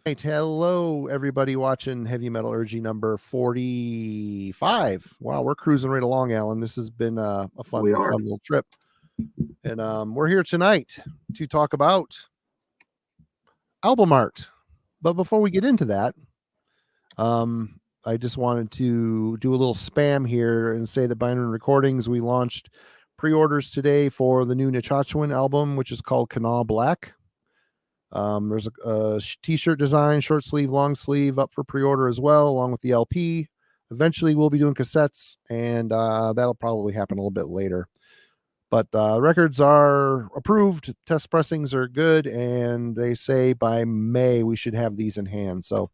Right, hello, everybody watching Heavy Metallurgy number 45. Wow, we're cruising right along, Alan. This has been a We fun, are. fun little trip. And we're here tonight to talk about album art. But before we get into that, I just wanted to do a little spam here and say that Binary Recordings, we launched pre-orders today for the new Necrotic album, which is called Canal Black. There's a t-shirt design, short sleeve, long sleeve up for pre-order as well, along with the LP. Eventually we'll be doing cassettes, and that'll probably happen a little bit later. But records are approved, test pressings are good, and they say by May we should have these in hand. So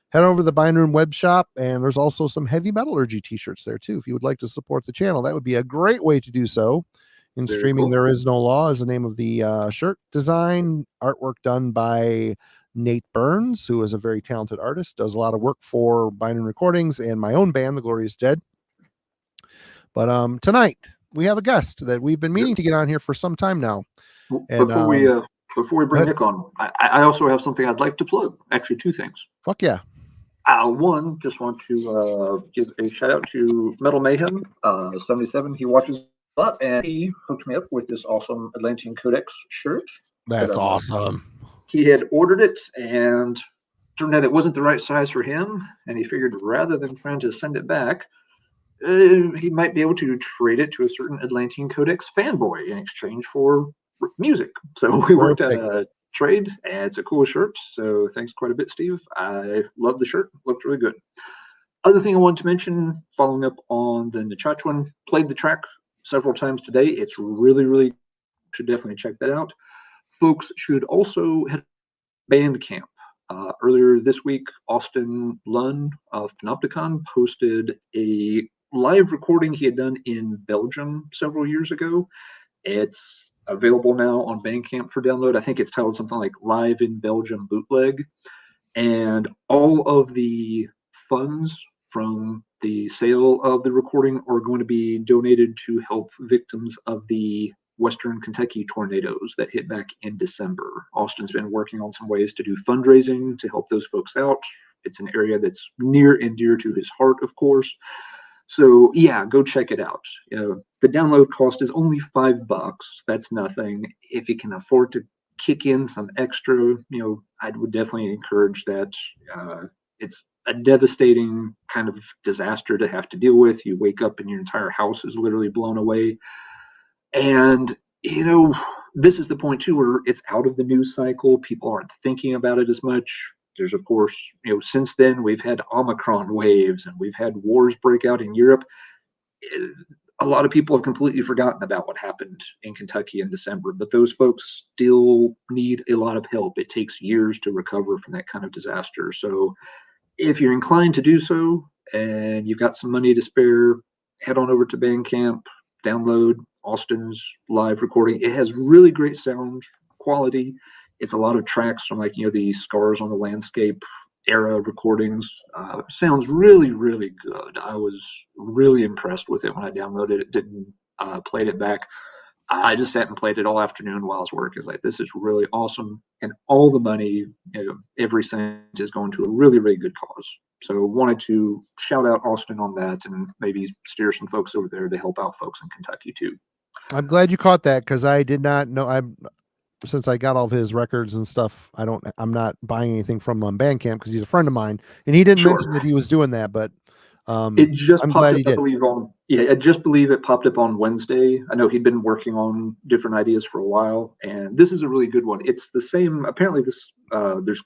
head over to the Bind Room web shop, and there's also some Heavy Metallurgy t-shirts there too. If you would like to support the channel, that would be a great way to do so. In Very streaming, cool. There Is No Law is the name of the shirt design. Artwork done by Nate Burns, who is a very talented artist, does a lot of work for Binary Recordings and my own band, The Glorious Dead. But tonight we have a guest that we've been meaning to get on here for some time now. And before we bring Nick on, I also have something I'd like to plug. Actually, two things. Fuck yeah. One, just want to give a shout out to Metal Mayhem 77. He watches a lot, and he hooked me up with this awesome Atlantean Codex shirt. That's awesome. He had ordered it, and turned out it wasn't the right size for him, and he figured rather than trying to send it back, he might be able to trade it to a certain Atlantean Codex fanboy in exchange for music. So we worked out a trade, and it's a cool shirt. So thanks quite a bit, Steve. I love the shirt. Looked really good. Other thing I wanted to mention, following up on the Necrotic one, played the track several times today. It's really, really, should definitely check that out. Folks should also head to Bandcamp. Earlier this week, Austin Lunn of Panopticon posted a live recording he had done in Belgium several years ago. It's available now on Bandcamp for download. I think it's titled something like Live in Belgium Bootleg. And all of the funds from the sale of the recording are going to be donated to help victims of the Western Kentucky tornadoes that hit back in December. Austin's been working on some ways to do fundraising to help those folks out. It's an area that's near and dear to his heart, of course. So yeah, go check it out. The download cost is only $5. That's nothing. If you can afford to kick in some extra, I would definitely encourage that. It's a devastating kind of disaster to have to deal with. You wake up and your entire house is literally blown away. And, this is the point too where it's out of the news cycle. People aren't thinking about it as much. There's, of course, since then we've had Omicron waves and we've had wars break out in Europe. A lot of people have completely forgotten about what happened in Kentucky in December, but those folks still need a lot of help. It takes years to recover from that kind of disaster. So if you're inclined to do so and you've got some money to spare, head on over to Bandcamp, download Austin's live recording. It has really great sound quality. It's a lot of tracks from the Scars on the Landscape era recordings. Sounds really, really good. I was really impressed with it when I downloaded it. Didn't played it back. I just sat and played it all afternoon while I was working. It's like, this is really awesome. And all the money, every cent is going to a really, really good cause. So wanted to shout out Austin on that and maybe steer some folks over there to help out folks in Kentucky too. I'm glad you caught that because I did not know. Since I got all of his records and stuff, I'm not buying anything from Bandcamp because he's a friend of mine, and he didn't mention that he was doing that. But it just I'm popped glad up, he did. I just believe it popped up on Wednesday. I know he'd been working on different ideas for a while, and this is a really good one. It's the same. Apparently, there's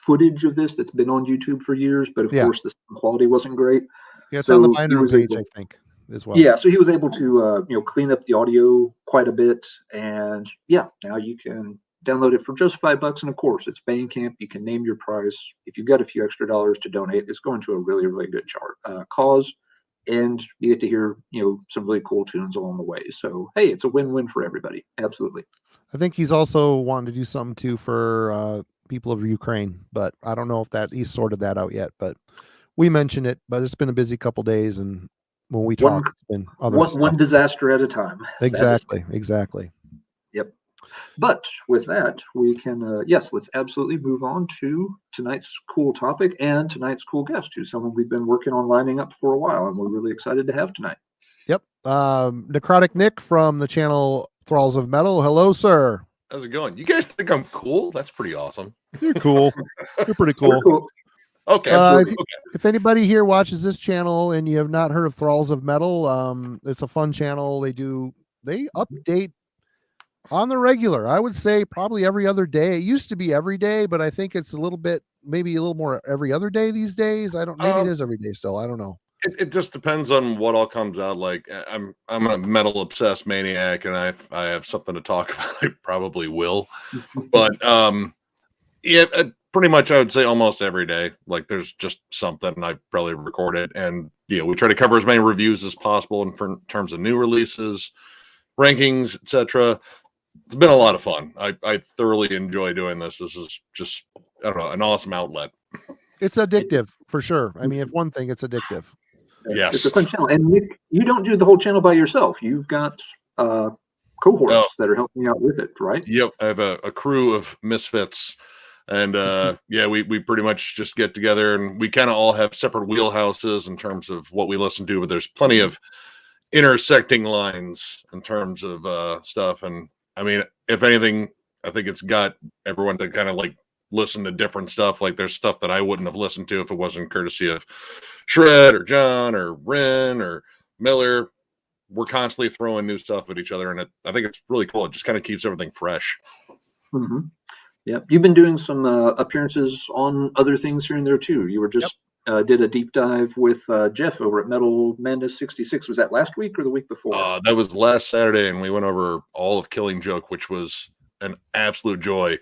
footage of this that's been on YouTube for years, but of course the quality wasn't great. Yeah, it's on the Binder page, I think, as well. Yeah, so he was able to clean up the audio quite a bit, and yeah, now you can download it for just $5. And of course, it's Bandcamp. You can name your price. If you've got a few extra dollars to donate, it's going to a really, really good cause, and you get to hear some really cool tunes along the way. So hey, it's a win-win for everybody. Absolutely. I think he's also wanting to do something too for people of Ukraine, but I don't know if he's sorted that out yet. But we mentioned it, but it's been a busy couple days, and when we talk, it's been one disaster at a time. Exactly. Yep. But with that, we can, yes, let's absolutely move on to tonight's cool topic and tonight's cool guest, who's someone we've been working on lining up for a while, and we're really excited to have tonight. Yep. Necrotic Nick from the channel Thralls of Metal. Hello, sir. How's it going? You guys think I'm cool? That's pretty awesome. You're cool. You're pretty cool. We're cool. Okay. If anybody here watches this channel and you have not heard of Thralls of Metal, it's a fun channel. They update on the regular. I would say probably every other day. It used to be every day, but I think it's maybe a little more every other day these days. Maybe it is every day still. I don't know. It just depends on what all comes out. Like I'm a metal obsessed maniac, and I have something to talk about. I probably will, but yeah, pretty much I would say almost every day. Like there's just something I probably record it, and we try to cover as many reviews as possible in terms of new releases, rankings, etc. It's been a lot of fun. I thoroughly enjoy doing this. This is just, I don't know, an awesome outlet. It's addictive for sure. I mean, if one thing, it's addictive. Yes. It's a fun channel. And Nick, you don't do the whole channel by yourself. You've got cohorts that are helping you out with it, right? Yep. I have a crew of misfits. And we pretty much just get together, and we kind of all have separate wheelhouses in terms of what we listen to, but there's plenty of intersecting lines in terms of stuff. And I mean, if anything, I think it's got everyone to kind of like listen to different stuff. Like there's stuff that I wouldn't have listened to if it wasn't courtesy of Shred or John or Ren or Miller. We're constantly throwing new stuff at each other, and I think it's really cool. It just kind of keeps everything fresh. Mm-hmm. Yeah, you've been doing some appearances on other things here and there too. You were just did a deep dive with Jeff over at Metal Madness 66. Was that last week or the week before? That was last Saturday, and we went over all of Killing Joke, which was an absolute joy.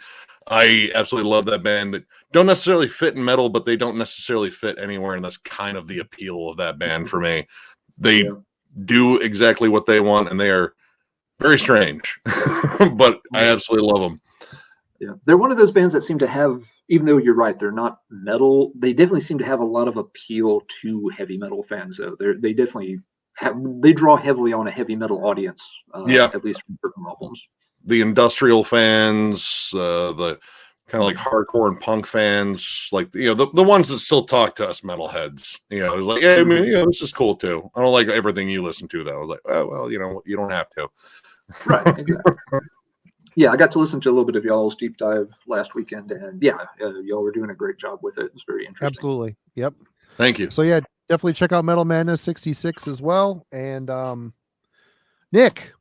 I absolutely love that band. That don't necessarily fit in metal, but they don't necessarily fit anywhere, and that's kind of the appeal of that band for me. They do exactly what they want, and they are very strange, but I absolutely love them. Yeah, they're one of those bands that seem to have, even though you're right, they're not metal, they definitely seem to have a lot of appeal to heavy metal fans, though. They definitely they draw heavily on a heavy metal audience, at least from certain albums. The industrial fans, the kind of like hardcore and punk fans, like the ones that still talk to us metalheads. It's like, I mean, this is cool too. I don't like everything you listen to, though. I was like, oh well, you don't have to. Right. Exactly. Yeah, I got to listen to a little bit of y'all's deep dive last weekend, and y'all were doing a great job with it. It's very interesting. Absolutely. Yep. Thank you. So definitely check out Metal Madness 66 as well. And Nick,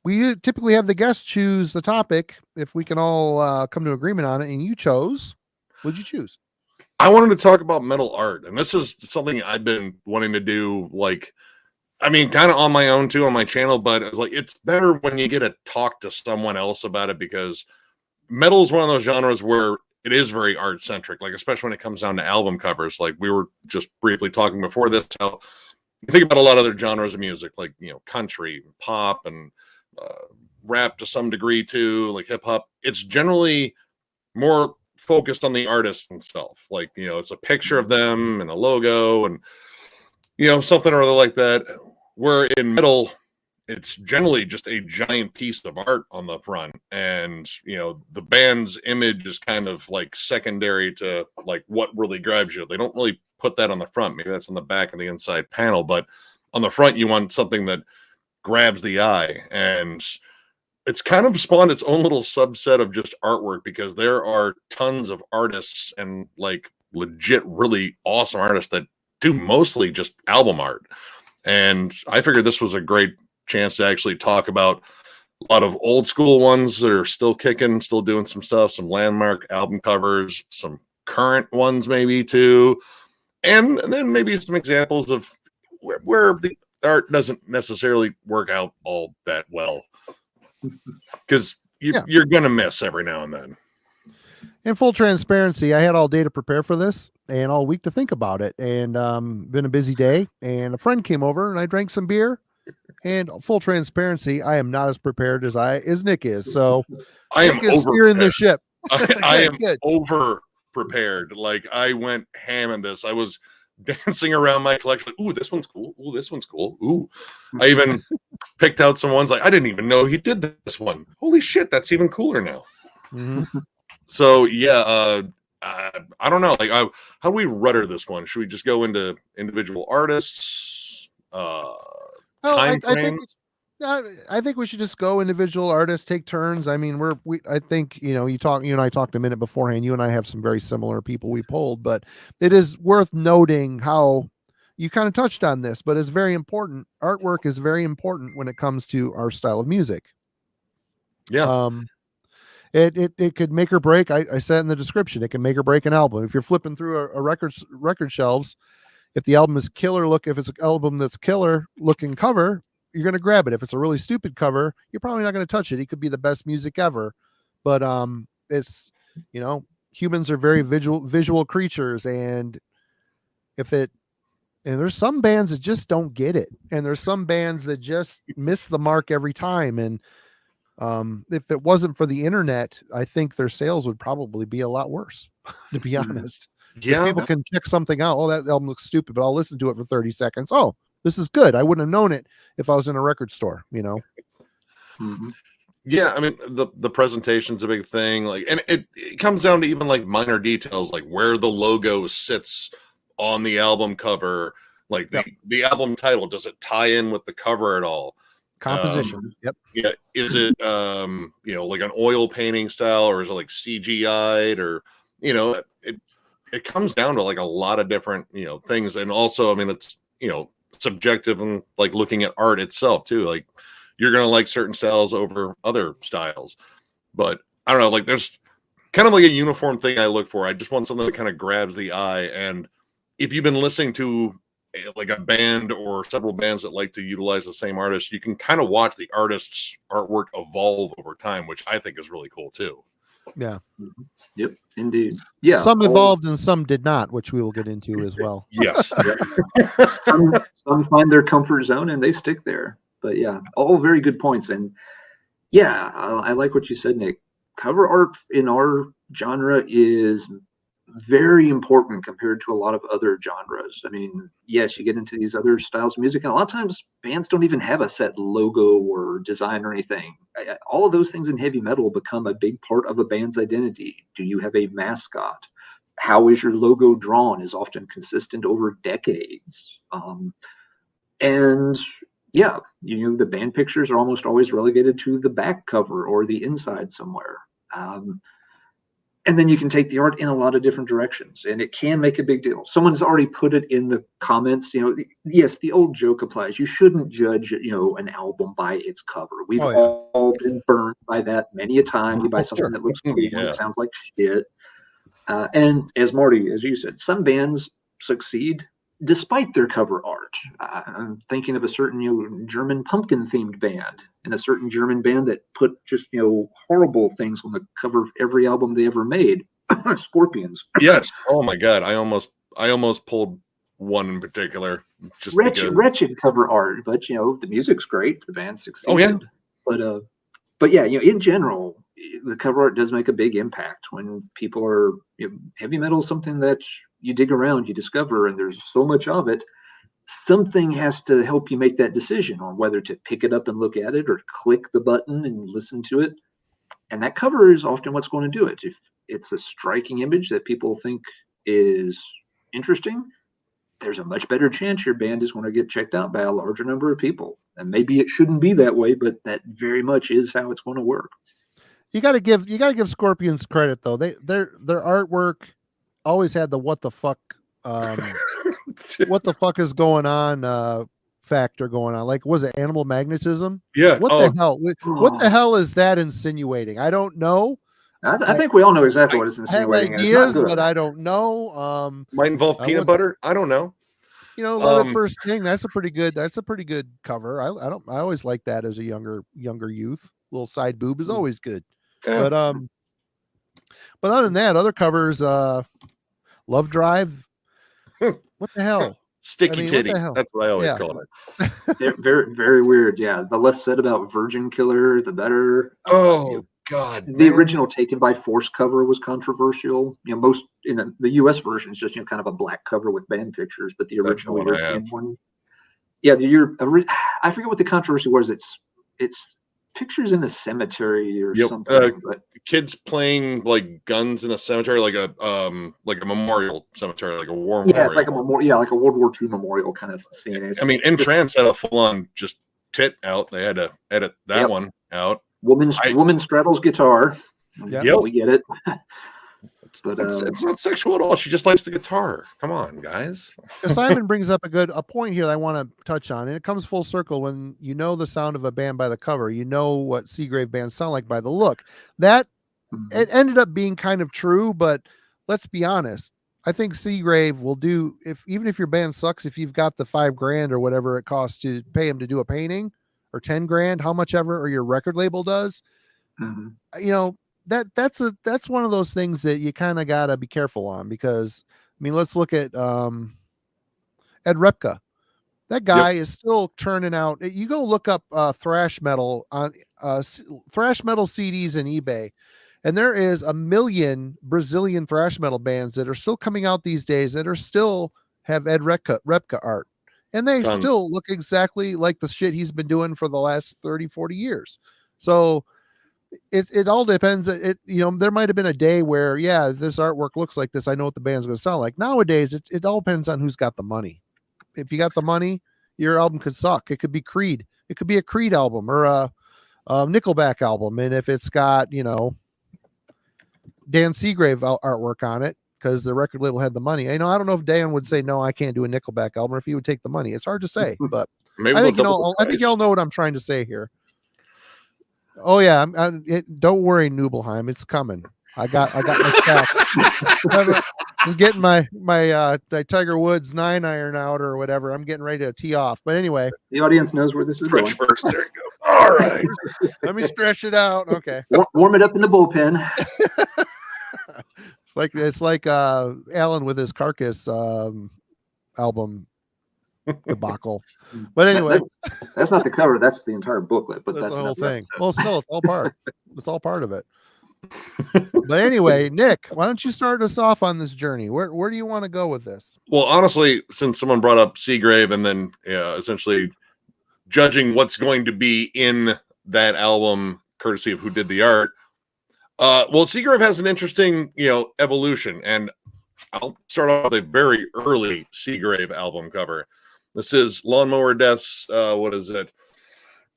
we typically have the guests choose the topic if we can all come to agreement on it, and you chose. What'd you choose? I wanted to talk about metal art, and this is something I've been wanting to do, kind of on my own too, on my channel, but it's like, it's better when you get to talk to someone else about it, because metal is one of those genres where it is very art centric, like especially when it comes down to album covers. Like we were just briefly talking before this, how you think about a lot of other genres of music, like, country, pop, and rap to some degree too, like hip hop. It's generally more focused on the artist himself. Like, it's a picture of them and a logo and, something or other like that. Where in metal, it's generally just a giant piece of art on the front, and the band's image is kind of like secondary to like what really grabs you. They don't really put that on the front. Maybe that's on the back of the inside panel, but on the front you want something that grabs the eye. And it's kind of spawned its own little subset of just artwork, because there are tons of artists and like legit really awesome artists that do mostly just album art. And I figured this was a great chance to actually talk about a lot of old school ones that are still kicking, still doing some stuff, some landmark album covers, some current ones maybe too, and then maybe some examples of where the art doesn't necessarily work out all that well, because you're gonna miss every now and then. In full transparency, I had all day to prepare for this and all week to think about it, and been a busy day, and a friend came over and I drank some beer. And full transparency, I am not as prepared as Nick is. So I am steering the ship. I am over prepared. Like I went ham in this. I was dancing around my collection. Like, ooh, this one's cool. Ooh, this one's cool. Ooh, I even picked out some ones like I didn't even know he did this one. Holy shit, that's even cooler now. Mm-hmm. So yeah, I don't know. Like, how do we rudder this one? Should we just go into individual artists? Time frame? I think we should just go individual artists, take turns. I mean, I think, you and I talked a minute beforehand. You and I have some very similar people we pulled, but it is worth noting how you kind of touched on this, but it's very important. Artwork is very important when it comes to our style of music. Yeah. It could make or break. I said in the description, it can make or break an album. If you're flipping through a record shelves, if the album is if it's an album that's killer looking cover, you're going to grab it. If it's a really stupid cover, you're probably not going to touch it. It could be the best music ever, but it's, humans are very visual creatures, and there's some bands that just don't get it, and there's some bands that just miss the mark every time. And if it wasn't for the internet, I think their sales would probably be a lot worse, to be honest. Yeah, people can check something out. Oh, that album looks stupid, but I'll listen to it for 30 seconds. Oh, this is good. I wouldn't have known it if I was in a record store, Mm-hmm. Yeah, I mean, the presentation's a big thing. Like, and it comes down to even like minor details, like where the logo sits on the album cover, like the album title. Does it tie in with the cover at all? Composition. Yep. Yeah. Is it like an oil painting style, or is it like CGI'd, or it comes down to like a lot of different things. And also, I mean, it's subjective, and like looking at art itself too. Like, you're gonna like certain styles over other styles, but I don't know. Like, there's kind of like a uniform thing I look for. I just want something that kind of grabs the eye. And if you've been listening to like a band or several bands that like to utilize the same artist, you can kind of watch the artist's artwork evolve over time, which I think is really cool too. Yeah. Yep, indeed. Yeah. Some evolved and some did not, which we will get into as well. Yes. some find their comfort zone and they stick there. But yeah, all very good points. And yeah, I like what you said, Nick. Cover art in our genre is very important compared to a lot of other genres. I mean, yes, you get into these other styles of music, and a lot of times bands don't even have a set logo or design or anything. All of those things in heavy metal become a big part of a band's identity. Do you have a mascot? How is your logo drawn is often consistent over decades. And yeah, the band pictures are almost always relegated to the back cover or the inside somewhere. And then you can take the art in a lot of different directions, and it can make a big deal. Someone's already put it in the comments. Yes, the old joke applies. You shouldn't judge, an album by its cover. We've all been burned by that many a time. You buy something that looks cool and it sounds like shit. And as Marty, as you said, some bands succeed despite their cover art. I'm thinking of a certain, German pumpkin themed band, and a certain German band that put just, horrible things on the cover of every album they ever made. Scorpions. Yes. Oh my God. I almost pulled one in particular. Just wretched cover art, but the music's great. The band succeeded. Oh yeah. But yeah, in general, the cover art does make a big impact when people are heavy metal is something that you dig around, you discover, and there's so much of it. Something has to help you make that decision on whether to pick it up and look at it, or click the button and listen to it. And that cover is often what's going to do it. If it's a striking image that people think is interesting, there's a much better chance your band is going to get checked out by a larger number of people. And maybe it shouldn't be that way, but that very much is how it's going to work. You got to give Scorpions credit though. Their artwork always had the what the fuck what the fuck is going on factor going on. Like, was it animal magnetism? Yeah. What the hell? What the hell is that insinuating? I don't know. I think we all know exactly what it's insinuating. I have ideas, but I don't know. Might involve peanut butter. I don't know. Love at First Sting. That's a pretty good cover. I always like that as a younger youth. Little side boob is always good. Yeah. But other than that, other covers, Love Drive. What the hell? Sticky titty. That's what I always call it. Very, very weird. Yeah. The less said about Virgin Killer, the better. Oh, God, The man. original Taken by Force cover was controversial. Most in the U.S. version is just kind of a black cover with band pictures, but the That's the original one I European have. one, I forget what the controversy was. It's pictures in a cemetery or Yep. something, but Kids playing like guns in a cemetery, like a memorial cemetery, like a war yeah, memorial. it's like a memorial, like a World War II memorial kind of scene. I mean, Entrance had a full-on just tit out. They had to edit that one out. Woman straddles guitar. Yep. We get it. But it's not sexual at all. She just likes the guitar. Come on, guys. Simon brings up a point here that I want to touch on, and it comes full circle when you know the sound of a band by the cover. You know what Seagrave bands sound like by the look. That it ended up being kind of true, but let's be honest. I think Seagrave will do even if your band sucks, if you've got the $5,000 or whatever it costs to pay him to do a painting, or $10,000, how much ever, or your record label does. That's one of those things that you kind of got to be careful on, because let's look at Ed Repka. That guy is still churning out. You go look up thrash metal on thrash metal CDs in eBay, and there is 1 million Brazilian thrash metal bands that are still coming out these days that are still have Ed Repka art, and they still look exactly like the shit he's been doing for the last 30-40 years. So it all depends. There might have been a day where, this artwork looks like this, I know what the band's going to sound like. Nowadays, it all depends on who's got the money. If you got the money, your album could suck. It could be Creed. It could be a Creed album or a Nickelback album. And if it's got, Dan Seagrave artwork on it, because the record label had the money. I don't know if Dan would say, no, I can't do a Nickelback album, or if he would take the money. It's hard to say, but Maybe I think y'all know what I'm trying to say here. Oh yeah, don't worry, Nubelheim, it's coming. I got my stack. I'm getting my Tiger Woods 9-iron out or whatever. I'm getting ready to tee off. But anyway, the audience knows where this is going. First, there you go. All right, let me stretch it out. Okay, warm it up in the bullpen. It's like Alan with his Carcass album debacle. But anyway, that's not the cover. That's the entire booklet. But that's the whole thing. Well, still, it's all part. It's all part of it. But anyway, Nick, why don't you start us off on this journey? Where do you want to go with this? Well, honestly, since someone brought up Seagrave and then essentially judging what's going to be in that album, courtesy of who did the art. Well, Seagrave has an interesting, evolution, and I'll start off with a very early Seagrave album cover. This is Lawnmower Death's, what is it?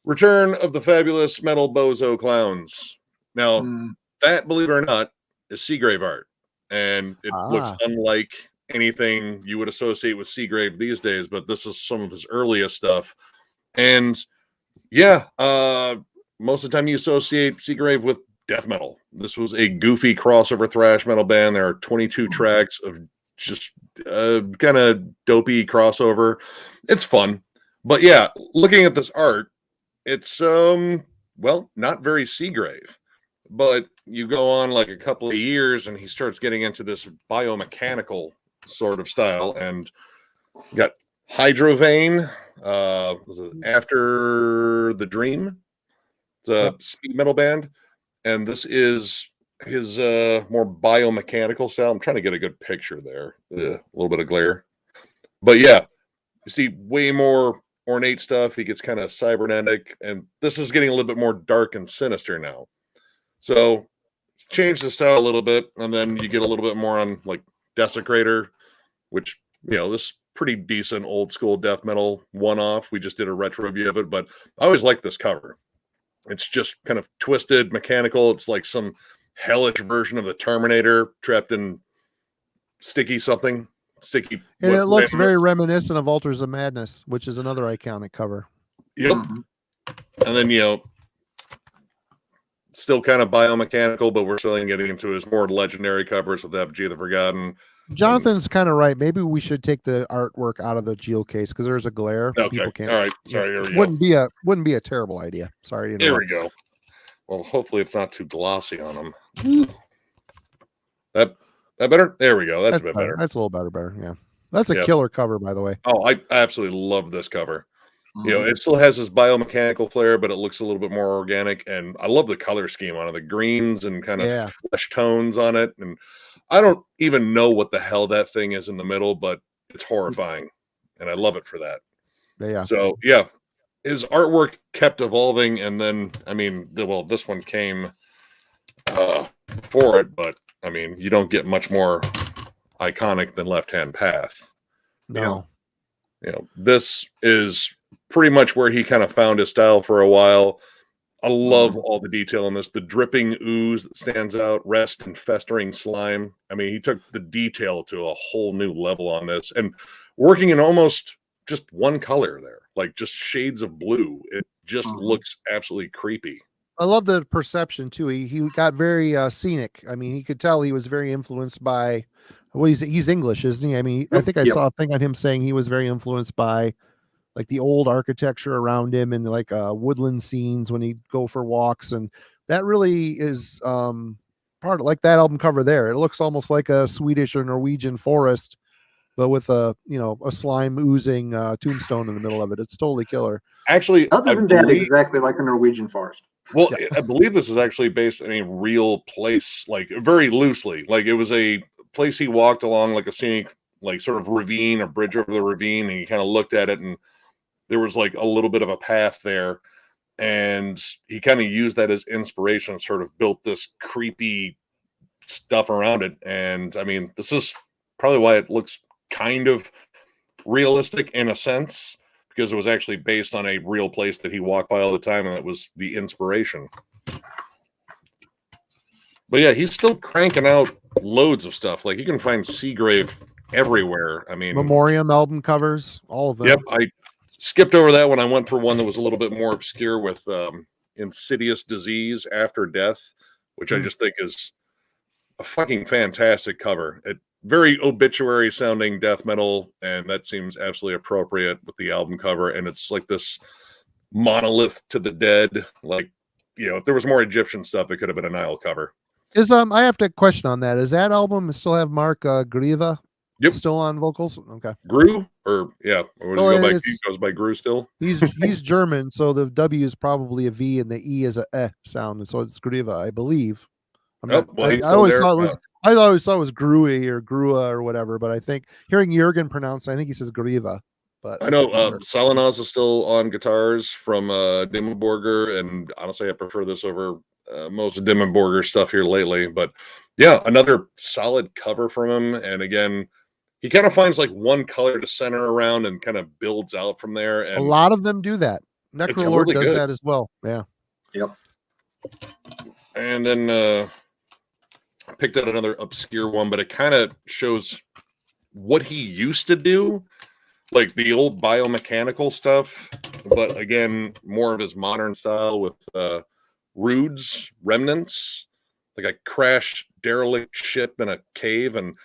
Return of the Fabulous Metal Bozo Clowns. Now, that, believe it or not, is Seagrave art, and it looks unlike anything you would associate with Seagrave these days, but this is some of his earliest stuff. And most of the time you associate Seagrave with death metal. This was a goofy crossover thrash metal band. There are 22 tracks of just kind of dopey crossover. It's fun. But looking at this art, it's not very Seagrave. But you go on like a couple of years and he starts getting into this biomechanical sort of style, and you got Hydrovane, was it After the Dream? It's a speed metal band. And this is his more biomechanical style. I'm trying to get a good picture there. A little bit of glare. But you see way more ornate stuff. He gets kind of cybernetic. And this is getting a little bit more dark and sinister now. So change the style a little bit. And then you get a little bit more on like Desecrator, which, this pretty decent old school death metal one-off. We just did a retro review of it. But I always like this cover. It's just kind of twisted, mechanical. It's like some hellish version of the Terminator trapped in sticky. And it looks very reminiscent of Altars of Madness, which is another iconic cover. Yep. And then, still kind of biomechanical, but we're still getting into his more legendary covers with Effigy of the Forgotten. Jonathan's kind of right. Maybe we should take the artwork out of the Geo case because there's a glare. Okay. People can't. All right. Sorry. Here we go. Wouldn't be a terrible idea. Sorry. There we go. Well, hopefully it's not too glossy on them. That better? There we go. That's a bit better. That's a little better. Yeah. That's a killer cover, by the way. Oh, I absolutely love this cover. You know, it still has this biomechanical flair, but it looks a little bit more organic. And I love the color scheme on it, the greens and kind of flesh tones on it. And I don't even know what the hell that thing is in the middle, but it's horrifying. And I love it for that. Yeah. So, yeah, his artwork kept evolving. And then, I mean, well, this one came before it, but I mean, you don't get much more iconic than Left Hand Path. No. You know, this is pretty much where he kind of found his style for a while. I love all the detail in this. The dripping ooze that stands out, rest and festering slime. I mean, he took the detail to a whole new level on this, and working in almost just one color there, like just shades of blue. It just looks absolutely creepy. I love the perception too. He got very scenic. I mean, he could tell he was very influenced by. Well, he's English, isn't he? I mean, I think I saw a thing on him saying he was very influenced by like the old architecture around him and like woodland scenes when he'd go for walks, and that really is part of like that album cover there. It looks almost like a Swedish or Norwegian forest, but with a a slime oozing tombstone in the middle of it. It's totally killer. Actually, other than that, exactly like a Norwegian forest. Well, I believe this is actually based in a real place, like very loosely. Like it was a place he walked along, like a scenic, like sort of ravine, a bridge over the ravine, and he kind of looked at it, and there was like a little bit of a path there, and he kind of used that as inspiration and sort of built this creepy stuff around it. And I mean, this is probably why it looks kind of realistic in a sense, because it was actually based on a real place that he walked by all the time, and that was the inspiration. But yeah, he's still cranking out loads of stuff. Like you can find Seagrave everywhere. I mean, Memoriam album covers, all of them. Yep, I skipped over that when I went for one that was a little bit more obscure with Insidious Disease After Death, which I just think is a fucking fantastic cover. It very obituary sounding death metal, and that seems absolutely appropriate with the album cover. And it's like this monolith to the dead. Like, you know, if there was more Egyptian stuff, it could have been a Nile cover. Is I have to question on that. Is that album still have Mark Grieva? Yep, still on vocals. Okay, Gru, or yeah, or does he go by, he goes by Gru still. He's German, so the W is probably a V and the E is a sound, and so it's Grieva, I believe. I always thought it was Grui or Grua or whatever, but I think hearing Jurgen pronounce, I think he says Grieva. But I know Salanaz is still on guitars from Dimmenborger, and honestly, I prefer this over most of Dimmenborger stuff here lately. But yeah, another solid cover from him, and again, he kind of finds like one color to center around and kind of builds out from there. And a lot of them do that. Necrolord really does that as well. Yeah. Yep. And then I picked out another obscure one, but it kind of shows what he used to do, like the old biomechanical stuff, but again, more of his modern style with rudes, remnants, like a crashed derelict ship in a cave, and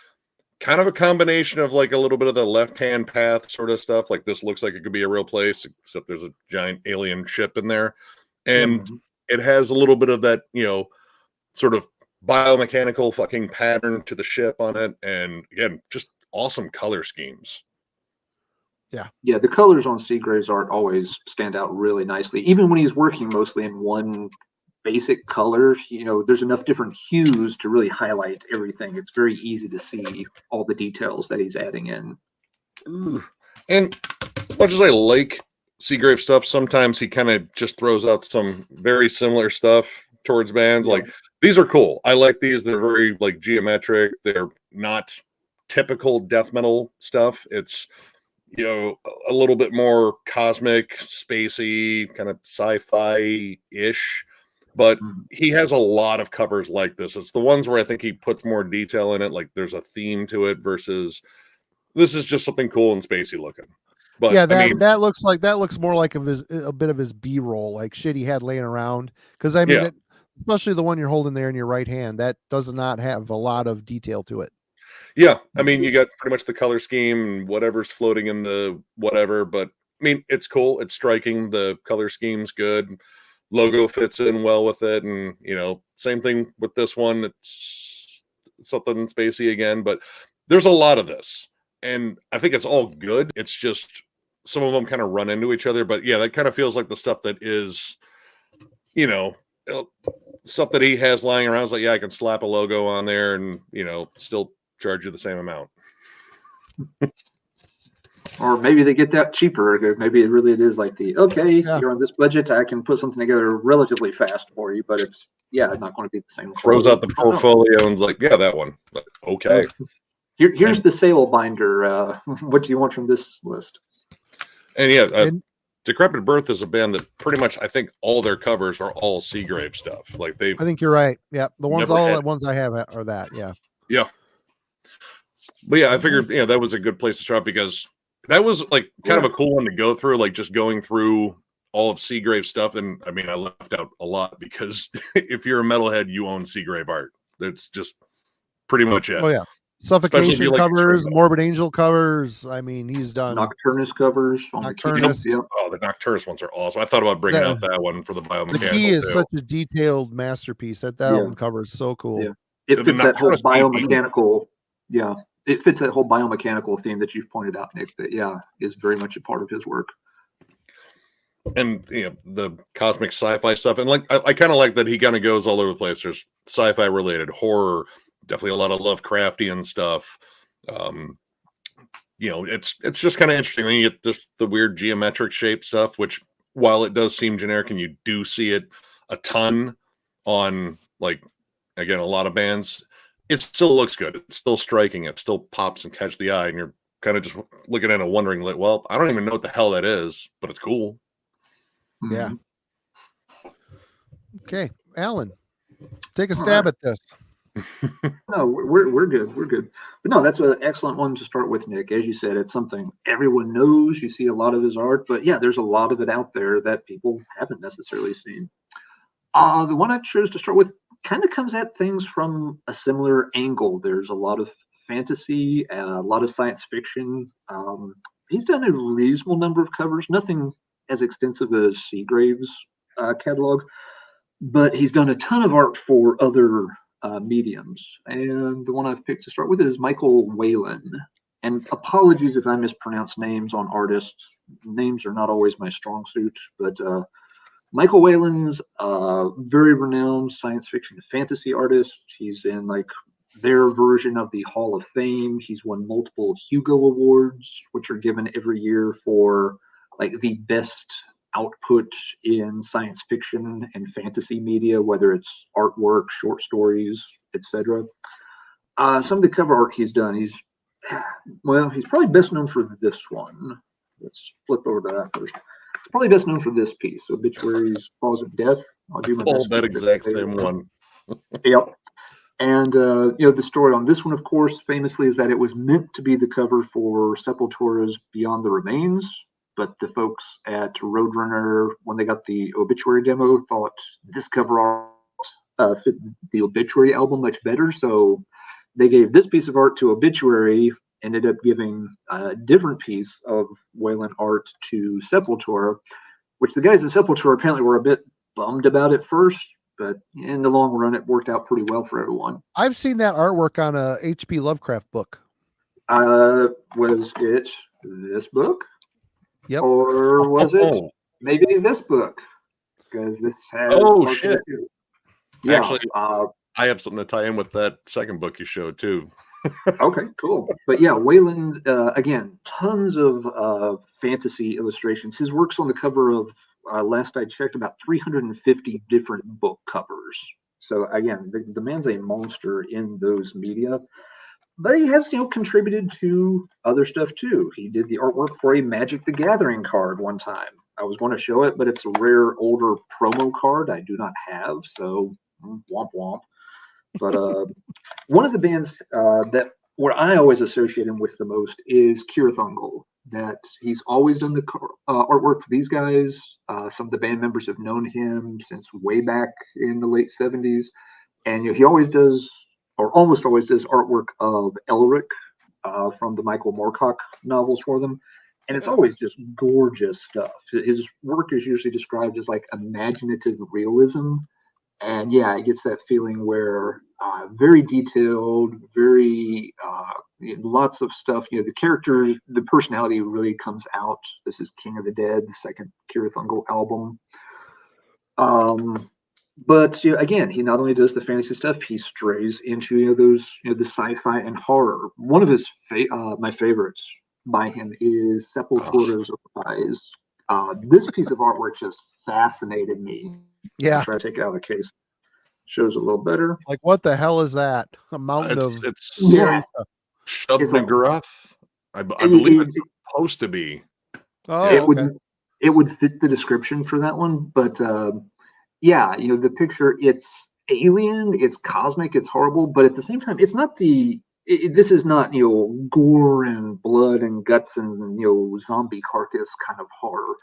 kind of a combination of like a little bit of the Left Hand Path sort of stuff. Like this looks like it could be a real place, except there's a giant alien ship in there. And it has a little bit of that, you know, sort of biomechanical fucking pattern to the ship on it. And again, just awesome color schemes. Yeah, the colors on Seagrave's art always stand out really nicely. Even when he's working mostly in one basic color, you know, there's enough different hues to really highlight everything. It's very easy to see all the details that he's adding in. And as much as I like Seagrave stuff, sometimes he kind of just throws out some very similar stuff towards bands. Like these are cool. I like these. They're very like geometric. They're not typical death metal stuff. It's, you know, a little bit more cosmic, spacey, kind of sci-fi-ish. But he has a lot of covers like this. It's the ones where I think he puts more detail in it. Like there's a theme to it versus this is just something cool and spacey looking. But yeah, that looks more like a bit of his B-roll, like shit he had laying around. Because I mean, especially the one you're holding there in your right hand, that does not have a lot of detail to it. Yeah, I mean, you got pretty much the color scheme and whatever's floating in the whatever. But I mean, it's cool. It's striking. The color scheme's good. Logo fits in well with it, and you know, same thing with this one. It's something spacey again, but there's a lot of this, and I think it's all good. It's just some of them kind of run into each other. But yeah, that kind of feels like the stuff that is, you know, stuff that he has lying around. Is like, yeah, I can slap a logo on there and, you know, still charge you the same amount. Or maybe they get that cheaper. Maybe it is like you're on this budget, I can put something together relatively fast for you, but it's not going to be the same. Throws out the portfolio and's like, yeah, that one. But, okay. Here's the sale binder. What do you want from this list? And Decrepit Birth is a band that pretty much, I think all their covers are all Seagrave stuff. Like I think you're right. Yeah. The ones I have are that. Yeah. Yeah. But yeah, I figured, that was a good place to start because that was like kind of a cool one to go through, like just going through all of Seagrave stuff. And I mean, I left out a lot because if you're a metalhead, you own Seagrave art. That's just pretty much it. Oh yeah. Suffocation covers, Morbid Angel covers. I mean, he's done Nocturnus covers. Nocturnus. Oh, the Nocturnus ones are awesome. I thought about bringing out that one for the biomechanical. The key is such a detailed masterpiece. That album cover is so cool. Yeah. It fits that whole biomechanical. Yeah. It fits that whole biomechanical theme that you've pointed out, Nick, that is very much a part of his work. And the cosmic sci-fi stuff. And like I kind of like that he kind of goes all over the place. There's sci-fi related, horror, definitely a lot of Lovecraftian stuff. It's just kind of interesting. Then you get just the weird geometric shape stuff, which while it does seem generic and you do see it a ton on, like, again, a lot of bands, it still looks good. It's still striking. It still pops and catches the eye. And you're kind of just looking at it wondering, like, well, I don't even know what the hell that is, but it's cool. Yeah. Okay. Alan, take a stab at this. No, we're good. We're good. But no, that's an excellent one to start with, Nick. As you said, it's something everyone knows. You see a lot of his art, but yeah, there's a lot of it out there that people haven't necessarily seen. The one I chose to start with kind of comes at things from a similar angle. There's a lot of fantasy, a lot of science fiction. He's done a reasonable number of covers, nothing as extensive as Seagrave's catalog, but he's done a ton of art for other mediums. And the one I've picked to start with is Michael Whalen. And apologies if I mispronounce names on artists. Names are not always my strong suit, but Michael Whalen's very renowned science fiction fantasy artist. He's in like their version of the Hall of Fame. He's won multiple Hugo Awards, which are given every year for like the best output in science fiction and fantasy media, whether it's artwork, short stories, etc. Some of the cover art he's done, he's probably best known for this one. Let's flip over to that first. He's probably best known for this piece, Obituaries, Cause of Death. I'll do my best. That exact same one. Yep. And the story on this one, of course, famously is that it was meant to be the cover for Sepultura's Beyond the Remains, but the folks at Roadrunner, when they got the Obituary demo, thought this cover art fit the Obituary album much better. So they gave this piece of art to Obituary, ended up giving a different piece of Whalen art to Sepultura, which the guys at Sepultura apparently were a bit bummed about at first, but in the long run, it worked out pretty well for everyone. I've seen that artwork on a H.P. Lovecraft book. Was it this book? Yep. Or was it maybe this book? Because this has. Oh shit! Yeah. Actually, I have something to tie in with that second book you showed too. Okay, cool. But yeah, Whalen, again, tons of fantasy illustrations. His work's on the cover of, last I checked, about 350 different book covers. So again, the man's a monster in those media. But he has, contributed to other stuff too. He did the artwork for a Magic the Gathering card one time. I was going to show it, but it's a rare older promo card I do not have, so womp womp. But one of the bands that what I always associate him with the most is Keira Thundel. That he's always done the artwork for these guys. Some of the band members have known him since way back in the late 70s, and he always does, or almost always does, artwork of Elric from the Michael Moorcock novels for them. And it's always just gorgeous stuff. His work is usually described as like imaginative realism. And yeah, it gets that feeling where very detailed, very lots of stuff. The characters, the personality really comes out. This is King of the Dead, the second Keira Thundel album. But again, he not only does the fantasy stuff, he strays into those the sci-fi and horror. One of his my favorites by him is Sepultura's Rise. This piece of artwork just fascinated me. Yeah. I'll try to take it out of the case. Shows a little better. Like, what the hell is that? A mountain of it's Shub-Niggurath. I believe it's supposed to be. Oh, it would fit the description for that one, but the picture, it's alien, it's cosmic, it's horrible, but at the same time, it's not this is not gore and blood and guts and zombie carcass kind of horror.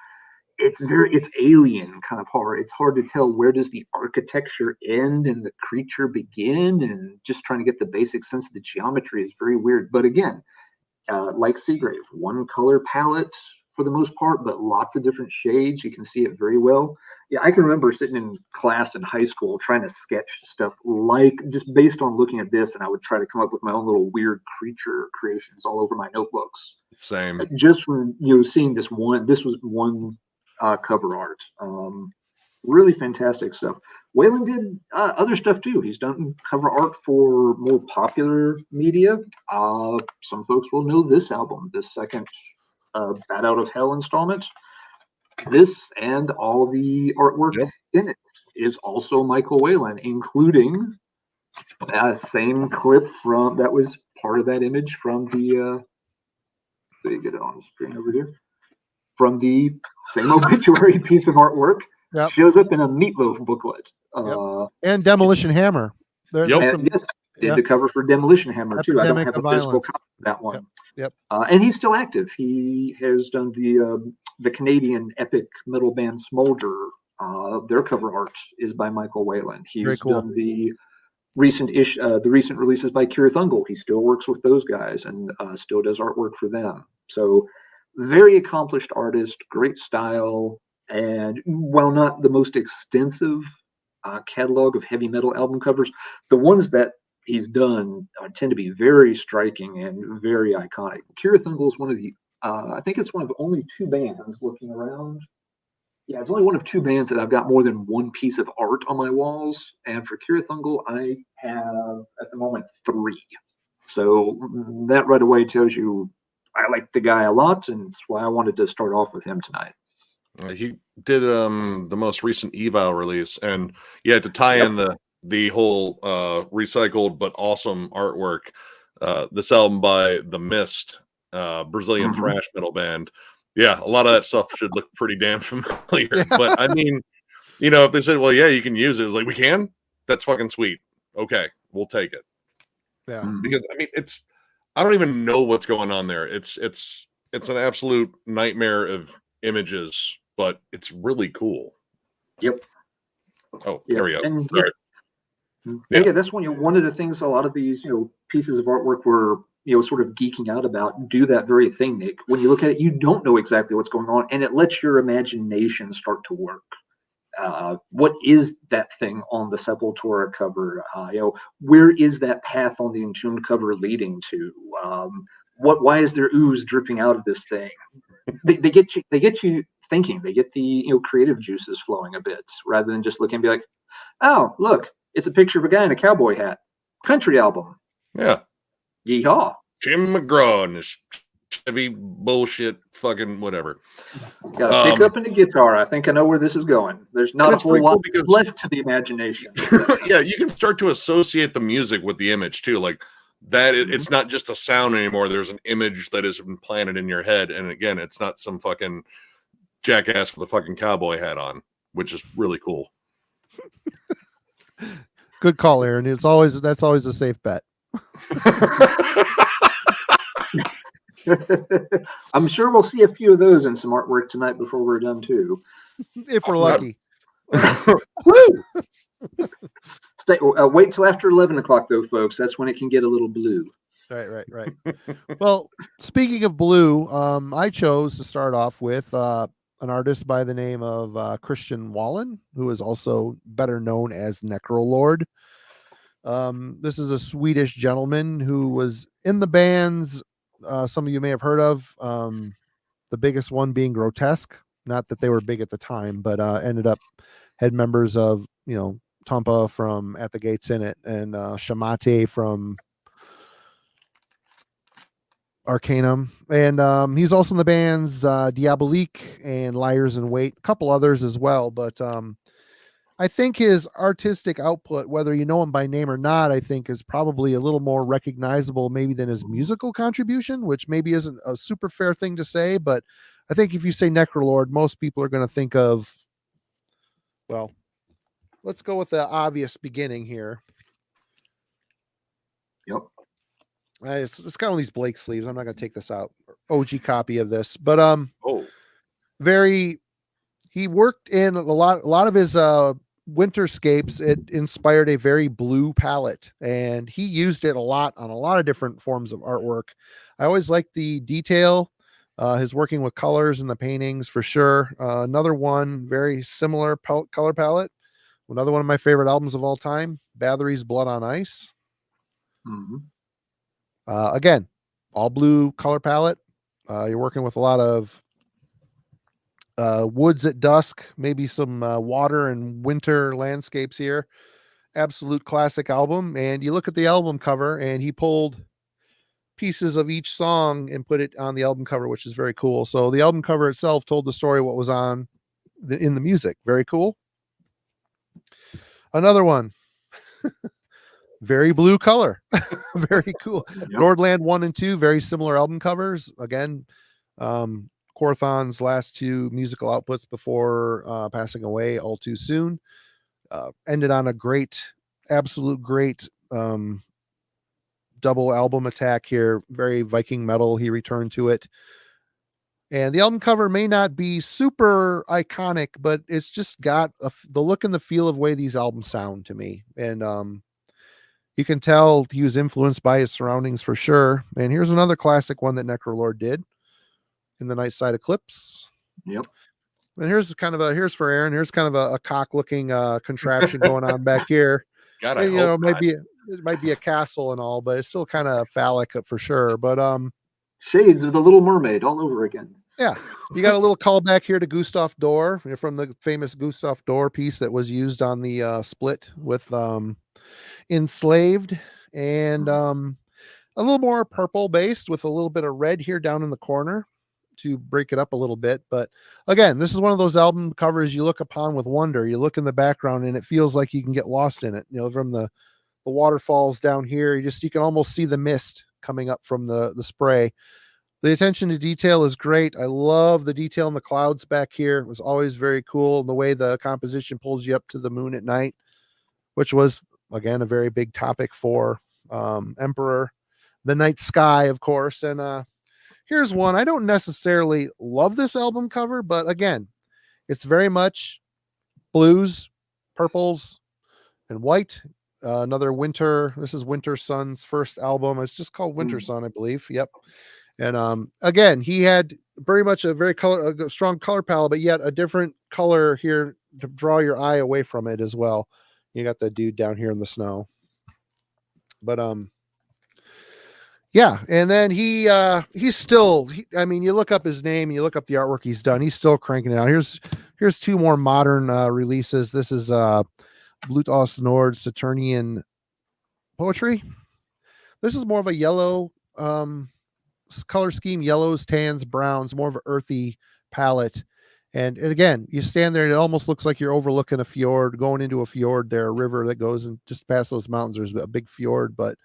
It's alien kind of horror. It's hard to tell, where does the architecture end and the creature begin, and just trying to get the basic sense of the geometry is very weird. But again, like Seagrave, one color palette for the most part, but lots of different shades. You can see it very well. Yeah, I can remember sitting in class in high school trying to sketch stuff just based on looking at this, and I would try to come up with my own little weird creature creations all over my notebooks. Same. Just from seeing this was one cover art. Really fantastic stuff. Whalen did other stuff too. He's done cover art for more popular media. Some folks will know this album, this second Bat Out of Hell installment. This and all the artwork in it is also Michael Whelan, including same clip that was part of that image from the so you get it on the screen over here, from the same obituary piece of artwork. Yep. Shows up in a Meatloaf booklet. And Demolition Hammer. Did the cover for Demolition Hammer too. I don't have a physical copy of that one. Yep. And he's still active. He has done the Canadian epic metal band Smolder. Their cover art is by Michael Whelan. He's done the recent releases by Keira Thundel. He still works with those guys and still does artwork for them. So very accomplished artist, great style, and while not the most extensive catalog of heavy metal album covers, the ones that he's done tend to be very striking and very iconic. Keira Thundel is one of the I think it's one of only two bands, looking around. Yeah, it's only one of two bands that I've got more than one piece of art on my walls. And for Keira Thundel, I have at the moment 3. So that right away tells you I like the guy a lot, and that's why I wanted to start off with him tonight. He did the most recent Eval release, and to tie in the whole recycled but awesome artwork. This album by The Mist, Brazilian thrash metal band. Yeah, a lot of that stuff should look pretty damn familiar. But I mean, if they said, well, yeah, you can use it, it's like, we can? That's fucking sweet. Okay, we'll take it. Yeah. Because I mean, I don't even know what's going on there. It's an absolute nightmare of images, but it's really cool. Yep. Oh, there we go. And sorry. That's one of the things a lot of these pieces of artwork were sort of geeking out about do that very thing, Nick. When you look at it, you don't know exactly what's going on, and it lets your imagination start to work. What is that thing on the Sepultura cover? Where is that path on the Entombed cover leading to? Why is there ooze dripping out of this thing? They get you thinking. They get the creative juices flowing a bit, rather than just looking and be like, oh, look, it's a picture of a guy in a cowboy hat. Country album. Yeah. Yeehaw. Jim McGraw and his heavy bullshit fucking whatever. Got to pick up in the guitar. I think I know where this is going. There's not a whole lot left to the imagination. Yeah, you can start to associate the music with the image too. Like that, it's not just a sound anymore. There's an image that is implanted in your head. And again, it's not some fucking jackass with a fucking cowboy hat on, which is really cool. Good call, Aaron. That's always a safe bet. I'm sure we'll see a few of those in some artwork tonight before we're done too. If we're lucky. Wait till after 11 o'clock though, folks. That's when it can get a little blue. Right. Well, speaking of blue, I chose to start off with an artist by the name of Christian Whalen, who is also better known as Necrolord. This is a Swedish gentleman who was in the bands some of you may have heard of. The biggest one being Grotesque. Not that they were big at the time, but ended up had members of, Tompa from At the Gates in it, and Shamate from Arcanum. And he's also in the bands Diabolique and Liars in Wait, a couple others as well. But I think his artistic output, whether you know him by name or not, I think is probably a little more recognizable maybe than his musical contribution, which maybe isn't a super fair thing to say. But I think if you say Necrolord, most people are going to think of, well, let's go with the obvious beginning here. Yep. It's got one of these Blake sleeves. I'm not going to take this out. OG copy of this, but he worked in a lot of his winterscapes. It inspired a very blue palette, and he used it a lot on a lot of different forms of artwork. I always liked the detail, his working with colors in the paintings for sure. Another one, very similar color palette. Another one of my favorite albums of all time, Bathory's Blood on Ice. Mm-hmm. Again, all blue color palette. You're working with a lot of woods at dusk, maybe some water and winter landscapes here. Absolute classic album. And you look at the album cover, and he pulled pieces of each song and put it on the album cover, which is very cool. So the album cover itself told the story what was on in the music. Very cool. Another one. Very blue color. Very cool. Yep. Nordland 1 and 2, very similar album covers. Again, Corthon's last two musical outputs before passing away all too soon. Ended on a absolute great double album attack here. Very Viking metal. He returned to it. And the album cover may not be super iconic, but it's just got the look and the feel of way these albums sound to me. And you can tell he was influenced by his surroundings for sure. And here's another classic one that Necrolord did, In the Night Side Eclipse. Yep. And here's for Aaron. Here's kind of a cock looking contraption going on back here. God, it might be a castle and all, but it's still kind of phallic for sure. But shades of the Little Mermaid all over again. Yeah, you got a little callback here to Gustav Dor from the famous Gustav Dor piece that was used on the split with Enslaved, and a little more purple based with a little bit of red here down in the corner to break it up a little bit. But again, this is one of those album covers you look upon with wonder. You look in the background and it feels like you can get lost in it. From the waterfalls down here, you can almost see the mist coming up from the spray. The attention to detail is great. I love the detail in the clouds back here. It was always very cool. And the way the composition pulls you up to the moon at night, which was, again, a very big topic for Emperor. The night sky, of course. And here's one. I don't necessarily love this album cover, but again, it's very much blues, purples, and white. Another Winter. This is Winter Sun's first album. It's just called Winter Sun, I believe. Yep. And again, he had very much a strong color palette, but yet a different color here to draw your eye away from it as well. You got the dude down here in the snow. But yeah, and then he's still. You look up his name, and you look up the artwork he's done. He's still cranking it out. Here's two more modern releases. This is Blut aus Nord Saturnian Poetry. This is more of a yellow color scheme, yellows, tans, browns, more of an earthy palette. And again, you stand there and it almost looks like you're overlooking a fjord, going into a fjord there, a river that goes and just past those mountains. There's a big fjord, but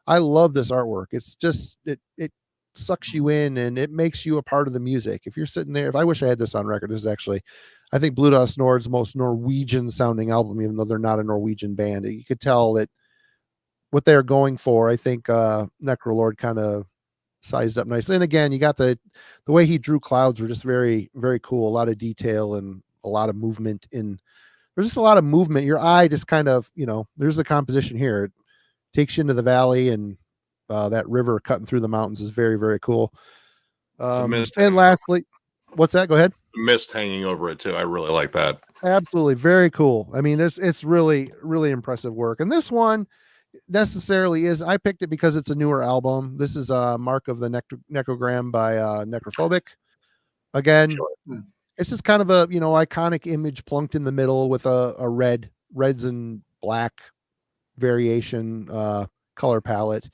I love this artwork. It's just, it sucks you in and it makes you a part of the music. If you're sitting there, I wish I had this on record. This is actually, I think Blut aus Nord's most Norwegian sounding album, even though they're not a Norwegian band. You could tell that what they're going for. I think Necrolord kind of sized up nicely. And again, you got the way he drew clouds were just very, very cool. A lot of detail and a lot of movement there's just a lot of movement. Your eye just kind of, there's the composition here. It takes you into the valley and that river cutting through the mountains is very, very cool. And lastly, what's that? Go ahead. Mist hanging over it too. I really like that. Absolutely. Very cool. It's really, really impressive work. And this one, necessarily is. I picked it because it's a newer album. This is Mark of the Necrogram by Necrophobic. Again, it's just kind of a iconic image plunked in the middle with a reds and black variation color palette.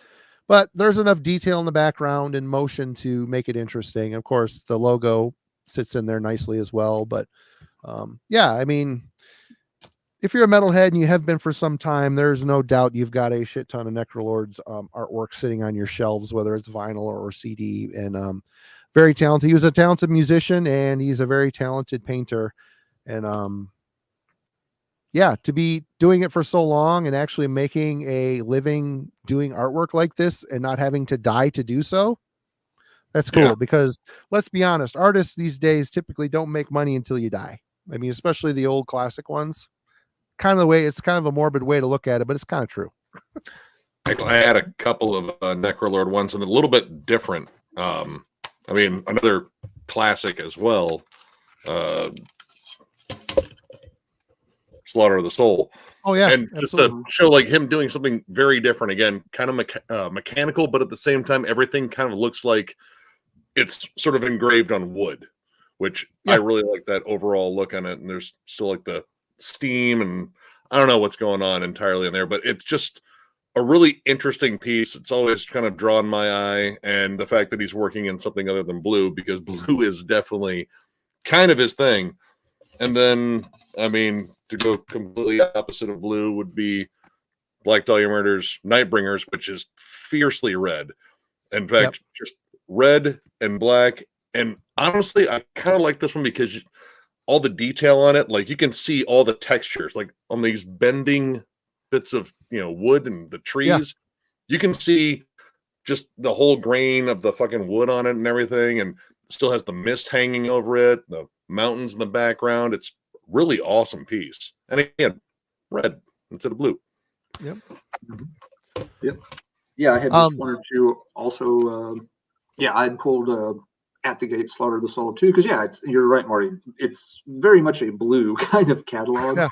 But there's enough detail in the background and motion to make it interesting. Of course, the logo sits in there nicely as well. But yeah, I mean, if you're a metalhead and you have been for some time, there's no doubt you've got a shit ton of Necrolord's artwork sitting on your shelves, whether it's vinyl or CD. And very talented. He was a talented musician and he's a very talented painter. And yeah, to be doing it for so long and actually making a living doing artwork like this and not having to die to do so, that's cool. Because let's be honest, artists these days typically don't make money until you die. I mean, especially the old classic ones. Kind of the way, it's kind of a morbid way to look at it, but it's kind of true. I had a couple of Necrolord ones and a little bit different. I mean, another classic as well. Slaughter of the Soul. Oh yeah, and just to show like him doing something very different again, kind of mechanical, but at the same time, everything kind of looks like it's sort of engraved on wood, which I really like that overall look on it. And there's still like the steam, and I don't know what's going on entirely in there, but it's just a really interesting piece. It's always kind of drawn my eye, and the fact that he's working in something other than blue, because blue is definitely kind of his thing. And then, I mean, to go completely opposite of blue would be Black Dahlia Murders Nightbringers, which is fiercely red. In fact, just red and black. And honestly, I kind of like this one because all the detail on it, like you can see all the textures, like on these bending bits of wood and the trees, you can see just the whole grain of the fucking wood on it and everything, and it still has the mist hanging over it, the mountains in the background. It's really awesome piece, and again, red instead of blue. Yep. Yeah, I had just wanted to also I had pulled At the Gate Slaughter of the Soul too, because you're right, Marty, it's very much a blue kind of catalog.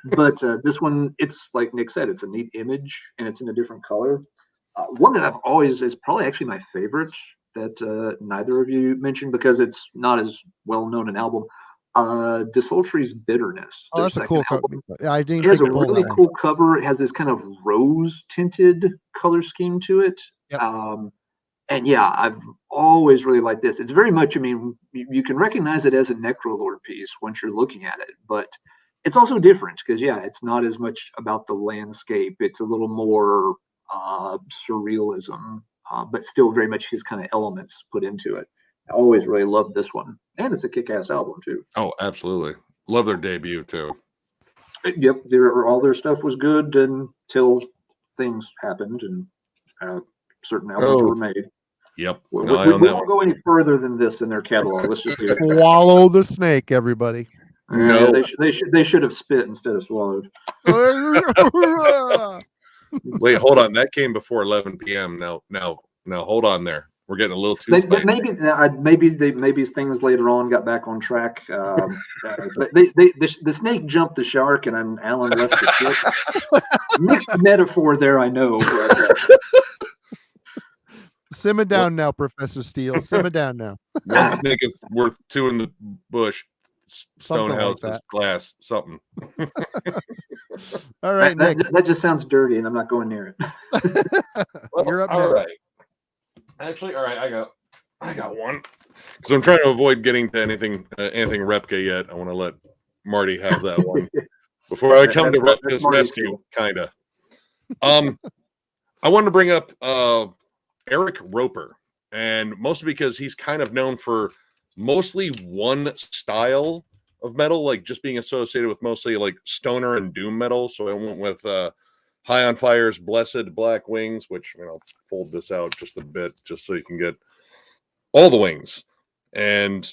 But this one, it's like Nick said, it's a neat image and it's in a different color. One that I've always is probably actually my favorite that neither of you mentioned because it's not as well known an album. Desultory's Bitterness. Oh, that's a cool cover. I didn't. It has a really cool cover. It has this kind of rose tinted color scheme to it. And yeah, I've always really liked this. It's very much, I mean, you can recognize it as a Necrolord piece once you're looking at it, but it's also different because it's not as much about the landscape. It's a little more surrealism, but still very much his kind of elements put into it. I always really loved this one, and it's a kick-ass album too. Oh, absolutely, love their debut too. Yep, all their stuff was good until things happened and certain albums were made. Yep, we won't go any further than this in their catalog. Let's just swallow the snake, everybody. No, they should have spit instead of swallowed. Wait, hold on. That came before 11 p.m. Now, hold on there. We're getting a little too. Maybe things later on got back on track. But the snake jumped the shark, and Alan left the ship. Mixed metaphor there, I know. But, simmer down now, Professor Steele. Simmer down now. One snake is worth two in the bush. Stonehouse like glass, something. All right, Nick. That just sounds dirty, and I'm not going near it. Well, you're up. All right. Actually, all right. I got one because I'm trying to avoid getting to anything Repka yet. I want to let Marty have that one before I come to Repka's rescue. Kinda. I wanted to bring up Eric Roper, and mostly because he's kind of known for mostly one style of metal, like just being associated with mostly like stoner and doom metal. So I went with High on Fire's Blessed Black Wings, which I'll fold this out just a bit just so you can get all the wings. And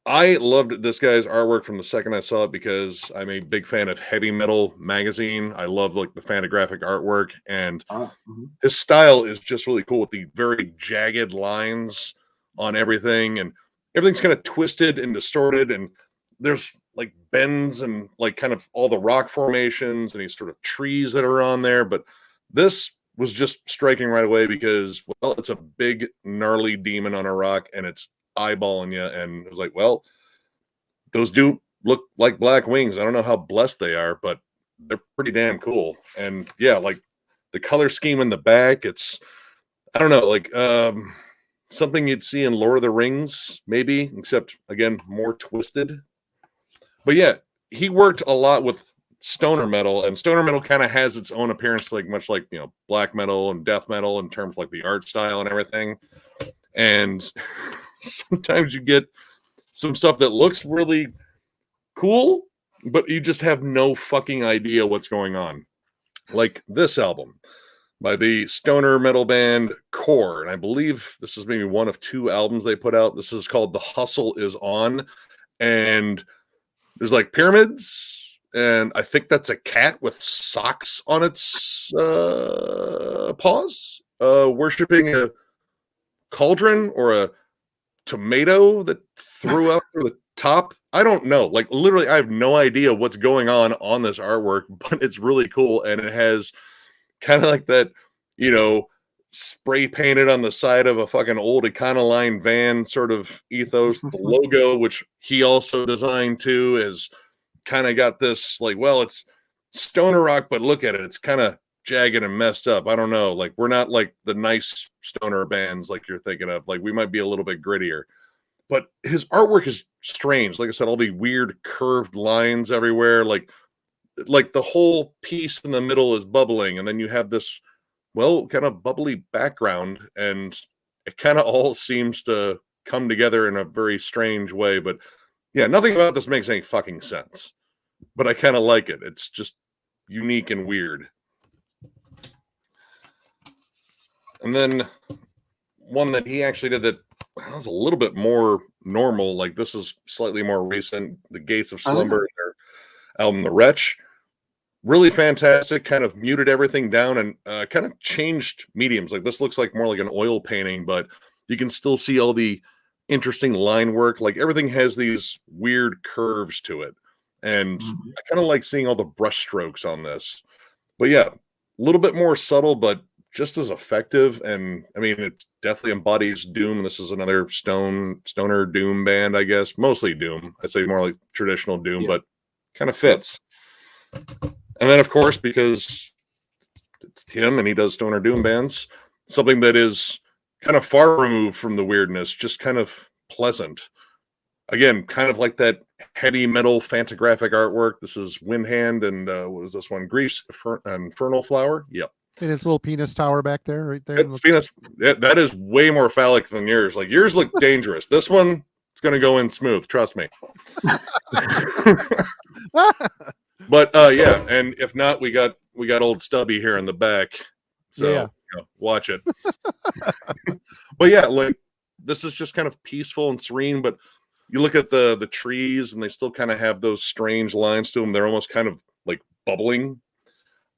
I loved this guy's artwork from the second I saw it because I'm a big fan of Heavy Metal magazine. I love like the Fantagraphic artwork, and his style is just really cool with the very jagged lines on everything, and everything's kind of twisted and distorted, and there's like bends and like kind of all the rock formations and these sort of trees that are on there, but this was just striking right away because, well, it's a big, gnarly demon on a rock, and it's eyeballing you. And it was like, well, those do look like black wings. I don't know how blessed they are, but they're pretty damn cool. And yeah, like the color scheme in the back, it's, I don't know, like something you'd see in Lord of the Rings, maybe, except again, more twisted. But yeah, he worked a lot with stoner metal, and stoner metal kind of has its own appearance, like much like, you know, black metal and death metal in terms of like the art style and everything. And sometimes you get some stuff that looks really cool, but you just have no fucking idea what's going on. Like this album by the stoner metal band Core, and I believe this is maybe one of 2 albums they put out. This is called The Hustle Is On, and there's like pyramids, and I think that's a cat with socks on its paws, worshiping a cauldron or a tomato that threw out through the top. I don't know. Like literally, I have no idea what's going on this artwork, but it's really cool, and it has kind of like that, you know, spray painted on the side of a fucking old Econoline van sort of ethos. The logo, which he also designed too, is kind of got this like, well, it's stoner rock, but look at it, it's kind of jagged and messed up. I don't know, like we're not like the nice stoner bands like you're thinking of. Like we might be a little bit grittier, but his artwork is strange. Like I said, all the weird curved lines everywhere, like the whole piece in the middle is bubbling, and then you have this, well, kind of bubbly background, and it kind of all seems to come together in a very strange way. But yeah, nothing about this makes any fucking sense, but I kind of like it. It's just unique and weird. And then one that he actually did that was a little bit more normal, like this is slightly more recent, The Gates of Slumber, their album The Wretch. Really fantastic, kind of muted everything down and kind of changed mediums. Like this looks like more like an oil painting, but you can still see all the interesting line work. Like everything has these weird curves to it. And I kind of like seeing all the brush strokes on this. But yeah, a little bit more subtle, but just as effective. And I mean, it definitely embodies Doom. This is another stoner Doom band, I guess. Mostly Doom. I'd say more like traditional Doom, but kind of fits. And then, of course, because it's him and he does stoner Doom bands, something that is kind of far removed from the weirdness, just kind of pleasant. Again, kind of like that heavy metal fantagraphic artwork. This is Windhand and what was this one? Grief's Infernal Flower. Yep. And its little penis tower back there, right there. Penis, that is way more phallic than yours. Like yours look dangerous. This one, it's going to go in smooth. Trust me. But yeah, and if not, we got old Stubby here in the back, so yeah. You know, watch it. But yeah, like this is just kind of peaceful and serene. But you look at the trees, and they still kind of have those strange lines to them. They're almost kind of like bubbling.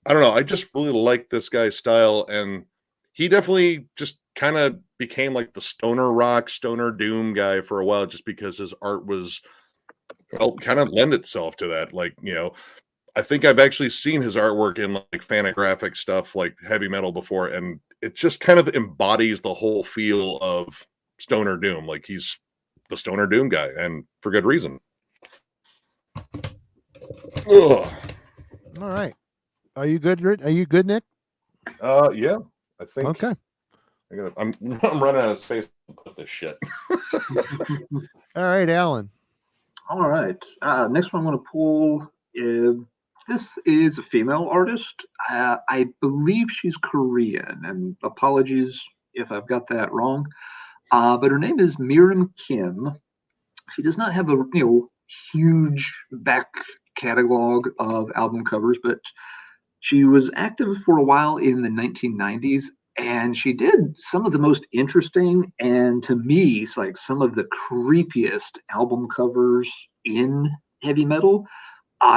I don't know. I just really like this guy's style, and he definitely just kind of became like the stoner rock, stoner Doom guy for a while, just because his art was, well, kind of lend itself to that. Like, you know, I think I've actually seen his artwork in like fantagraphic stuff, like heavy metal before, and it just kind of embodies the whole feel of stoner Doom. Like he's the stoner Doom guy, and for good reason. Ugh. All right. Are you good? Are you good, Nick? Yeah, I think. Okay. I'm running out of space with this shit. All right, Alan. All right. Next one I'm going to pull is, this is a female artist. I believe she's Korean, and apologies if I've got that wrong. But her name is Miriam Kim. She does not have a huge back catalog of album covers, but she was active for a while in the 1990s, and she did some of the most interesting and, to me, it's like some of the creepiest album covers in heavy metal.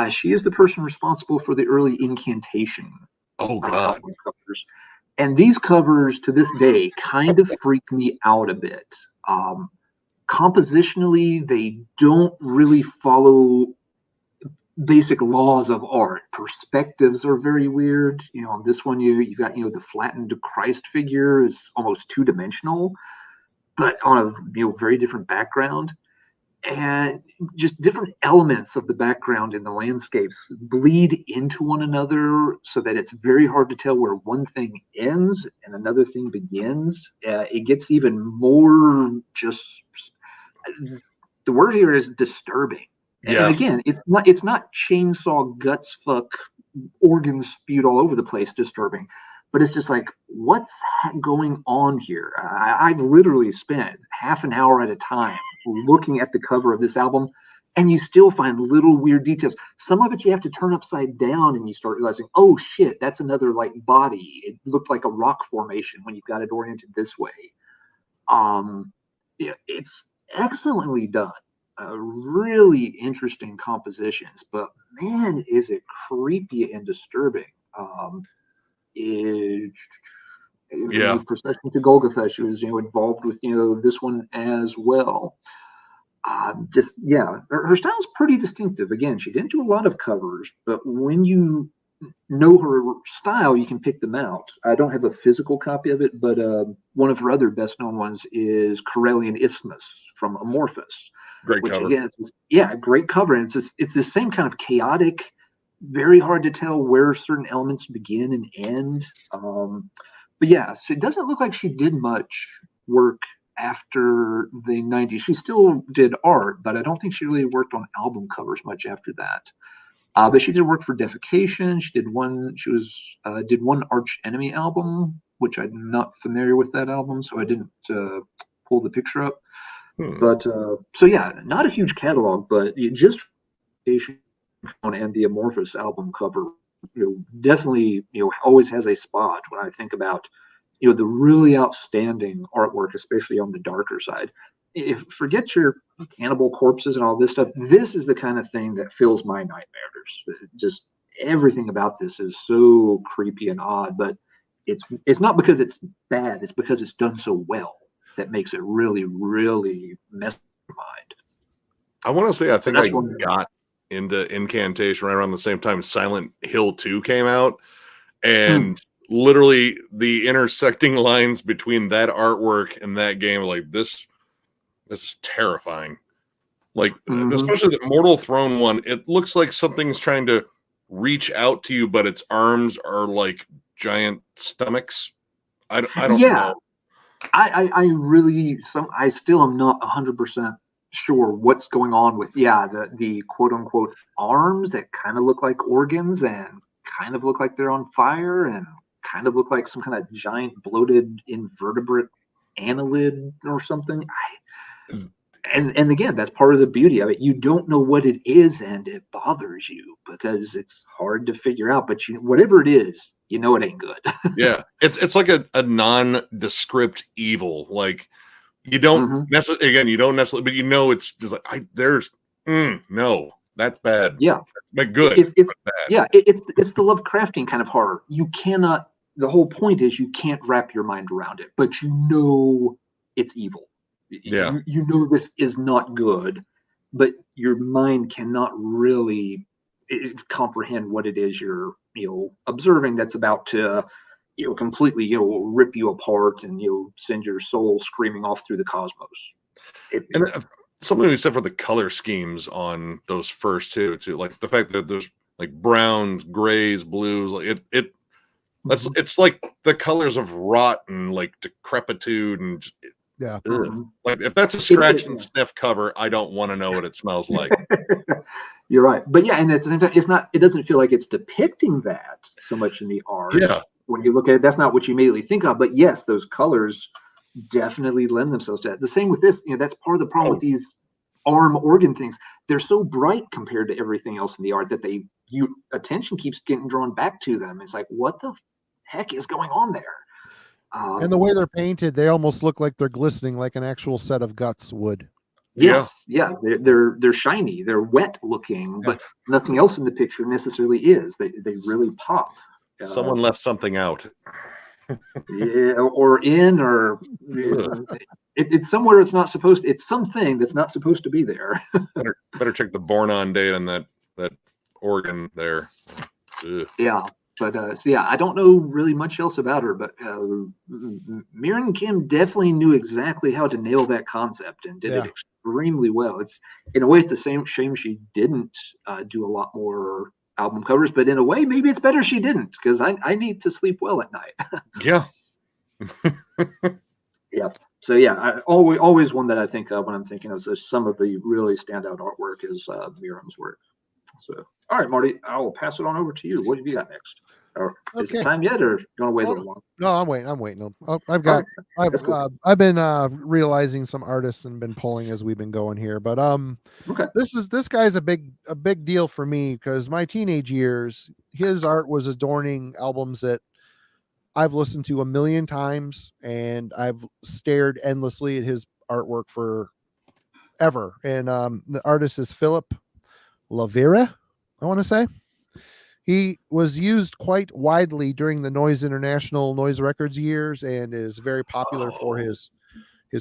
She is the person responsible for the early Incantation. Oh God! Covers. And these covers, to this day, kind of freak me out a bit. Compositionally, they don't really follow basic laws of art. Perspectives are very weird. On this one, you got the flattened Christ figure is almost two-dimensional, but on a very different background. And just different elements of the background in the landscapes bleed into one another so that it's very hard to tell where one thing ends and another thing begins. It gets even more the word here is disturbing. Yeah. And again, it's not chainsaw guts fuck organs spewed all over the place disturbing, but it's just like, what's going on here? I've literally spent half an hour at a time looking at the cover of this album, and you still find little weird details. Some of it you have to turn upside down, and you start realizing, oh shit, that's another like body. It looked like a rock formation when you've got it oriented this way. It's excellently done. Really interesting compositions, but man, is it creepy and disturbing. Procession to Golgotha, she was involved with this one as well. Her style's pretty distinctive. Again, she didn't do a lot of covers, but when you know her style, you can pick them out. I don't have a physical copy of it, but one of her other best known ones is Corellian Isthmus from Amorphous. Great cover. Again, great cover. And it's the same kind of chaotic, very hard to tell where certain elements begin and end. But yeah, so it doesn't look like she did much work after the 90s. She still did art, but I don't think she really worked on album covers much after that. But she did work for Defecation. She did one Arch Enemy album, which I'm not familiar with that album, so I didn't pull the picture up. But so yeah, not a huge catalog, but just and the Amorphous album cover, definitely always has a spot when I think about the really outstanding artwork, especially on the darker side. Forget your cannibal corpses and all this stuff. This is the kind of thing that fills my nightmares. Just everything about this is so creepy and odd, but it's not because it's bad. It's because it's done so well that makes it really, really mess with your mind. I want to say I think I got into Incantation right around the same time Silent Hill 2 came out, and literally the intersecting lines between that artwork and that game, like this is terrifying. Like especially the Mortal Throne one, it looks like something's trying to reach out to you, but its arms are like giant stomachs. I don't know. I still am not 100% sure what's going on with the quote unquote arms that kind of look like organs and kind of look like they're on fire and kind of look like some kind of giant bloated invertebrate annelid or something. And again, that's part of the beauty of it. You don't know what it is, and it bothers you because it's hard to figure out. But whatever it is, it ain't good. Yeah, it's like a nondescript evil. Like you don't necessarily, but it's just like no, that's bad. Yeah, but good. It's bad. Yeah, it's the Lovecraftian kind of horror. You cannot. The whole point is you can't wrap your mind around it, but it's evil. Yeah, you know this is not good, but your mind cannot really comprehend what it is you're observing that's about to completely rip you apart and send your soul screaming off through the cosmos. And something we said for the color schemes on those first two, like the fact that there's like browns, grays, blues, like it's like the colors of rot and like decrepitude and just, like if that's a scratch and sniff cover, I don't want to know what it smells like. You're right, but yeah, and at the same time, it's not. It doesn't feel like it's depicting that so much in the art. Yeah, when you look at it, that's not what you immediately think of. But yes, those colors definitely lend themselves to that. The same with this. That's part of the problem with these arm organ things. They're so bright compared to everything else in the art that attention keeps getting drawn back to them. It's like, what the heck is going on there? And the way they're painted, they almost look like they're glistening, like an actual set of guts would. Yes, yeah, they're shiny, they're wet looking, but nothing else in the picture necessarily is. They really pop. Someone left something out. Or it's somewhere it's not supposed. It's something that's not supposed to be there. better check the born on date on that organ there. Ugh. Yeah. But so yeah, I don't know really much else about her, but Miriam Kim definitely knew exactly how to nail that concept and did it extremely well. It's in a way, it's the same shame she didn't do a lot more album covers, but in a way, maybe it's better she didn't, because I need to sleep well at night. Yeah. Yeah. So yeah, I always one that I think of when I'm thinking of some of the really standout artwork is Miriam's work. So all right, Marty, I'll pass it on over to you. What have you got next? Or is it time yet, or do you want to wait a little long? No, I'm waiting. I've been realizing some artists and been pulling as we've been going here. But okay. This guy's a big deal for me, because my teenage years, his art was adorning albums that I've listened to a million times, and I've stared endlessly at his artwork for ever. And the artist is Philip Lavera, I want to say. He was used quite widely during the Noise International Noise Records years, and is very popular for his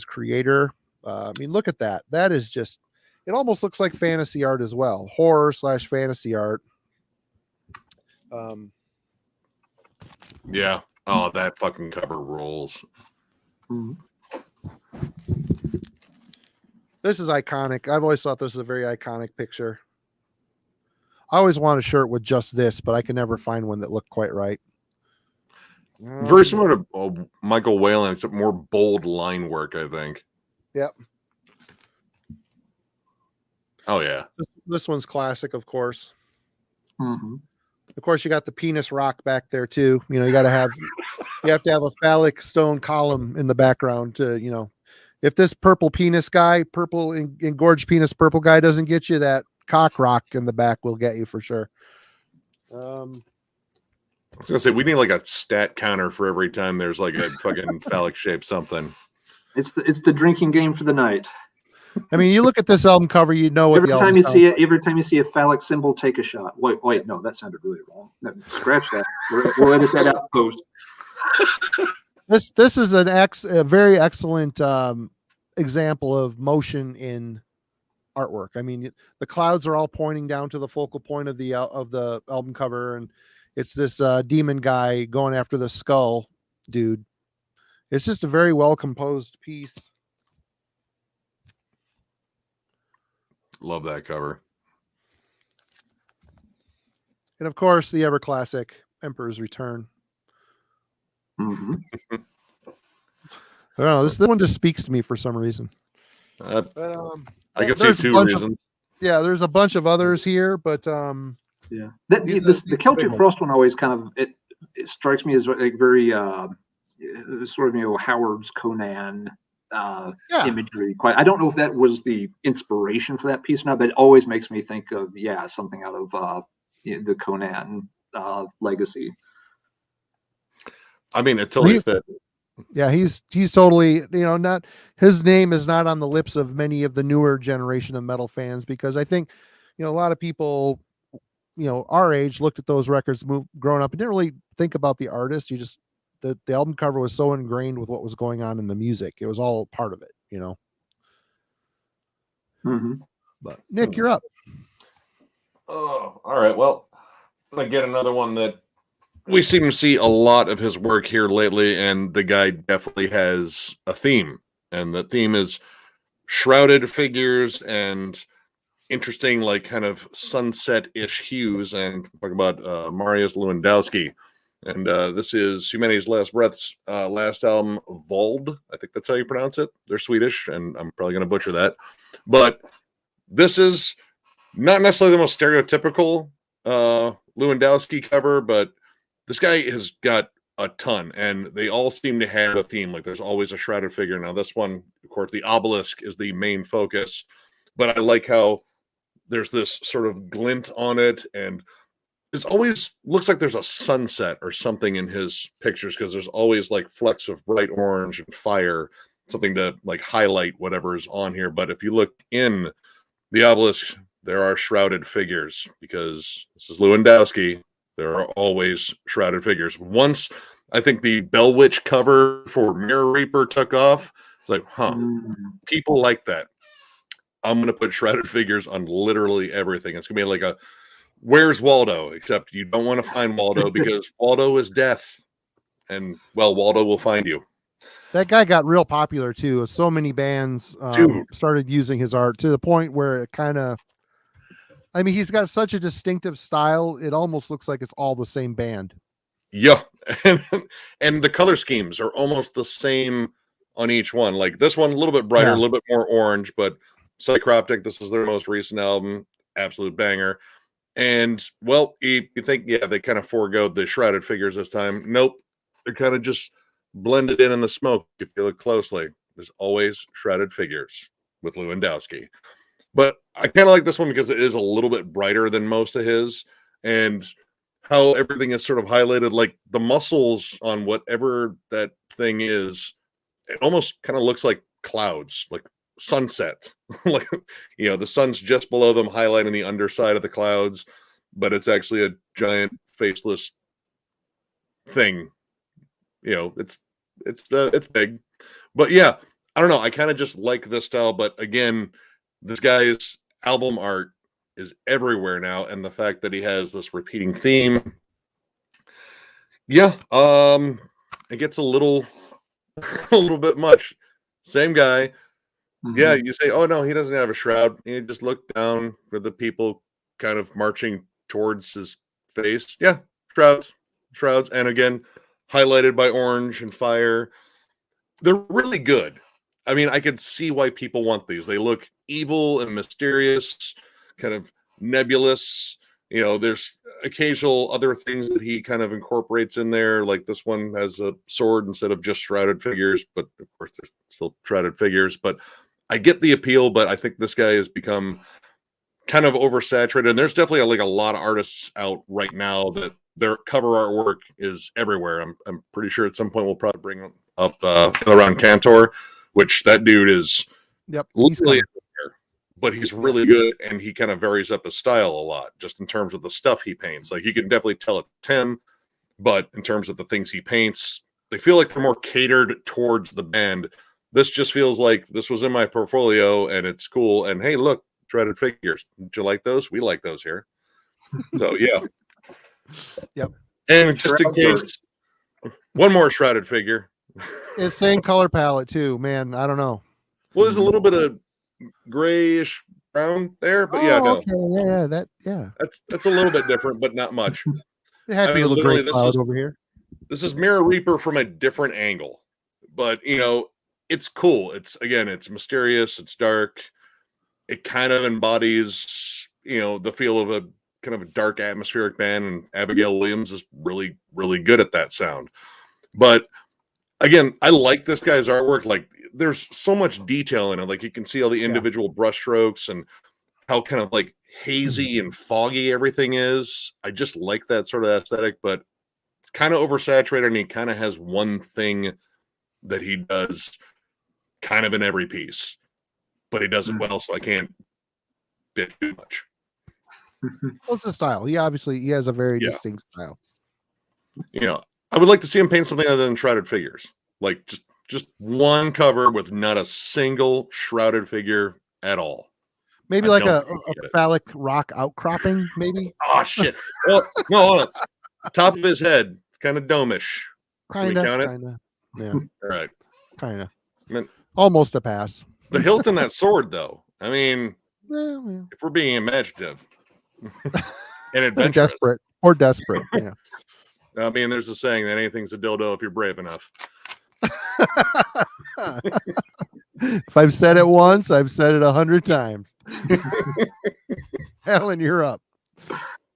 creator. I mean, look at that. That is just, it almost looks like fantasy art as well. Horror/fantasy art. Yeah. Oh, that fucking cover rolls. Mm-hmm. This is iconic. I've always thought this is a very iconic picture. I always want a shirt with just this, but I can never find one that looked quite right. Very similar to Michael Whalen, except more bold line work, I think. Yep. Oh, yeah. This one's classic, of course. Mm-hmm. Of course, you got the penis rock back there, too. You know, you have to have a phallic stone column in the background to, you know, if this purple penis guy, purple engorged penis purple guy doesn't get you, that cock rock in the back will get you for sure. I was gonna say we need like a stat counter for every time there's like a fucking phallic shape something. It's the drinking game for the night. I mean, you look at this album cover, you know what every time you see it. Every time you see a phallic symbol, take a shot. Wait, no, that sounded really wrong. No, scratch that. We'll edit that out post. This is a very excellent example of motion in artwork. I mean, the clouds are all pointing down to the focal point of the album cover, and it's this demon guy going after the skull dude. It's just a very well composed piece. Love that cover. And of course, the ever classic Emperor's Return. Mm-hmm. I don't know. This one just speaks to me for some reason. I can see two reasons. There's a bunch of others here, but yeah, the Celtic Frost one always kind of it strikes me as like very sort of, you know, Howard's Conan imagery. Quite, I don't know if that was the inspiration for that piece or not, but it always makes me think of something out of the Conan legacy. I mean, it totally fit. Yeah, he's totally, you know, not, his name is not on the lips of many of the newer generation of metal fans, because I think, you know, a lot of people, you know, our age looked at those records growing up and didn't really think about the artist. You just, the album cover was so ingrained with what was going on in the music. It was all part of it, you know. Mm-hmm. But Nick, you're up. Oh, all right. Well, I'm gonna get another one that we seem to see a lot of his work here lately, and the guy definitely has a theme, and the theme is shrouded figures and interesting, like kind of sunset-ish hues. And talk about Marius Lewandowski, and this is Humanity's Last Breath's last album, Vold. I think that's how you pronounce it. They're Swedish, and I'm probably going to butcher that, but this is not necessarily the most stereotypical Lewandowski cover, but this guy has got a ton, and they all seem to have a theme. Like there's always a shrouded figure. Now this one, of course, the obelisk is the main focus, but I like how there's this sort of glint on it, and it always looks like there's a sunset or something in his pictures, because there's always like flecks of bright orange and fire, something to like highlight whatever is on here. But if you look in the obelisk, there are shrouded figures, because this is Lewandowski. There are always shrouded figures. Once I think the Bell Witch cover for Mirror Reaper took off, it's like, people like that. I'm going to put shrouded figures on literally everything. It's going to be like a where's Waldo? Except you don't want to find Waldo because Waldo is death. And, well, Waldo will find you. That guy got real popular too. So many bands Dude. started using his art to the point where it kind of, I mean, he's got such a distinctive style. It almost looks like it's all the same band. Yeah. And the color schemes are almost the same on each one. Like this one, a little bit brighter, a little bit more orange, but Psychroptic, this is their most recent album. Absolute banger. And, well, you think, yeah, they kind of forego the shrouded figures this time. Nope. They're kind of just blended in the smoke. If you look closely, there's always shrouded figures with Lewandowski. But I kind of like this one because it is a little bit brighter than most of his, and how everything is sort of highlighted, like the muscles on whatever that thing is. It almost kind of looks like clouds, like sunset. Like, you know, the sun's just below them, highlighting the underside of the clouds, but it's actually a giant faceless thing. You know, it's big, but yeah, I don't know. I kind of just like this style, but again, this guy's album art is everywhere now, and the fact that he has this repeating theme, yeah, it gets a little bit much. Same guy, yeah. You say, oh no, he doesn't have a shroud. You just look down for the people kind of marching towards his face. Yeah, shrouds, and again, highlighted by orange and fire. They're really good. I mean, I could see why people want these. They look evil and mysterious, kind of nebulous. You know, there's occasional other things that he kind of incorporates in there. Like this one has a sword instead of just shrouded figures, but of course there's still shrouded figures. But I get the appeal, but I think this guy has become kind of oversaturated. And there's definitely like a lot of artists out right now that their cover artwork is everywhere. I'm pretty sure at some point we'll probably bring up around Cantor, which that dude is literally everywhere, but he's really good, and he kind of varies up his style a lot just in terms of the stuff he paints. Like you can definitely tell it's him, but in terms of the things he paints, they feel like they're more catered towards the band. This just feels like this was in my portfolio and it's cool. And hey, look, shredded figures. Did you like those? We like those here. So yeah. Yep. And just in case, one more shrouded figure. It's same color palette too, man. I don't know. Well, there's a little bit of grayish brown there, but yeah, no. Okay, That's a little bit different, but not much. It had to be a little gray cloud over here. This is Mirror Reaper from a different angle, but you know, it's cool. It's mysterious. It's dark. It kind of embodies, you know, the feel of a kind of a dark atmospheric band, and Abigail Williams is really, really good at that sound. But again, I like this guy's artwork. Like there's so much detail in it. Like you can see all the individual brush strokes and how kind of like hazy and foggy everything is. I just like that sort of aesthetic, but it's kind of oversaturated, and he kind of has one thing that he does kind of in every piece, but he does it well, so I can't bit too much. What's the style? He has a very distinct style. You know, I would like to see him paint something other than shrouded figures, like just one cover with not a single shrouded figure at all. Maybe like a phallic rock outcropping, maybe. Oh shit! Well, no, hold on. Top of his head, it's kind of domish. Kinda. Yeah. All right. Kinda. I mean, almost a pass. The hilt in that sword, though. I mean, if we're being imaginative and adventurous, desperate. Yeah. I mean, there's a saying that anything's a dildo if you're brave enough. If I've said it once, I've said it 100 times. Helen, you're up.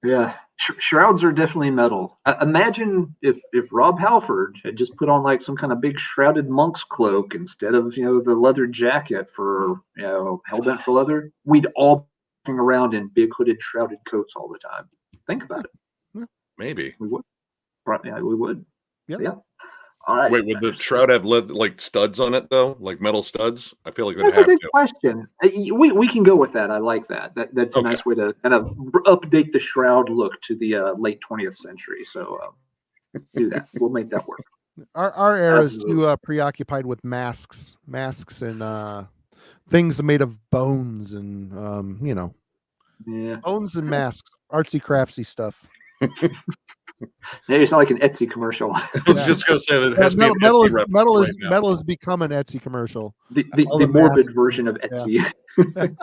Yeah, shrouds are definitely metal. Imagine if Rob Halford had just put on like some kind of big shrouded monk's cloak instead of, you know, the leather jacket for, you know, Hellbent for Leather. We'd all be walking around in big hooded shrouded coats all the time. Think about it. Maybe we would. Yeah, we would. Yep. Yeah. All right. Wait, would the shroud have like studs on it though, like metal studs? I feel like that's a good question. We can go with that. I like that. That's a nice way to kind of update the shroud look to the late 20th century. So do that. We'll make that work. Our era is too preoccupied with masks and things made of bones and you know, Yeah. Bones and masks, artsy craftsy stuff. Hey, it's not like an Etsy commercial. I was just gonna say that it has to be an metal Etsy is reference metal right is now. metal has become an Etsy commercial. the All the the morbid masks, version of yeah. Etsy.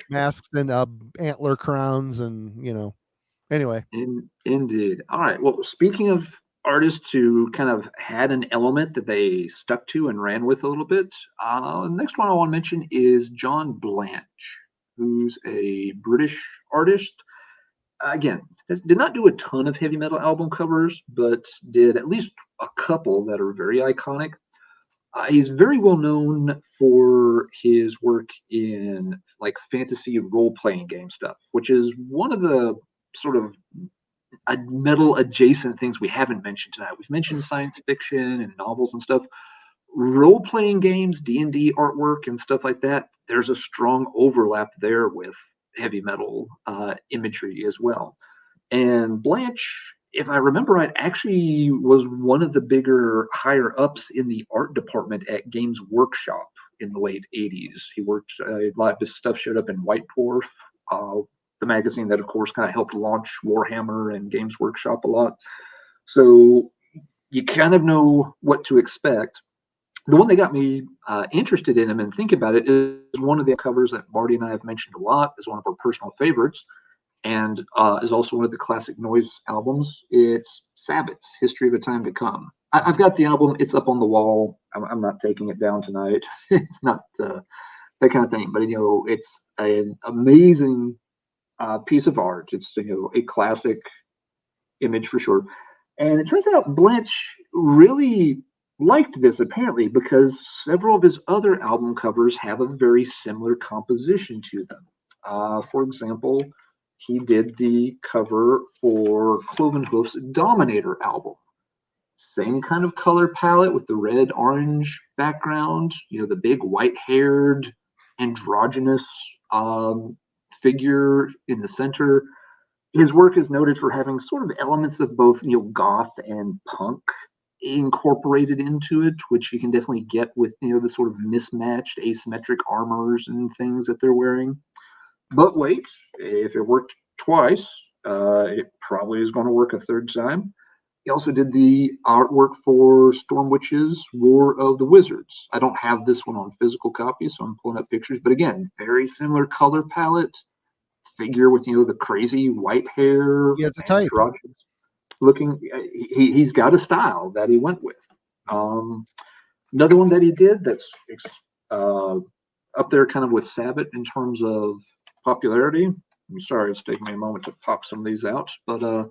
Masks and antler crowns, and anyway. Indeed. All right. Well, speaking of artists who kind of had an element that they stuck to and ran with a little bit, the next one I want to mention is John Blanche, who's a British artist. Again, did not do a ton of heavy metal album covers, but did at least a couple that are very iconic. He's very well known for his work in like fantasy role-playing game stuff, which is one of the sort of metal adjacent things we haven't mentioned tonight. We've mentioned science fiction and novels and stuff. Role-playing games, D&D artwork and stuff like that, there's a strong overlap there with heavy metal imagery as well. And Blanche, if I remember right, actually was one of the bigger higher ups in the art department at Games Workshop in the late 80s. He worked, a lot of his stuff showed up in White Dwarf, the magazine that, of course, kind of helped launch Warhammer and Games Workshop a lot. So you kind of know what to expect. The one that got me interested in him and think about it is one of the covers that Marty and I have mentioned a lot, is one of our personal favorites, and is also one of the classic noise albums. It's Sabbath's History of a Time to Come. I've got the album. It's up on the wall. I'm not taking it down tonight. It's not that kind of thing, but it's an amazing piece of art. It's a classic image for sure. And it turns out Blanche really liked this apparently, because several of his other album covers have a very similar composition to them. For example, he did the cover for Cloven Hoof's Dominator album. Same kind of color palette with the red orange background, the big white haired androgynous figure in the center. His work is noted for having sort of elements of both goth and punk incorporated into it, which you can definitely get with the sort of mismatched asymmetric armors and things that they're wearing. But wait, if it worked twice, it probably is going to work a third time. He also did the artwork for Storm Witch's War of the Wizards. I don't have this one on physical copy, so I'm pulling up pictures. But again, very similar color palette, figure with the crazy white hair. He has a type. Looking, he's got a style that he went with. Another one that he did that's up there kind of with Sabbath in terms of popularity. I'm sorry, it's taking me a moment to pop some of these out, but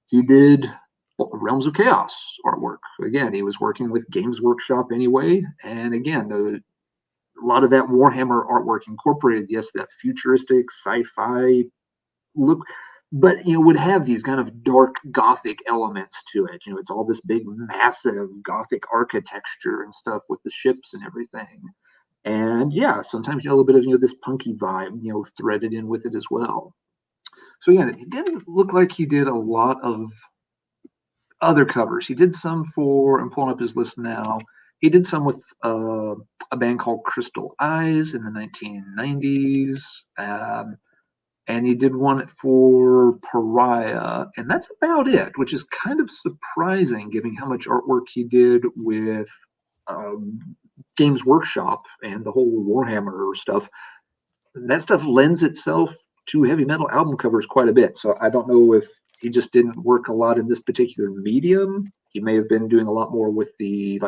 he did Realms of Chaos artwork. Again, he was working with Games Workshop anyway, and again, a lot of that Warhammer artwork incorporated, yes, that futuristic sci-fi look, but would have these kind of dark gothic elements to it. It's all this big massive gothic architecture and stuff with the ships and everything. And yeah, sometimes a little bit of this punky vibe threaded in with it as well. So yeah, it didn't look like he did a lot of other covers. He did some for, I'm pulling up his list now, he did some with a band called Crystal Eyes in the 1990s. And he did one for Pariah, and that's about it, which is kind of surprising given how much artwork he did with Games Workshop and the whole Warhammer stuff. That stuff lends itself to heavy metal album covers quite a bit. So I don't know if he just didn't work a lot in this particular medium. He may have been doing a lot more with the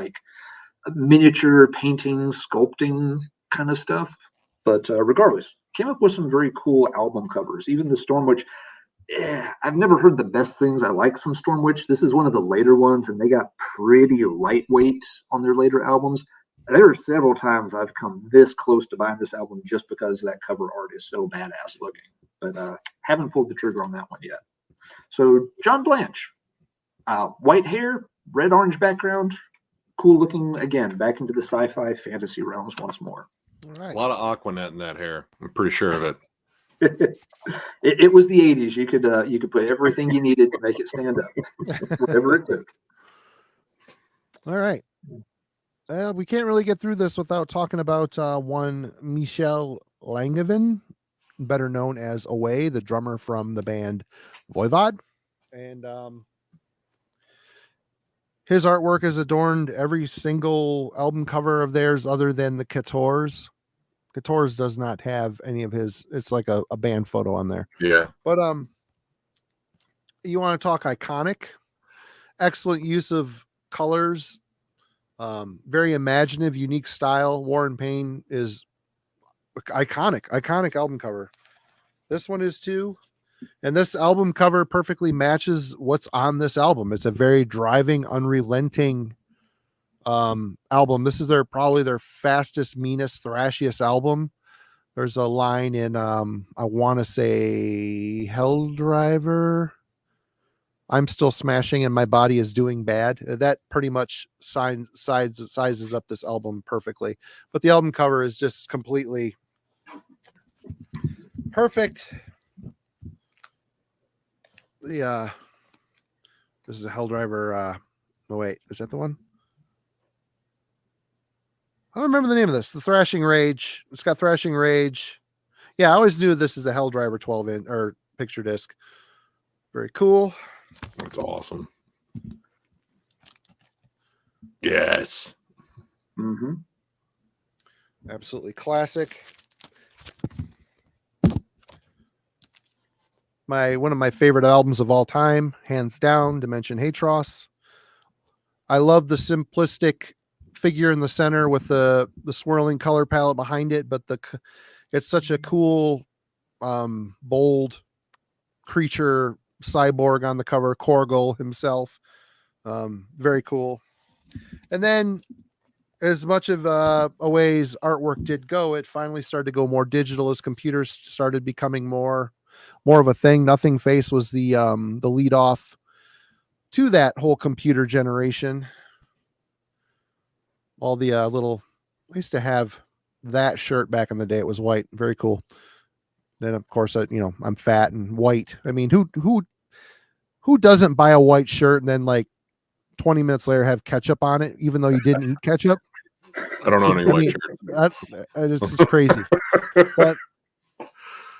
miniature painting, sculpting kind of stuff. But regardless, came up with some very cool album covers. Even the Stormwitch, I've never heard the best things. I like some Stormwitch. This is one of the later ones, and they got pretty lightweight on their later albums. There are several times I've come this close to buying this album just because that cover art is so badass looking. But haven't pulled the trigger on that one yet. So John Blanche, white hair, red-orange background, cool looking, again, back into the sci-fi fantasy realms once more. All right. A lot of Aquanet in that hair. I'm pretty sure of it. It was the 80s. You could put everything you needed to make it stand up, whatever it took. All right. We can't really get through this without talking about one Michel Langevin. better known as Away, the drummer from the band Voivod. And his artwork has adorned every single album cover of theirs other than the Couture's. Couture's does not have any of his. It's like a band photo on there. Yeah. But you want to talk iconic? Excellent use of colors. Very imaginative, unique style. War and Pain is iconic album cover. This one is too. And this album cover perfectly matches what's on this album. It's a very driving, unrelenting album. This is probably their fastest, meanest, thrashiest album. There's a line in I want to say Hell Driver. I'm still smashing and my body is doing bad. That pretty much sizes up this album perfectly. But the album cover is just completely perfect. This is a Hell Driver. Oh wait, is that the one? I don't remember the name of this. The Thrashing Rage. It's got Thrashing Rage. Yeah, I always knew this is the Hell Driver 12-inch or picture disc. Very cool. That's awesome. Yes. Mm-hmm. Absolutely classic. One of my favorite albums of all time, hands down, Dimension Hatros. I love the simplistic figure in the center with the swirling color palette behind it, but it's such a cool, bold creature cyborg on the cover, Korgel himself. Very cool. And then, as much of Away's artwork did go, it finally started to go more digital as computers started becoming more of a thing. Nothing Face was the lead off to that whole computer generation. All the I used to have that shirt back in the day. It was white, very cool. Then of course, I'm fat and white. I mean, who doesn't buy a white shirt and then like 20 minutes later have ketchup on it, even though you didn't eat ketchup? I don't know any white shirts. It's just crazy. But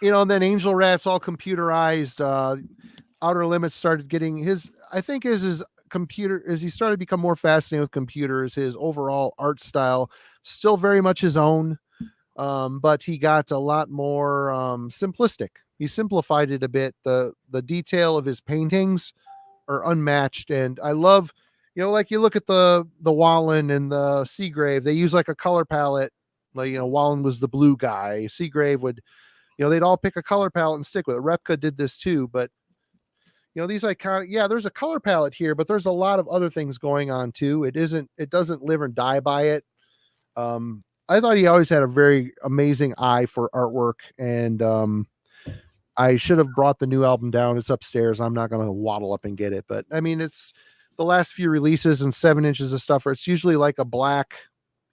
and then Angel Rat's all computerized. Outer Limits started getting his computer as he started to become more fascinated with computers. His overall art style still very much his own, but he got a lot more simplistic. He simplified it a bit. The detail of his paintings are unmatched, and I love, like you look at the Whalen and the Seagrave, they use like a color palette. Like Whalen was the blue guy. Seagrave would, they'd all pick a color palette and stick with it. Repka did this too, but these iconic, there's a color palette here, but there's a lot of other things going on too. It doesn't live and die by it. I thought he always had a very amazing eye for artwork, and I should have brought the new album down. It's upstairs. I'm not going to waddle up and get it, but I mean, it's the last few releases and 7 inches of stuff. It's usually like a black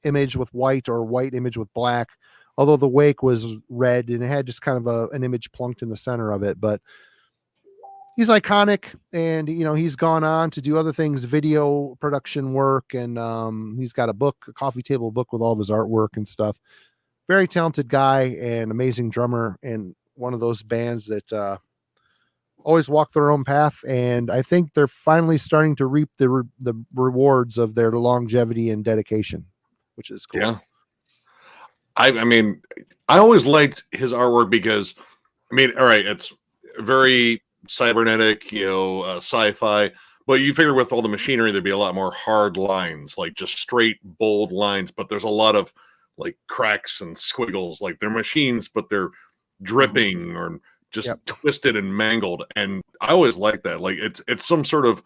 image with white or white image with black, although the Wake was red and it had just kind of an image plunked in the center of it. But he's iconic, and he's gone on to do other things, video production work, and he's got a coffee table book with all of his artwork and stuff. Very talented guy and amazing drummer, and one of those bands that always walk their own path, and I think they're finally starting to reap the rewards of their longevity and dedication, which is cool. Yeah. I mean, I always liked his artwork because, all right, it's very cybernetic, sci-fi, but you figure with all the machinery there'd be a lot more hard lines, like just straight bold lines, but there's a lot of like cracks and squiggles, like they're machines but they're dripping or just twisted and mangled, and I always like that. Like it's some sort of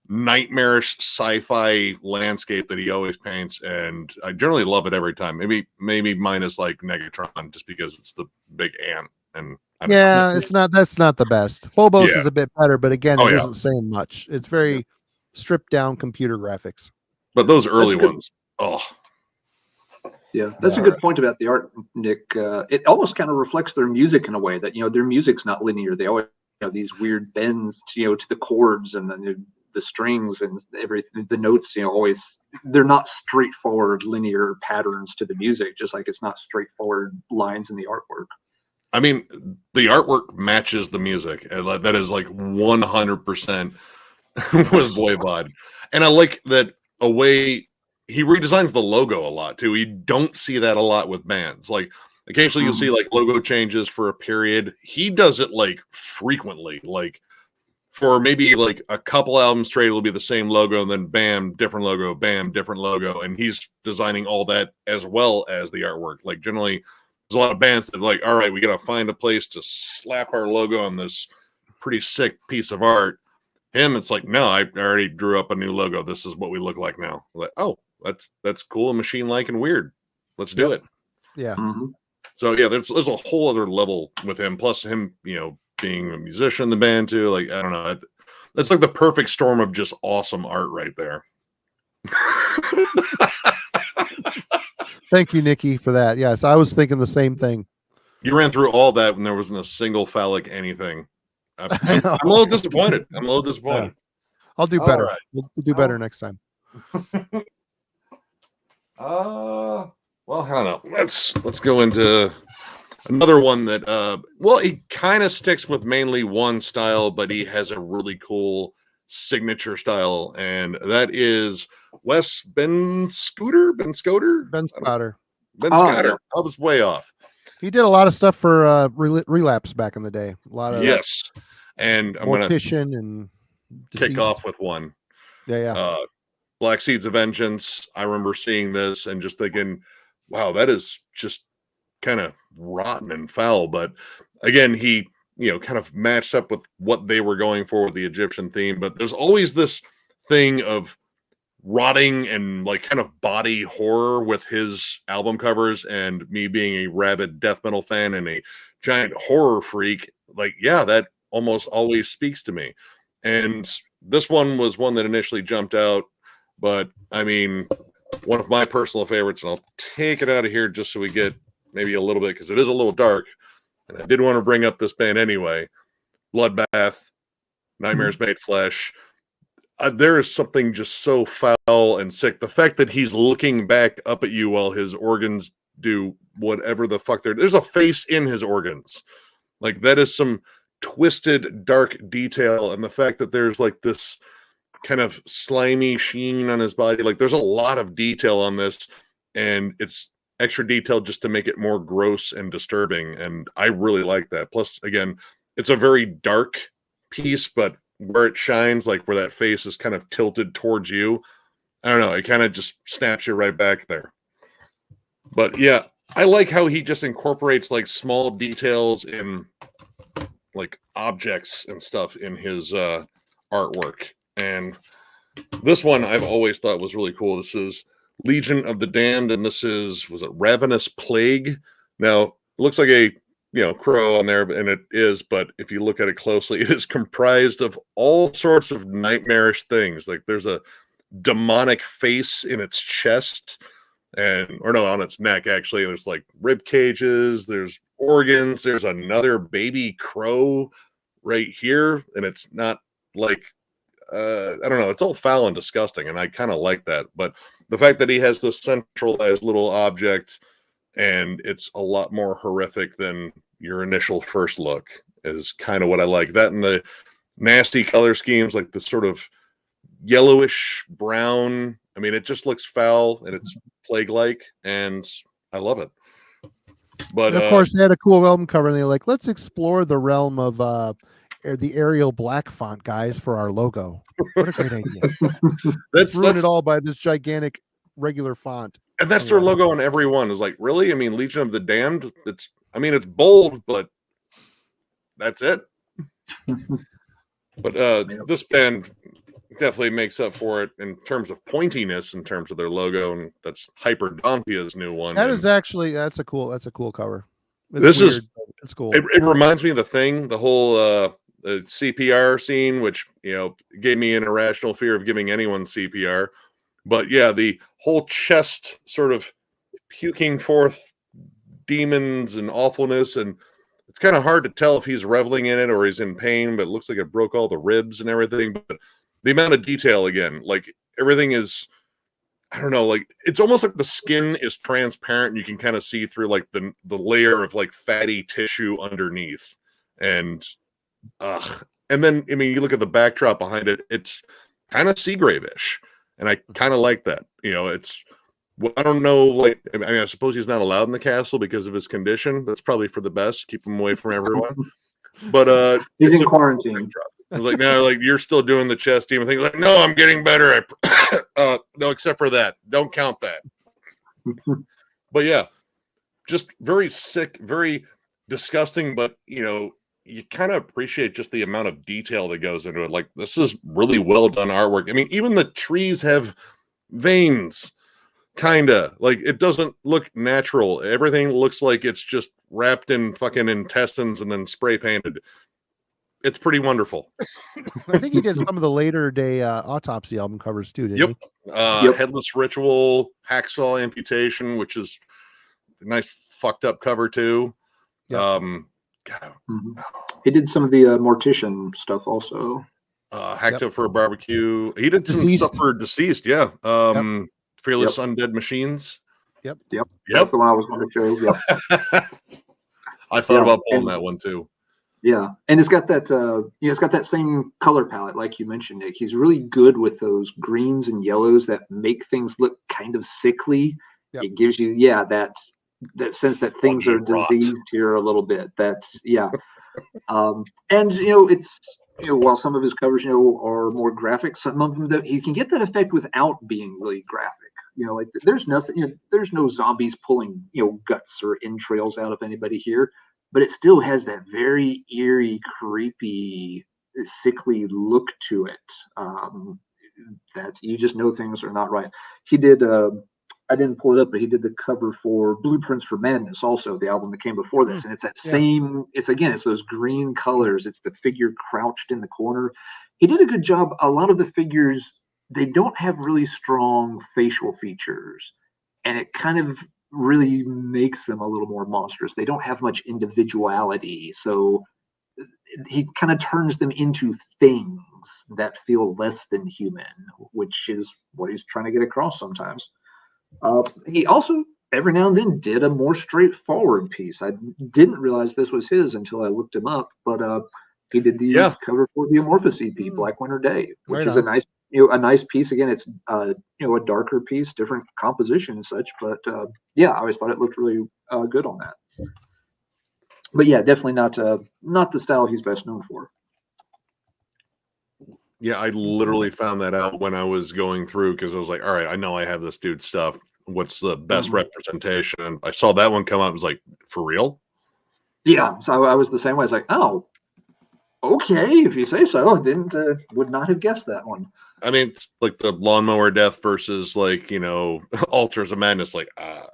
nightmarish sci-fi landscape that he always paints, and I generally love it every time. Maybe mine is like Negatron just because it's the big ant. And that's not the best. Phobos is a bit better, but again, it isn't saying much. It's very stripped down computer graphics. But those early ones, yeah, that's a good point about the art, Nick. It almost kind of reflects their music in a way that their music's not linear. They always have these weird bends, to the chords and then the strings and everything. The notes, always they're not straightforward linear patterns to the music, just like it's not straightforward lines in the artwork. I mean, the artwork matches the music. And that is like 100% with Voivod. And I like that a way he redesigns the logo a lot too. You don't see that a lot with bands. Like occasionally you'll see like logo changes for a period. He does it like frequently. Like for maybe like a couple albums straight, it'll be the same logo, and then bam, different logo, bam, different logo. And he's designing all that as well as the artwork. Like generally, there's a lot of bands that are like, all right, we got to find a place to slap our logo on this pretty sick piece of art. Him, it's like, no, I already drew up a new logo. This is what we look like now. Like, oh, that's cool and machine-like and weird. Let's do it. Yeah. So yeah, there's a whole other level with him. Plus him, being a musician in the band too. Like, I don't know. That's like the perfect storm of just awesome art right there. Thank you, Nikki, for that. Yes, I was thinking the same thing. You ran through all that when there wasn't a single phallic anything. I'm a little disappointed. Yeah. I'll do better. Right. We'll do better next time. Well, I don't know. Let's go into another one that he kind of sticks with mainly one style, but he has a really cool signature style, and that is Wes Ben Scooter. Ben Scouter. I was way off. He did a lot of stuff for Relapse back in the day. A lot of and I'm going to and kick off with one. Yeah. Black Seeds of Vengeance. I remember seeing this and just thinking, wow, that is just kind of rotten and foul. But again, he kind of matched up with what they were going for with the Egyptian theme. But there's always this thing of rotting and like kind of body horror with his album covers, and me being a rabid death metal fan and a giant horror freak, like, yeah, that almost always speaks to me. And this one was one that initially jumped out, but I mean, one of my personal favorites, and I'll take it out of here just so we get maybe a little bit, because it is a little dark, and I did want to bring up this band anyway. Bloodbath, Nightmares Made Flesh. There is something just so foul and sick. The fact that he's looking back up at you while his organs do whatever the fuck there's a face in his organs. Like, that is some twisted, dark detail. And the fact that there's like this kind of slimy sheen on his body, like there's a lot of detail on this, and it's extra detail just to make it more gross and disturbing. And I really like that. Plus, again, it's a very dark piece, but where it shines, like where that face is kind of tilted towards you, I don't know, it kind of just snaps you right back there. But yeah, I like how he just incorporates like small details in like objects and stuff in his artwork. And this one I've always thought was really cool. This is Legion of the Damned, and this was it Ravenous Plague? Now, it looks like a crow on there, and it is, but if you look at it closely, it is comprised of all sorts of nightmarish things. Like there's a demonic face in its chest, on its neck, actually. There's like rib cages, there's organs, there's another baby crow right here, and it's not like I don't know, it's all foul and disgusting, and I kind of like that. But the fact that he has this centralized little object, and it's a lot more horrific than your initial first look, is kind of what I like. That and the nasty color schemes, like this sort of yellowish brown. I mean, it just looks foul, and it's plague-like, and I love it. But and of course, they had a cool album cover, and they're like, let's explore the realm of the Arial black font, guys, for our logo. What a great idea. That's it all by this gigantic regular font. And that's their logo on every one. Is like, really? I mean, Legion of the Damned, it's bold, but that's it. But this band definitely makes up for it in terms of pointiness, in terms of their logo, and that's Hyperdontia's new one. That's a cool cover. It's cool. It reminds me of The Thing, the whole the CPR scene, which gave me an irrational fear of giving anyone CPR. But yeah, the whole chest sort of puking forth demons and awfulness, and it's kind of hard to tell if he's reveling in it or he's in pain, but it looks like it broke all the ribs and everything. But the amount of detail, again, like everything is I don't know, like it's almost like the skin is transparent and you can kind of see through like the layer of like fatty tissue underneath. And then I mean you look at the backdrop behind it, it's kind of Seagrave-ish. And I kind of like that. You know, it's I don't know, like I mean I suppose he's not allowed in the castle because of his condition. That's probably for the best, keep him away from everyone. But he's in quarantine. I was like, no, like you're still doing the chess demon thing. Like, no, I'm getting better. No, except for that. Don't count that. But yeah, just very sick, very disgusting. But you know, you kind of appreciate just the amount of detail that goes into it. Like, this is really well done artwork. I mean, even the trees have veins, kinda. Like, it doesn't look natural. Everything looks like it's just wrapped in fucking intestines and then spray painted. It's pretty wonderful. I think he did some of the later day Autopsy album covers too, didn't he? Headless Ritual, Hacksaw Amputation, which is a nice fucked up cover too. Yep. He did some of the Mortician stuff also. Hacked Up for a Barbecue. He did some stuff for Deceased, yeah. Fearless Undead Machines. Yep. That's the one I was going to show. Yep. I thought about pulling that one too. Yeah, and it's got that it's got that same color palette like you mentioned, Nick. He's really good with those greens and yellows that make things look kind of sickly. Yep. It gives you that sense that things are diseased here a little bit. That's and you know, it's while some of his covers are more graphic, some of them you can get that effect without being really graphic. Like there's nothing, there's no zombies pulling guts or entrails out of anybody here. But it still has that very eerie, creepy, sickly look to it. That you just know things are not right. He did, I didn't pull it up, but he did the cover for Blueprints for Madness, also the album that came before this. And it's that same, it's those green colors. It's the figure crouched in the corner. He did a good job. A lot of the figures, they don't have really strong facial features. And it kind of really makes them a little more monstrous. They don't have much individuality, so he kind of turns them into things that feel less than human, which is what he's trying to get across sometimes. He also every now and then did a more straightforward piece. I didn't realize this was his until I looked him up, but he did the cover for the Amorphous EP, Black Winter Day, which is a nice piece. Again, it's a darker piece, different composition and such, but I always thought it looked really good on that. But yeah, definitely not the style he's best known for. Yeah, I literally found that out when I was going through, because I was like, all right, I know I have this dude's stuff. What's the best representation? And I saw that one come out. I was like, for real? Yeah, so I was the same way. I was like, oh, okay, if you say so. I would not have guessed that one. I mean, it's like the Lawnmower Death versus Altars of Madness. Like, I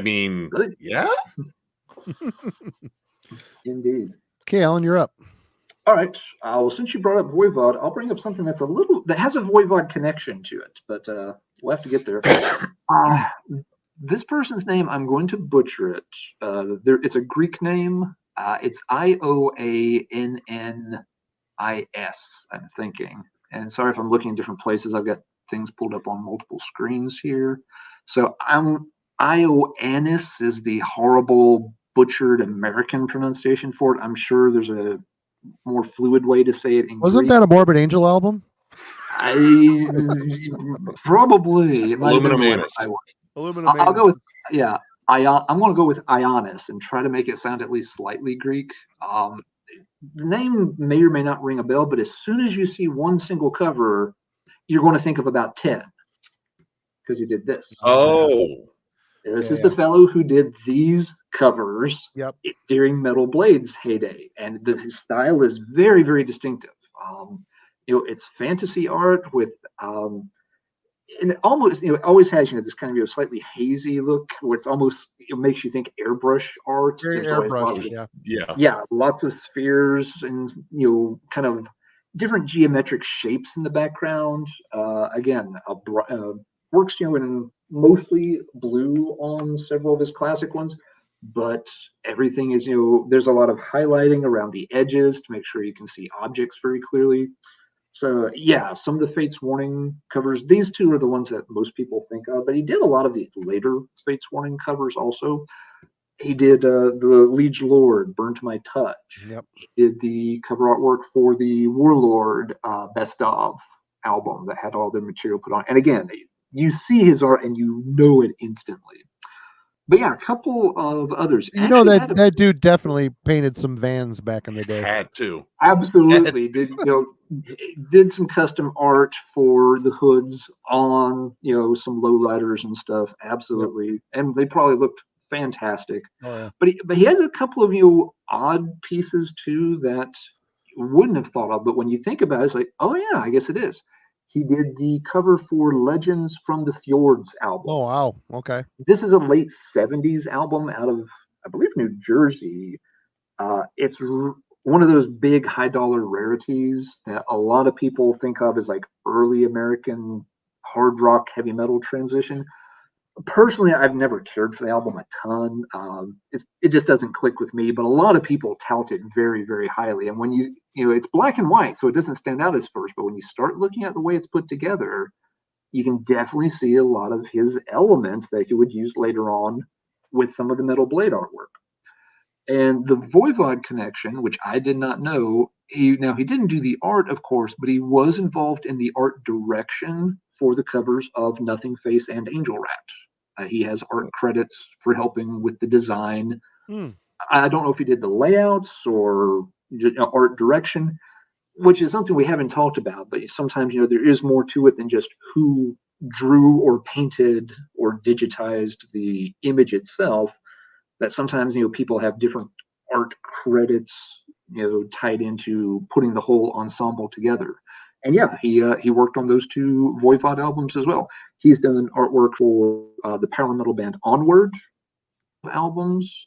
mean, really? Yeah. Indeed. Okay, Alan, you're up. All right. Well, since you brought up Voivod, I'll bring up something that has a Voivod connection to it, but we'll have to get there. This person's name, I'm going to butcher it. It's a Greek name. It's Ioannis, I'm thinking. And sorry if I'm looking in different places. I've got things pulled up on multiple screens here. So Ioannis is the horrible butchered American pronunciation for it. I'm sure there's a more fluid way to say it in Wasn't Greek. That a Morbid Angel album? Probably. Aluminum Anus. I'll go with I'm going to go with Ioannis and try to make it sound at least slightly Greek. The name may or may not ring a bell, but as soon as you see one single cover, you're going to think of about 10 because he did this. This is the fellow who did these covers during Metal Blade's heyday, and his style is very, very distinctive. It's fantasy art with and it almost it always has this kind of slightly hazy look where it's almost makes you think airbrush art. Very airbrush, lots of spheres and kind of different geometric shapes in the background. Again, works in mostly blue on several of his classic ones, but everything is there's a lot of highlighting around the edges to make sure you can see objects very clearly. So yeah, some of the Fates Warning covers, these two are the ones that most people think of, but he did a lot of the later Fates Warning covers also. He did the Liege Lord, Burn to My Touch. Yep. He did the cover artwork for the Warlord Best Of album that had all the material put on. And again, you see his art and you know it instantly. But yeah, a couple of others. You know that dude definitely painted some vans back in the day. Had to. Absolutely. Did some custom art for the hoods on, some lowriders and stuff. Absolutely. Yep. And they probably looked fantastic. Oh, yeah. But he has a couple of odd pieces too that you wouldn't have thought of. But when you think about it, it's like, oh yeah, I guess it is. He did the cover for Legends from the Fjords album. Oh wow, okay. This is a late 70s album out of, I believe, New Jersey. It's one of those big high dollar rarities that a lot of people think of as like early American hard rock heavy metal transition. Personally, I've never cared for the album a ton. It just doesn't click with me, but a lot of people tout it very, very highly. And when it's black and white, so it doesn't stand out as first, but when you start looking at the way it's put together, you can definitely see a lot of his elements that he would use later on with some of the Metal Blade artwork. And the Voivod connection, which I did not know, he didn't do the art, of course, but he was involved in the art direction for the covers of Nothing Face and Angel Rat. He has art credits for helping with the design. I don't know if he did the layouts or art direction, which is something we haven't talked about, but sometimes, there is more to it than just who drew or painted or digitized the image itself, that sometimes, people have different art credits, tied into putting the whole ensemble together. And yeah, he worked on those two Voivod albums as well. He's done artwork for the power metal band Onward albums.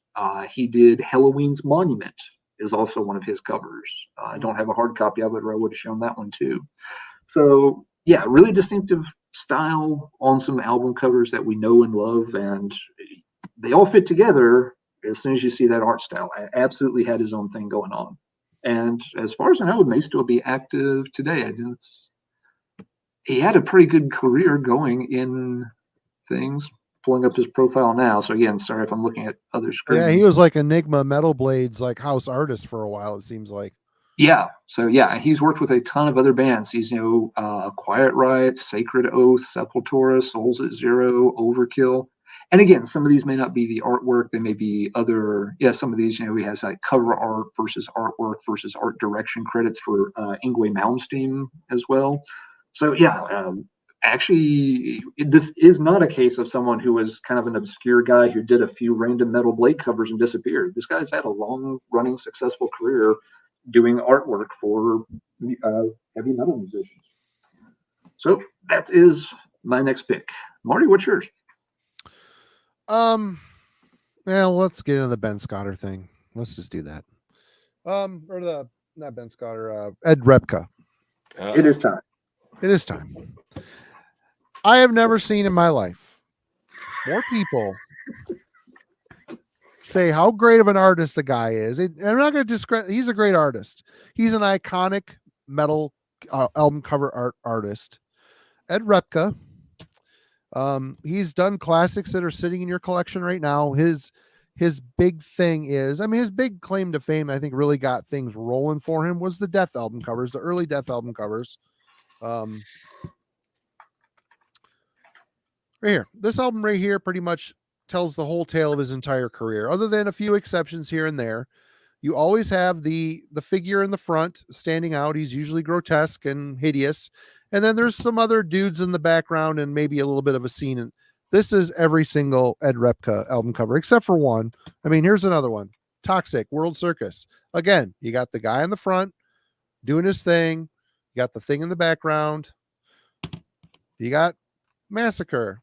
He did Halloween's Monument is also one of his covers. I don't have a hard copy of it, or I would have shown that one too. So yeah, really distinctive style on some album covers that we know and love, and they all fit together as soon as you see that art style. I absolutely had his own thing going on. And as far as I know, it may still be active today. He had a pretty good career going in things. Pulling up his profile now. So again, sorry if I'm looking at other screens. Yeah, he was like Enigma Metal Blades, like house artist for a while, it seems like. Yeah. So yeah, he's worked with a ton of other bands. He's Quiet Riot, Sacred Oath, Sepultura, Souls at Zero, Overkill. And again, some of these may not be the artwork. They may be other. Yeah, some of these, he has like cover art versus artwork versus art direction credits for Yngwie Malmsteen as well. So yeah. Actually, this is not a case of someone who was kind of an obscure guy who did a few random Metal Blade covers and disappeared. This guy's had a long-running, successful career doing artwork for heavy metal musicians. So that is my next pick. Marty, what's yours? Well, let's get into the Ben Scotter thing. Let's just do that. Not Ben Scotter, Ed Repka. It is time. It is time. I have never seen in my life more people say how great of an artist the guy is. I'm not going to discredit. He's a great artist. He's an iconic metal album cover artist. Ed Repka. He's done classics that are sitting in your collection right now. His big thing is, his big claim to fame, I think, really got things rolling for him was the Death album covers, the early Death album covers. Right here, this album right here pretty much tells the whole tale of his entire career, other than a few exceptions here and there. You always have the figure in the front standing out. He's usually grotesque and hideous, and then there's some other dudes in the background and maybe a little bit of a scene. And this is every single Ed Repka album cover except for one. Here's another one: Toxic World Circus. Again, you got the guy in the front doing his thing. You got the thing in the background. You got Massacre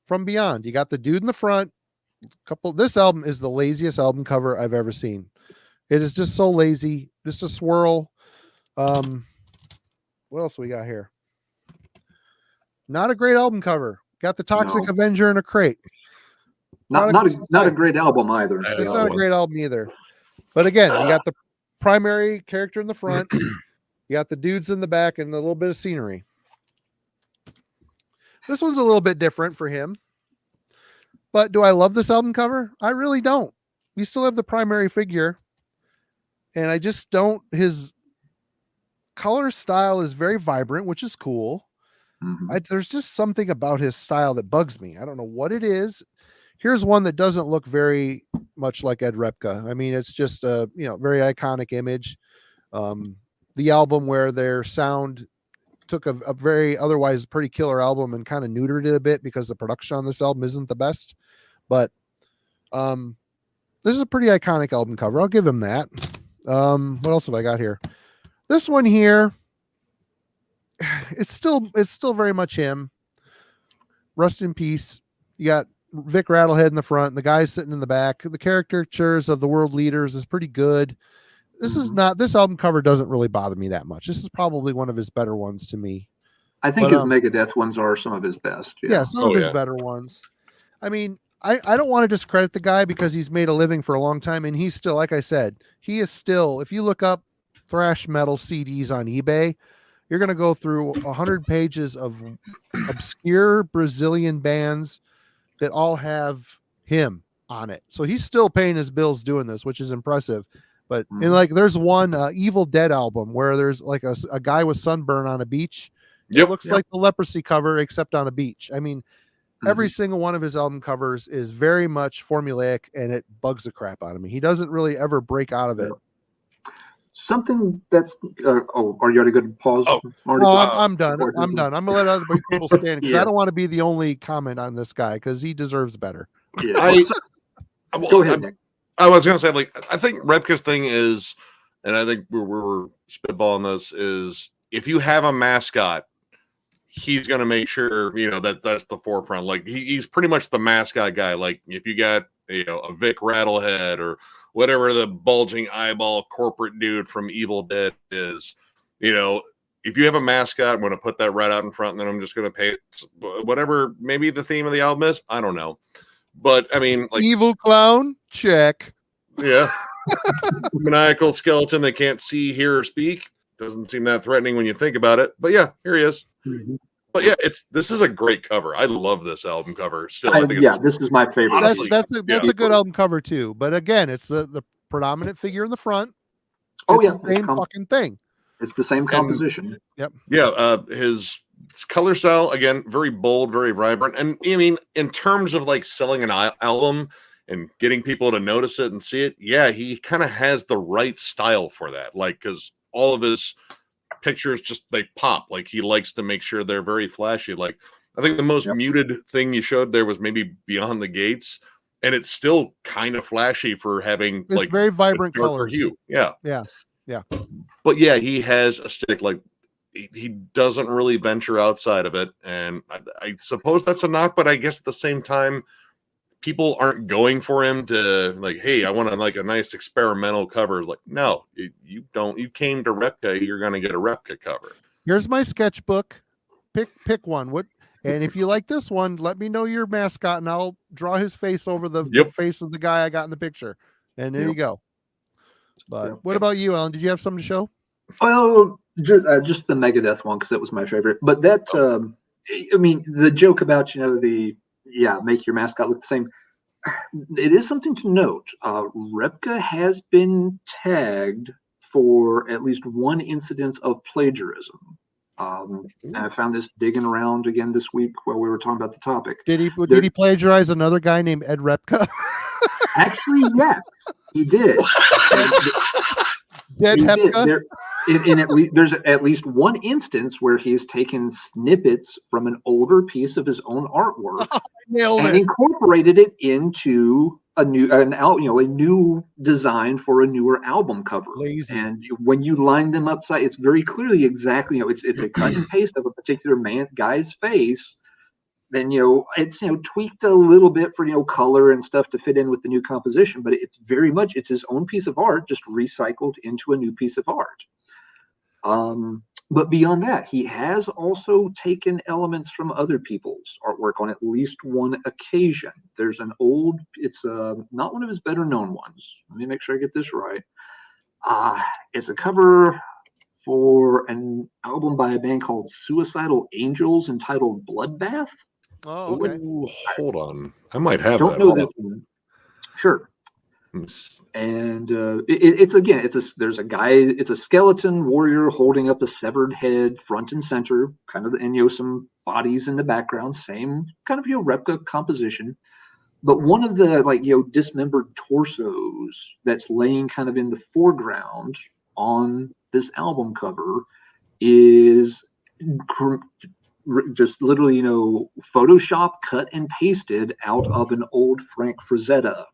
from Beyond. You got the dude in the front. This album is the laziest album cover I've ever seen. It is just so lazy. Just a swirl. What else we got here? Not a great album cover. Got the Toxic Avenger in a crate. Not a great album either. It's not a great album either. But again, you got the primary character in the front. You got the dudes in the back and a little bit of scenery. This one's a little bit different for him. But do I love this album cover? I really don't. We still have the primary figure. And I just don't. His color style is very vibrant, which is cool. Mhm. There's just something about his style that bugs me. I don't know what it is. Here's one that doesn't look very much like Ed Repka. I mean, it's just a very iconic image. The album where their sound took a very otherwise pretty killer album and kind of neutered it a bit because the production on this album isn't the best. But this is a pretty iconic album cover. I'll give him that. What else have I got here? This one here, it's still very much him. Rest in peace. You got Vic Rattlehead in the front, the guys sitting in the back. The caricatures of the world leaders is pretty good. This album cover doesn't really bother me that much. This is probably one of his better ones to me. I think his Megadeth ones are some of his best. Yeah, some of his better ones. I mean, I don't want to discredit the guy because he's made a living for a long time, and he's still, like I said, he is still, if you look up thrash metal CDs on eBay, you're going to go through 100 pages of obscure Brazilian bands that all have him on it. So he's still paying his bills doing this, which is impressive. But and like there's one Evil Dead album where there's like a guy with sunburn on a beach. It looks like the Leprosy cover except on a beach. I mean, every single one of his album covers is very much formulaic, and it bugs the crap out of me. He doesn't really ever break out of it. Something that's are you at a good pause? I'm done. I'm done. I'm gonna let other people stand because I don't want to be the only comment on this guy because he deserves better. Yeah. Go ahead, Nick. I was gonna say, like, I think Repka's thing is, and I think we're spitballing this, is if you have a mascot, he's gonna make sure that's the forefront. Like he's pretty much the mascot guy. Like if you got a Vic Rattlehead or whatever the bulging eyeball corporate dude from Evil Dead is, if you have a mascot, I'm going to put that right out in front, and then I'm just going to pay whatever maybe the theme of the album is. I don't know. But, I mean, like... Evil clown? Check. Yeah. Maniacal skeleton that can't see, hear, or speak. Doesn't seem that threatening when you think about it. But, yeah, here he is. Mm-hmm. But, yeah, this is a great cover. I love this album cover. Still, this is my favorite. Honestly, that's a good album cover, too. But, again, it's the predominant figure in the front. It's the same fucking thing. It's the same composition. Yep. Yeah, his color style, again, very bold, very vibrant. And I mean, in terms of like selling an album and getting people to notice it and see it, yeah, he kind of has the right style for that. Like, because all of his pictures they pop. Like, he likes to make sure they're very flashy. Like, I think the most muted thing you showed there was maybe Beyond the Gates, and it's still kind of flashy for having it's very vibrant colors. Hue. Yeah. But yeah, he has a stick. Like, he doesn't really venture outside of it, and I suppose that's a knock. But I guess at the same time, people aren't going for him to like, hey, I want a nice experimental cover. Like, no, you don't. You came to Repka, you're going to get a Repka cover. Here's my sketchbook. Pick one. And if you like this one, let me know your mascot, and I'll draw his face over the face of the guy I got in the picture. And there you go. But what about you, Alan? Did you have something to show? Well, just the Megadeth one because that was my favorite. But that, I mean, the joke about make your mascot look the same. It is something to note. Repka has been tagged for at least one incidence of plagiarism. And I found this digging around again this week while we were talking about the topic. Did he plagiarize another guy named Ed Repka? Actually, yes, he did. There's at least one instance where he's taken snippets from an older piece of his own artwork and incorporated it into a new design for a newer album cover. Lazy. And when you line them up, it's very clearly exactly it's a cut and paste of a particular guy's face. Then it's tweaked a little bit for color and stuff to fit in with the new composition, but it's very much his own piece of art just recycled into a new piece of art. But beyond that, he has also taken elements from other people's artwork on at least one occasion. There's it's not one of his better known ones. Let me make sure I get this right. It's a cover for an album by a band called Suicidal Angels entitled Bloodbath. Oh, okay. Ooh, hold on. I might have Don't that. know Hold this one. Sure. on. And there's a guy, it's a skeleton warrior holding up a severed head front and center, kind of, and some bodies in the background, same kind of replica composition. But one of the dismembered torsos that's laying kind of in the foreground on this album cover is just literally Photoshop cut and pasted out of an old Frank Frazetta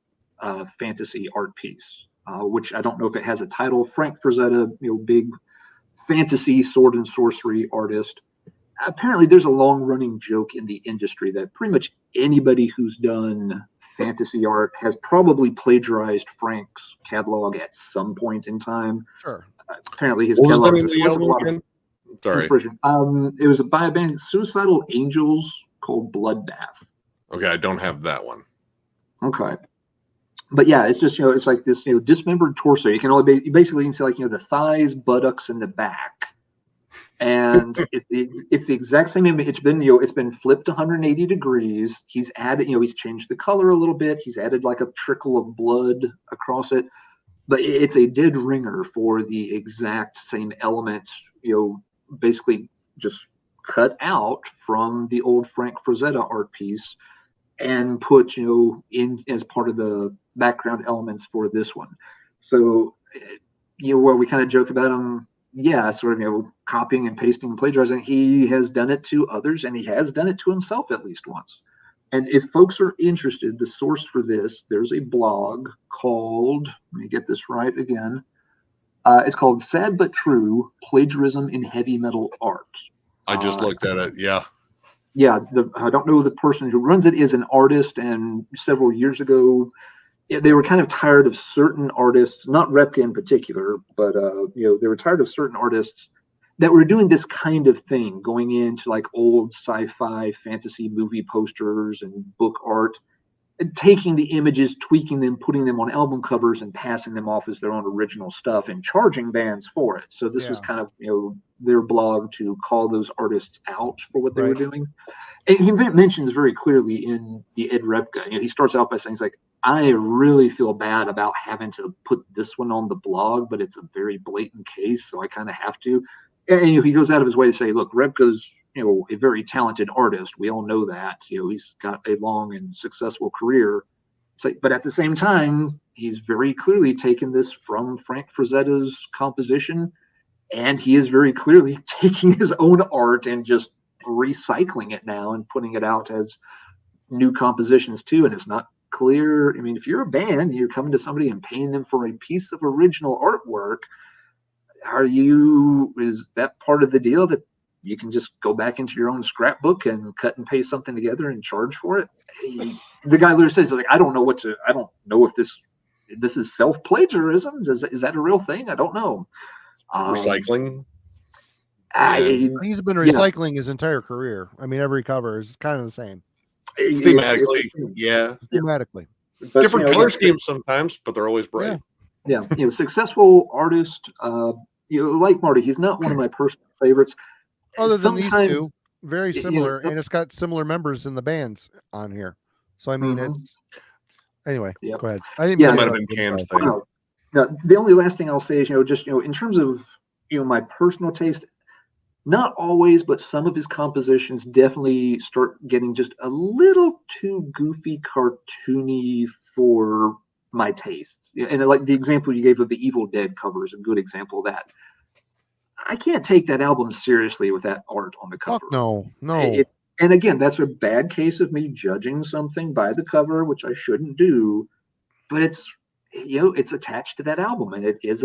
fantasy art piece, which I don't know if it has a title. Frank Frazetta, big fantasy sword and sorcery artist. Apparently there's a long-running joke in the industry that pretty much anybody who's done fantasy art has probably plagiarized Frank's catalog at some point in time. Sure. Apparently his What was the catalog name of the album again? Sorry. inspiration. It was by a band, Suicidal Angels, called Bloodbath. Okay, I don't have that one. Okay. But yeah, it's just, it's like this, dismembered torso. You can only you basically can see the thighs, buttocks, and the back. And it's the exact same image. It's been flipped 180 degrees. He's added, he's changed the color a little bit. He's added like a trickle of blood across it. But it's a dead ringer for the exact same elements, basically just cut out from the old Frank Frazetta art piece and put, in as part of the background elements for this one. So, where we kind of joke about him, sort of, copying and pasting and plagiarizing, he has done it to others, and he has done it to himself at least once. And if folks are interested, the source for this, there's a blog called, let me get this right again, it's called Sad But True, Plagiarism in Heavy Metal Art. I just looked at it. Yeah. Yeah, I don't know the person who runs it is an artist, and several years ago, they were kind of tired of certain artists, not Repka in particular, but they were tired of certain artists that were doing this kind of thing, going into like old sci-fi fantasy movie posters and book art, and taking the images, tweaking them, putting them on album covers, and passing them off as their own original stuff and charging bands for it. So this was kind of their blog to call those artists out for what they were doing. And he mentions very clearly in the Ed Repka, he starts out by saying, like, I really feel bad about having to put this one on the blog, but it's a very blatant case, so I kind of have to. And he goes out of his way to say, look, Repka's, a very talented artist. We all know that. He's got a long and successful career. It's like, but at the same time, he's very clearly taken this from Frank Frazetta's composition, and he is very clearly taking his own art and just recycling it now and putting it out as new compositions too. And it's not clear. I mean, if you're a band, you're coming to somebody and paying them for a piece of original artwork, is that part of the deal that you can just go back into your own scrapbook and cut and paste something together and charge for it? The guy literally says, like, I don't know if this is self-plagiarism. Is that a real thing? I don't know. Recycling. He's been recycling his entire career. I mean, every cover is kind of the same. Thematically, Thematically. But, different color schemes sometimes, but they're always bright. Yeah, successful artist. Like Marty, he's not one of my personal favorites. Other than these two, very similar, and it's got similar members in the bands on here. So I mean, it's anyway. Go ahead. I didn't. It might have been Cam's thing. No, the only last thing I'll say is, just in terms of my personal taste, not always, but some of his compositions definitely start getting just a little too goofy, cartoony for my taste. And like the example you gave of the Evil Dead cover is a good example of that. I can't take that album seriously with that art on the cover. Fuck no. And again, that's a bad case of me judging something by the cover, which I shouldn't do. But it's it's attached to that album, and it is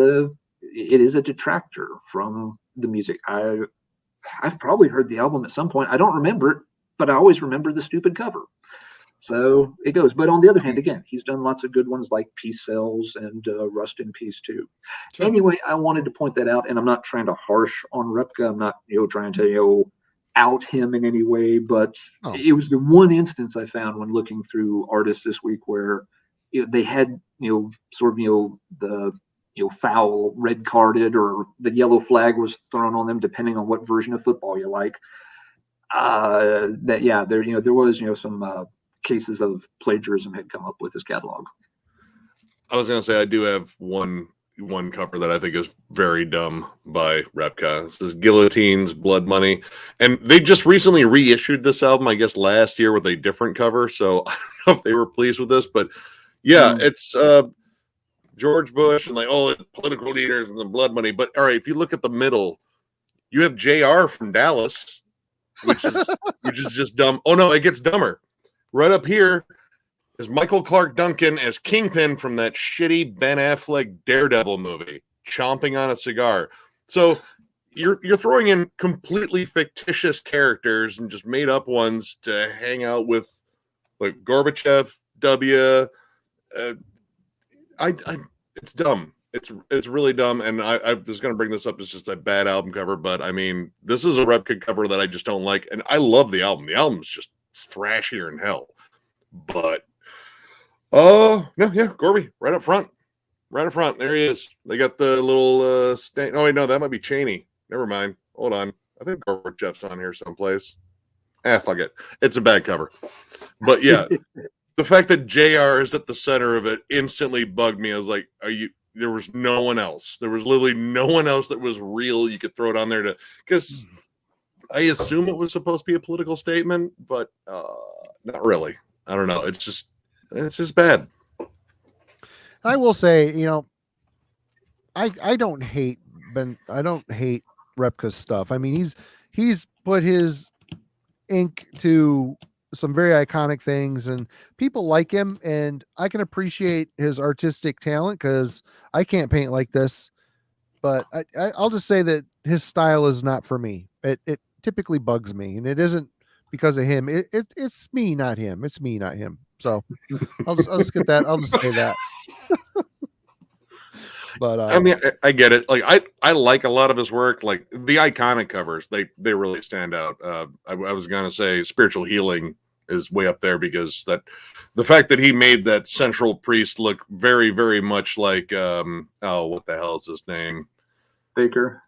a detractor from the music. I've probably heard the album at some point. I don't remember it, but I always remember the stupid cover. So it goes. But on the other hand, again, he's done lots of good ones like Peace Cells and Rust in Peace too. Sure. Anyway, I wanted to point that out, and I'm not trying to harsh on Repka. I'm not trying to out him in any way, but it was the one instance I found when looking through artists this week where they had sort of the foul, red carded, or the yellow flag was thrown on them, depending on what version of football you like. There was some cases of plagiarism had come up with his catalog. I was going to say I do have one cover that I think is very dumb by Repka. This is Guillotines, Blood Money. And they just recently reissued this album, I guess, last year with a different cover. So I don't know if they were pleased with this, but yeah, it's George Bush and political leaders and the Blood Money. But all right, if you look at the middle, you have JR from Dallas, which is just dumb. Oh no, it gets dumber. Right up here is Michael Clark Duncan as Kingpin from that shitty Ben Affleck Daredevil movie, chomping on a cigar. So you're throwing in completely fictitious characters and just made up ones to hang out with, like Gorbachev, W. It's dumb. It's really dumb. And I was going to bring this up as just a bad album cover, but I mean, this is a Repka cover that I just don't like. And I love the album. The album's just thrashier than hell. But Gorby, right up front. There he is. They got the little stain. Oh wait, no, that might be Cheney. Never mind. Hold on. I think Gorbachev's on here someplace. Fuck it. It's a bad cover. But yeah, the fact that JR is at the center of it instantly bugged me. I was like, there was no one else. There was literally no one else that was real. You could throw it on there because I assume it was supposed to be a political statement, but not really. I don't know. It's just bad. I will say, I don't hate Repka's stuff. I mean, he's put his ink to some very iconic things, and people like him, and I can appreciate his artistic talent because I can't paint like this. But I'll just say that his style is not for me. It typically bugs me, and it isn't because of him. It's me, not him. It's me, not him. So I'll just get that. I'll just say that. But I mean, I get it. Like I like a lot of his work. Like the iconic covers, they really stand out. I was gonna say Spiritual Healing is way up there because the fact that he made that central priest look very, very much like what the hell is his name? Baker.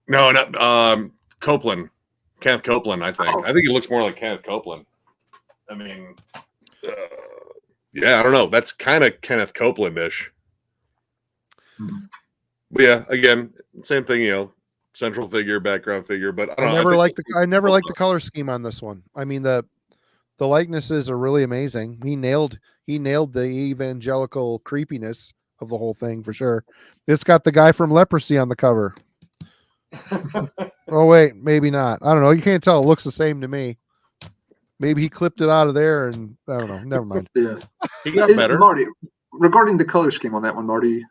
No, not Copeland. Kenneth Copeland, I think. I think he looks more like Kenneth Copeland. I mean, I don't know. That's kind of Kenneth Copeland-ish. But yeah, again, same thing, central figure, background figure, but I never liked the color scheme on this one. I mean, the likenesses are really amazing. He nailed the evangelical creepiness of the whole thing for sure. It's got the guy from Leprosy on the cover. Oh wait, maybe not. I don't know. You can't tell. It looks the same to me. Maybe he clipped it out of there, and I don't know. Never mind. Yeah, he got better. Marty, regarding the color scheme on that one, Marty,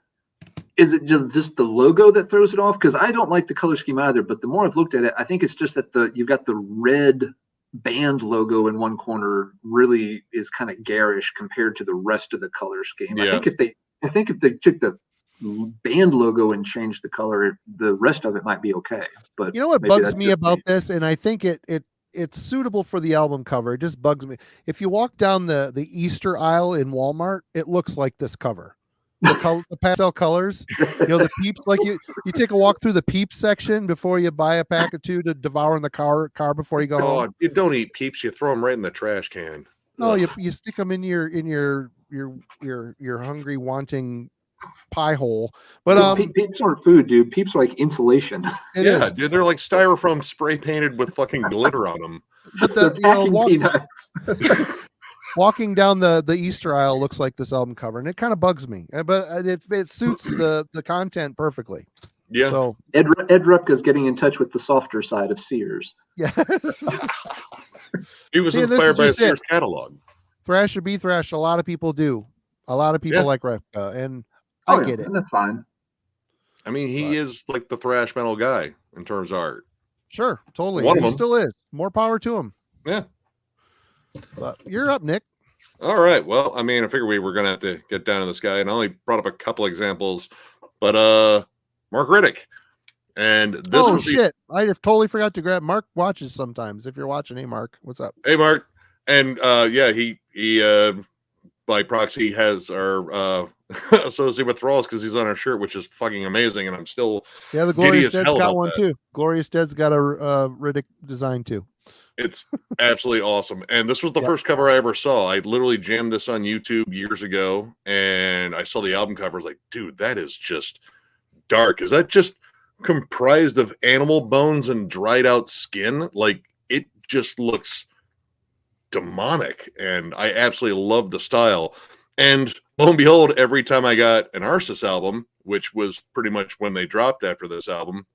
is it just the logo that throws it off? Because I don't like the color scheme either. But the more I've looked at it, I think it's just that you've got the red band logo in one corner really is kind of garish compared to the rest of the color scheme. Yeah. I think if they took the band logo and changed the color, the rest of it might be okay. But you know what bugs me about this, and I think it's suitable for the album cover. It just bugs me. If you walk down the Easter aisle in Walmart, it looks like this cover. The pastel colors, the Peeps, like you take a walk through the Peeps section before you buy a pack of two to devour in the car before you go home. You don't eat Peeps, you throw them right in the trash can. No, you stick them in your hungry wanting pie hole. But Peeps aren't food, dude. Peeps are like insulation. Yeah, dude, they're like styrofoam spray painted with fucking glitter on them. But walking down the Easter aisle looks like this album cover, and it kind of bugs me, but it suits the content perfectly. Yeah. So Ed Repka's getting in touch with the softer side of Sears. Yeah. He was inspired by a Sears catalog. Thrash or be thrash, a lot of people do. A lot of people like Repka, and I get it. That's fine. I mean, he is like the thrash metal guy in terms of art. Sure, totally. One of he them. Still is. More power to him. Yeah. But you're up, Nick. All right. Well, I mean, I figured we were going to have to get down to this guy, and I only brought up a couple examples, but Mark Riddick. And this shit. I have totally forgot to grab. Mark watches sometimes. If you're watching, hey, Mark, what's up? Hey, Mark. And he by proxy has our associated with Thralls because he's on our shirt, which is fucking amazing, and I'm still Yeah, the giddy Glorious as Dead's hell got about one that. too. Glorious Dead's got a Riddick design too. It's absolutely awesome. And this was the Yep. first cover I ever saw. I literally jammed this on YouTube years ago, and I saw the album cover. I was like, dude, that is just dark. Is that just comprised of animal bones and dried out skin? Like, it just looks demonic, and I absolutely love the style. And lo and behold, every time I got an Arsis album, which was pretty much when they dropped after this album,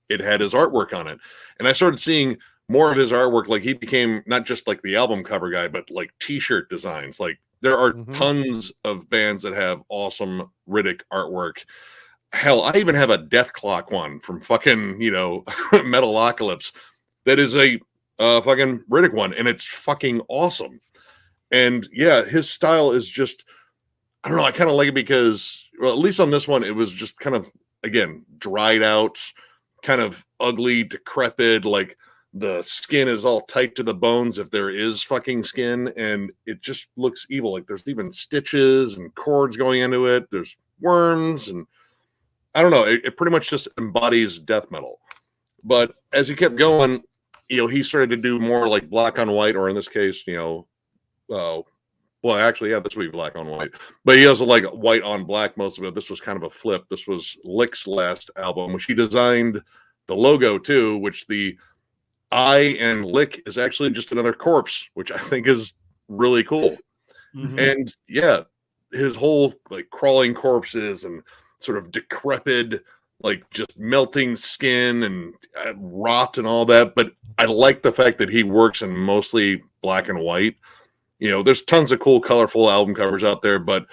it had his artwork on it. And I started seeing more of his artwork. Like, he became not just like the album cover guy, but like t-shirt designs. Like, there are tons of bands that have awesome Riddick artwork. Hell, I even have a Death Clock one from fucking, Metalocalypse that is a fucking Riddick one, and it's fucking awesome. And yeah, his style is just, I don't know, I kind of like it because, well, at least on this one, it was just kind of, again, dried out, kind of ugly, decrepit, like the skin is all tight to the bones if there is fucking skin, and it just looks evil. Like, there's even stitches and cords going into it. There's worms, and I don't know. It pretty much just embodies death metal. But as he kept going, he started to do more like black on white, or in this case, well, actually, yeah, this would be black on white. But he also like white on black most of it. This was kind of a flip. This was Lick's last album, which he designed the logo too, which the eye and Lick is actually just another corpse, which I think is really cool. And yeah, his whole like crawling corpses and sort of decrepit, like just melting skin and rot and all that. But I like the fact that he works in mostly black and white. There's tons of cool, colorful album covers out there, but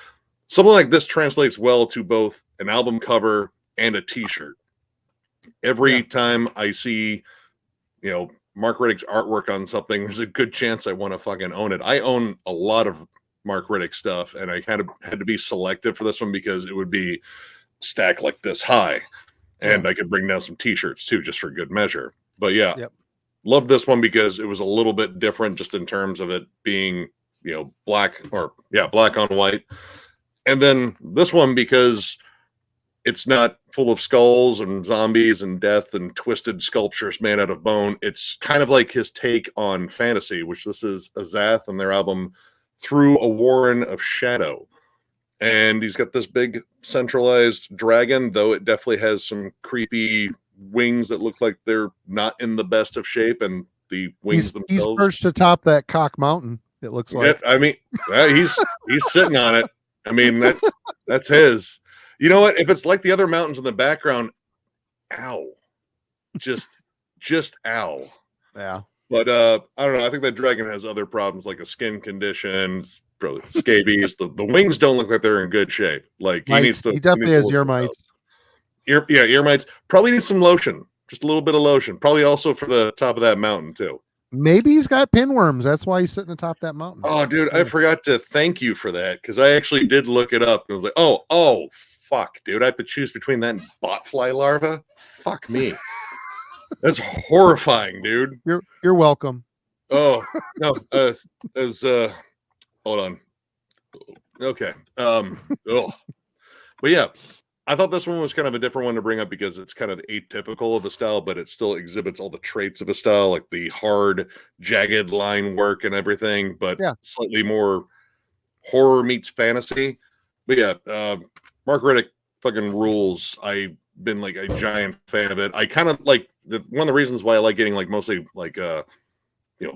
something like this translates well to both an album cover and a t-shirt. Every time I see, Mark Riddick's artwork on something, there's a good chance I want to fucking own it. I own a lot of Mark Riddick stuff, and I kind of had to be selective for this one because it would be stacked like this high, and I could bring down some t-shirts too, just for good measure. But yeah, love this one because it was a little bit different just in terms of it being, black on white. And then this one because it's not full of skulls and zombies and death and twisted sculptures made out of bone. It's kind of like his take on fantasy, which this is Azath and their album Through a Warren of Shadow. And he's got this big centralized dragon, though it definitely has some creepy wings that look like they're not in the best of shape, and the wings themselves. He's perched atop that cock mountain, it looks like. I mean, he's sitting on it. I mean, that's his. You know what? If it's like the other mountains in the background, ow. Just ow. Yeah. But I don't know. I think that dragon has other problems like a skin condition, probably scabies. The wings don't look like they're in good shape. Like he definitely has ear mites. Ear mites. Probably needs some lotion. Just a little bit of lotion. Probably also for the top of that mountain too. Maybe he's got pinworms. That's why he's sitting atop that mountain. Oh, dude, I forgot to thank you for that because I actually did look it up. I was like, oh, fuck, dude. I have to choose between that and botfly larva. Fuck me. That's horrifying, dude. You're welcome. Oh no, hold on. Okay. But yeah, I thought this one was kind of a different one to bring up because it's kind of atypical of a style, but it still exhibits all the traits of a style, like the hard, jagged line work and everything, but slightly more horror meets fantasy. But yeah, Mark Riddick fucking rules. I've been like a giant fan of it. I kind of like one of the reasons why I like getting like mostly like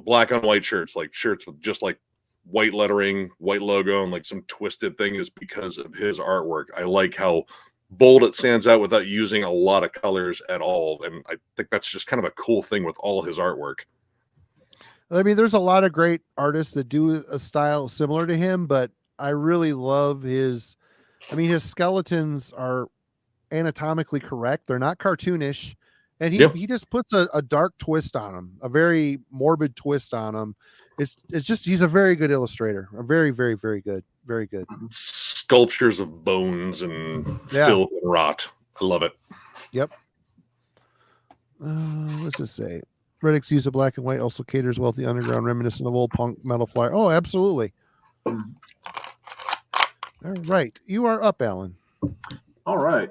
black on white shirts, like shirts with just like white lettering, white logo, and like some twisted thing is because of his artwork. I like how bold it stands out without using a lot of colors at all, and I think that's just kind of a cool thing with all his artwork. I mean, there's a lot of great artists that do a style similar to him, but I really love his skeletons are anatomically correct. They're not cartoonish, and he just puts a dark twist on them, a very morbid twist on them. It's just, he's a very good illustrator. A very, very, very good. Very good. Sculptures of bones and filth and rot. I love it. Yep. What's this say? Riddick's use of black and white also caters well to the underground, reminiscent of old punk metal flyer. Oh, absolutely. All right. You are up, Alan. All right.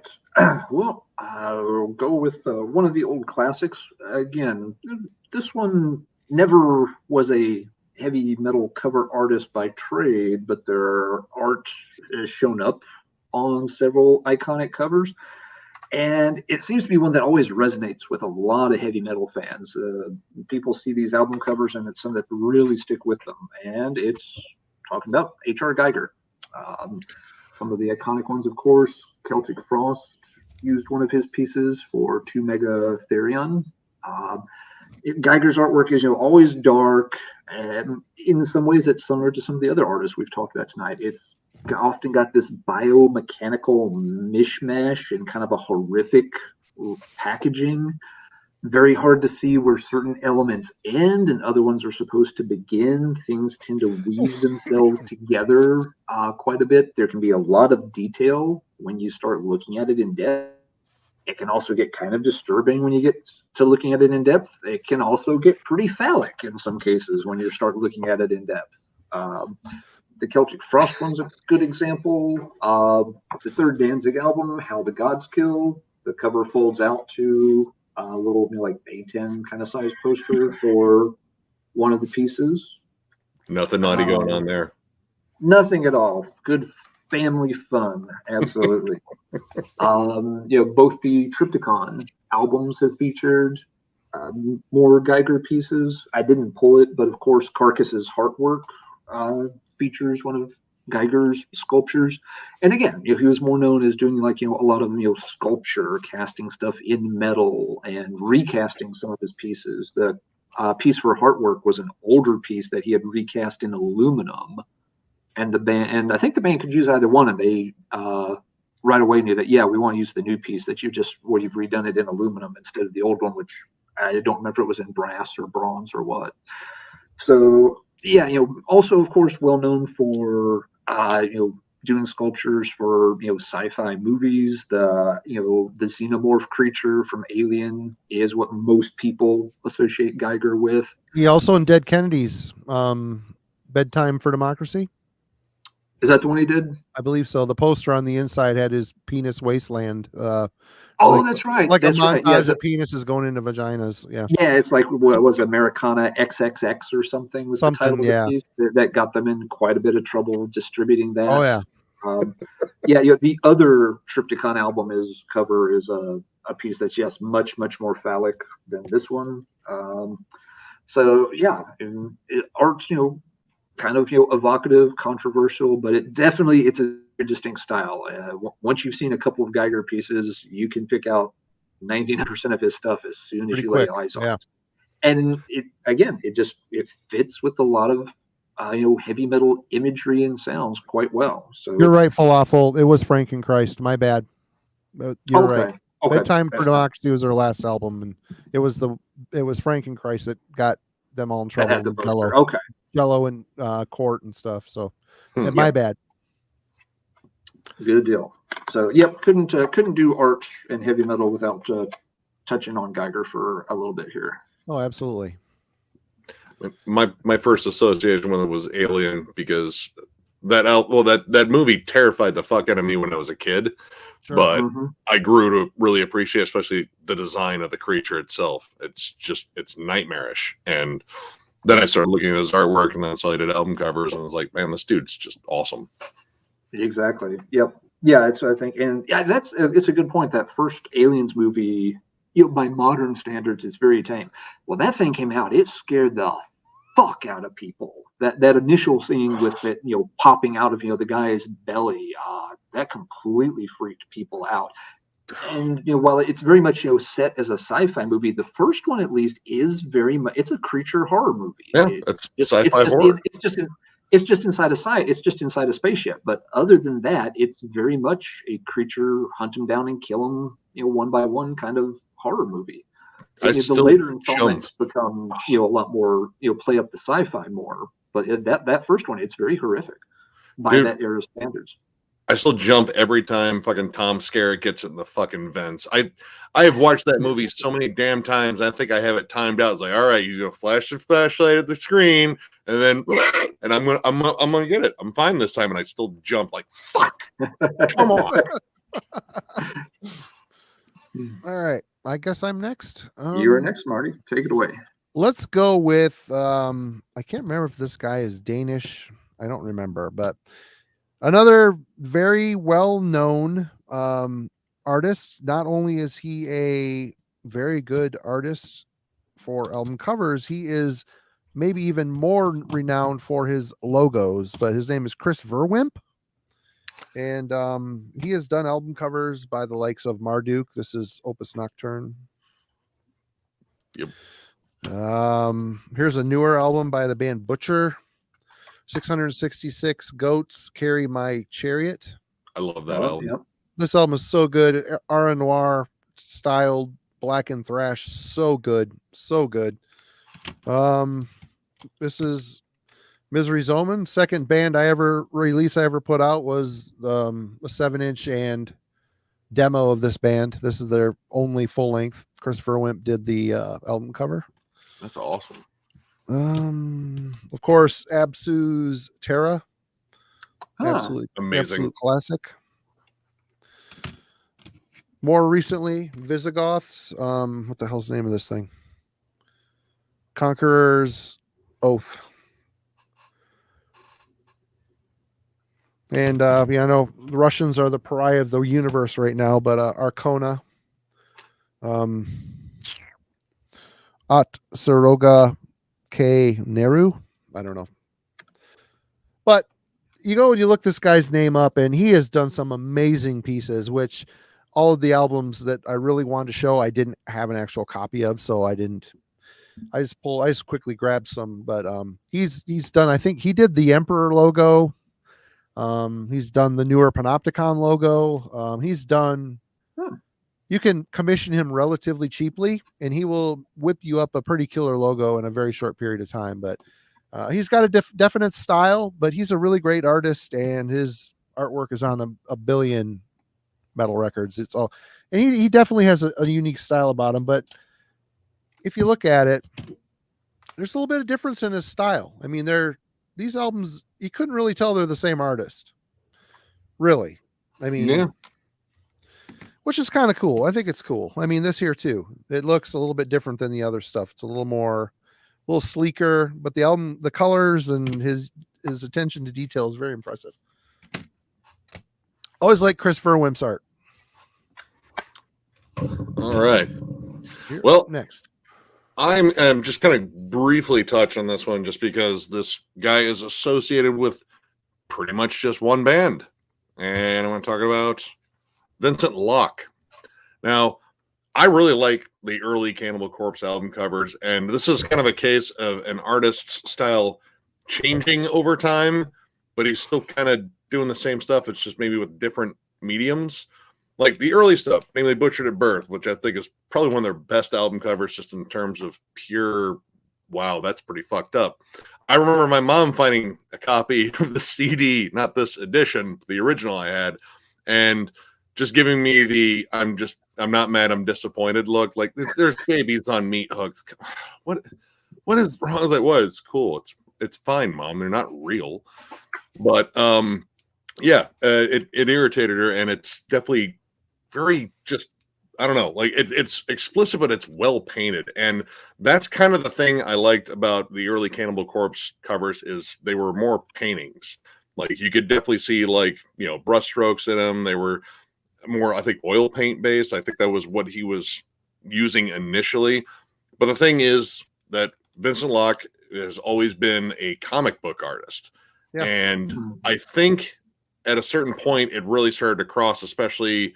Well, I'll go with one of the old classics. Again, this one never was a heavy metal cover artist by trade, but their art has shown up on several iconic covers. And it seems to be one that always resonates with a lot of heavy metal fans. People see these album covers, and it's some that really stick with them. And it's talking about R Geiger. Some of the iconic ones, of course, Celtic Frost used one of his pieces for 2 Mega Therion. Geiger's artwork is always dark, and in some ways it's similar to some of the other artists we've talked about tonight. It's often got this biomechanical mishmash and kind of a horrific packaging. Very hard to see where certain elements end and other ones are supposed to begin. Things tend to weave themselves together quite a bit. There can be a lot of detail when you start looking at it in depth. It can also get kind of disturbing when you get to looking at it in depth. It can also get pretty phallic in some cases when you start looking at it in depth. The Celtic Frost one's a good example. The third Danzig album, How the Gods Kill, the cover folds out to a little like A10 kind of size poster for one of the pieces. Nothing naughty going on there. Nothing at all. Good family fun, absolutely. Both the Triptychon albums have featured more Geiger pieces. I didn't pull it, but of course, Carcass's Heartwork features one of Geiger's sculptures. And again, he was more known as doing a lot of sculpture, casting stuff in metal and recasting some of his pieces. The piece for Heartwork was an older piece that he had recast in aluminum. And I think the band could use either one, and they right away knew that, we want to use the new piece that you've redone it in aluminum instead of the old one, which I don't remember if it was in brass or bronze or what. So also of course well known for doing sculptures for sci-fi movies. The xenomorph creature from Alien is what most people associate Geiger with. He also in Dead Kennedys, Bedtime for Democracy. Is that the one he did? I believe so. The poster on the inside had his penis wasteland. That's right. Like that's a montage right. Yeah, of penises going into vaginas. Yeah. Yeah, it's like what was Americana XXX or something was the title of the piece that got them in quite a bit of trouble distributing that. Oh yeah. The other Triptychon album cover is a piece that's much more phallic than this one. Art's kind of evocative, controversial, but it's a distinct style. Once you've seen a couple of Geiger pieces, you can pick out 99% of his stuff as soon as you lay eyes on it. And it fits with a lot of heavy metal imagery and sounds quite well. So you're right, Falafel. It was Frankenchrist. My bad. You're right. Okay. Bedtime for Democracy was their last album, and it was Frankenchrist that got them all in trouble. Jello and Court and stuff. So my bad. Good deal. So couldn't do art and heavy metal without touching on Geiger for a little bit here. Oh, absolutely. My first association with it was Alien, because that movie terrified the fuck out of me when I was a kid. Sure. But I grew to really appreciate, especially the design of the creature itself. It's nightmarish. And then I started looking at his artwork, and then so I did album covers, and I was like, man, this dude's just awesome. Exactly. Yep. Yeah, it's a good point. That first Aliens movie, by modern standards, it's very tame. Well, that thing came out, it scared the fuck out of people. That initial scene with it, popping out of the guy's belly, that completely freaked people out. And while it's very much set as a sci-fi movie, the first one at least is very much it's a creature horror movie. Yeah, it's sci-fi horror. It's just inside a spaceship. But other than that, it's very much a creature hunt him down and kill him, one by one kind of horror movie. The later installments become a lot more play up the sci-fi more. But that first one, it's very horrific by that era's standards. I still jump every time fucking Tom Skerritt gets in the fucking vents. I have watched that movie so many damn times. I think I have it timed out. It's like, all right, you're gonna flash the flashlight at the screen, and then I'm gonna get it. I'm fine this time, and I still jump like fuck. Come on. All right. I guess I'm next. You're next, Marty. Take it away. Let's go with I can't remember if this guy is Danish. I don't remember, but another very well-known artist. Not only is he a very good artist for album covers, he is maybe even more renowned for his logos, but his name is Chris Verwimp. And he has done album covers by the likes of Marduk. This is Opus Nocturne. Yep. Here's a newer album by the band Butcher. 666 Goats Carry My Chariot. I love that album. Yep. This album is so good. R Noir styled, black and thrash. So good. So good. This is Misery's Omen. Second band I ever put out was a 7-inch and demo of this band. This is their only full length. Christopher Wimp did the album cover. That's awesome. Of course, Absu's Terra. Absolutely amazing. Absolute classic. More recently, Visigoths. What the hell's the name of this thing? Conqueror's Oath. And I know the Russians are the pariah of the universe right now, but Arcona, At Saroga K Neru, I don't know. But you go and you look this guy's name up, and he has done some amazing pieces, which all of the albums that I really wanted to show, I didn't have an actual copy of, so I just quickly grabbed some, but he's done, I think he did the Emperor logo. He's done the newer Panopticon logo. He's done, you can commission him relatively cheaply and he will whip you up a pretty killer logo in a very short period of time. But he's got a definite style, but he's a really great artist and his artwork is on a billion metal records. It's all, and he definitely has a unique style about him. But if you look at it, there's a little bit of difference in his style. I mean, these albums, you couldn't really tell they're the same artist. Really. I mean, yeah. Which is kind of cool. I think it's cool. I mean, this here too, it looks a little bit different than the other stuff. It's a little sleeker, but the album, the colors and his attention to detail is very impressive. Always like Chris Verwimp's art. All right. Well, next. I'm just kind of briefly touch on this one just because this guy is associated with pretty much just one band. And I want to talk about Vincent Locke. Now, I really like the early Cannibal Corpse album covers, and this is kind of a case of an artist's style changing over time, but he's still kind of doing the same stuff. It's just maybe with different mediums. Like the early stuff, namely Butchered at Birth, which I think is probably one of their best album covers just in terms of pure, wow, that's pretty fucked up. I remember my mom finding a copy of the CD, not this edition, the original I had, and just giving me the I'm not mad, I'm disappointed look. Like there's babies on meat hooks. What is wrong? I was like, what? It's cool. It's fine, Mom. They're not real. But it irritated her, and it's definitely very just, I don't know, like it's explicit, but it's well painted. And that's kind of the thing I liked about the early Cannibal Corpse covers is they were more paintings. Like you could definitely see like, brush strokes in them. They were more, I think, oil paint based. I think that was what he was using initially. But the thing is that Vincent Locke has always been a comic book artist. Yeah. And I think at a certain point it really started to cross, especially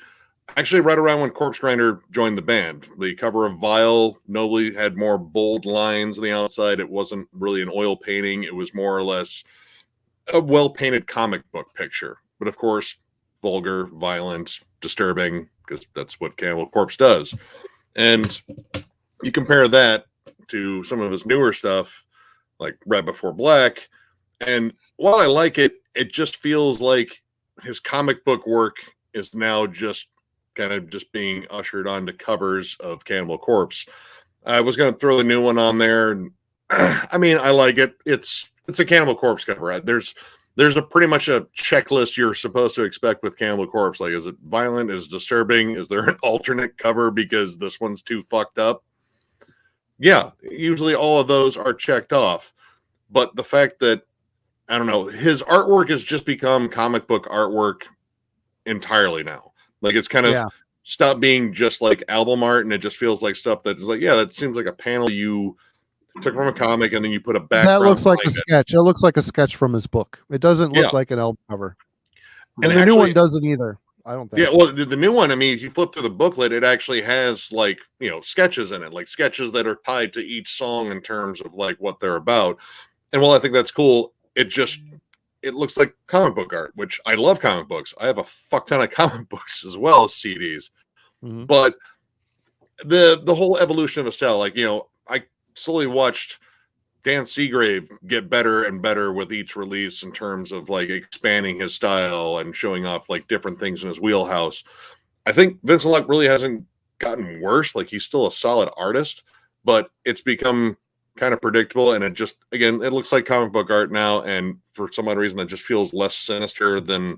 actually right around when Corpse Grinder joined the band. The cover of Vile nobly had more bold lines on the outside. It wasn't really an oil painting. It was more or less a well-painted comic book picture. But of course, vulgar, violent, disturbing, because that's what Cannibal Corpse does. And you compare that to some of his newer stuff, like Red Before Black, and while I like it, it just feels like his comic book work is now just kind of just being ushered onto covers of Cannibal Corpse. I was going to throw the new one on there, and I mean, I like it. It's it's a Cannibal Corpse cover. Right? There's a pretty much a checklist you're supposed to expect with Cannibal Corpse. Like, is it violent? Is it disturbing? Is there an alternate cover because this one's too fucked up? Yeah, usually all of those are checked off. But the fact that, I don't know, his artwork has just become comic book artwork entirely now. Like, it's kind of stopped being just like album art, and it just feels like stuff that is like, yeah, that seems like a panel you took from a comic and then you put a background. That looks like a it. sketch. It looks like a sketch from his book. It doesn't look like an album cover. And the new one doesn't either. I don't think. Yeah, well, the new one, I mean, if you flip through the booklet, it actually has, like, you know, sketches in it, like sketches that are tied to each song in terms of like what they're about. And while I think that's cool, it looks like comic book art, which I love comic books. I have a fuck ton of comic books as well as CDs. Mm-hmm. But the whole evolution of a style, like, you know, I slowly watched Dan Seagrave get better and better with each release in terms of like expanding his style and showing off like different things in his wheelhouse. I think Vincent Luck really hasn't gotten worse. Like, he's still a solid artist, but it's become kind of predictable, and it just, again, it looks like comic book art now, and for some odd reason that just feels less sinister than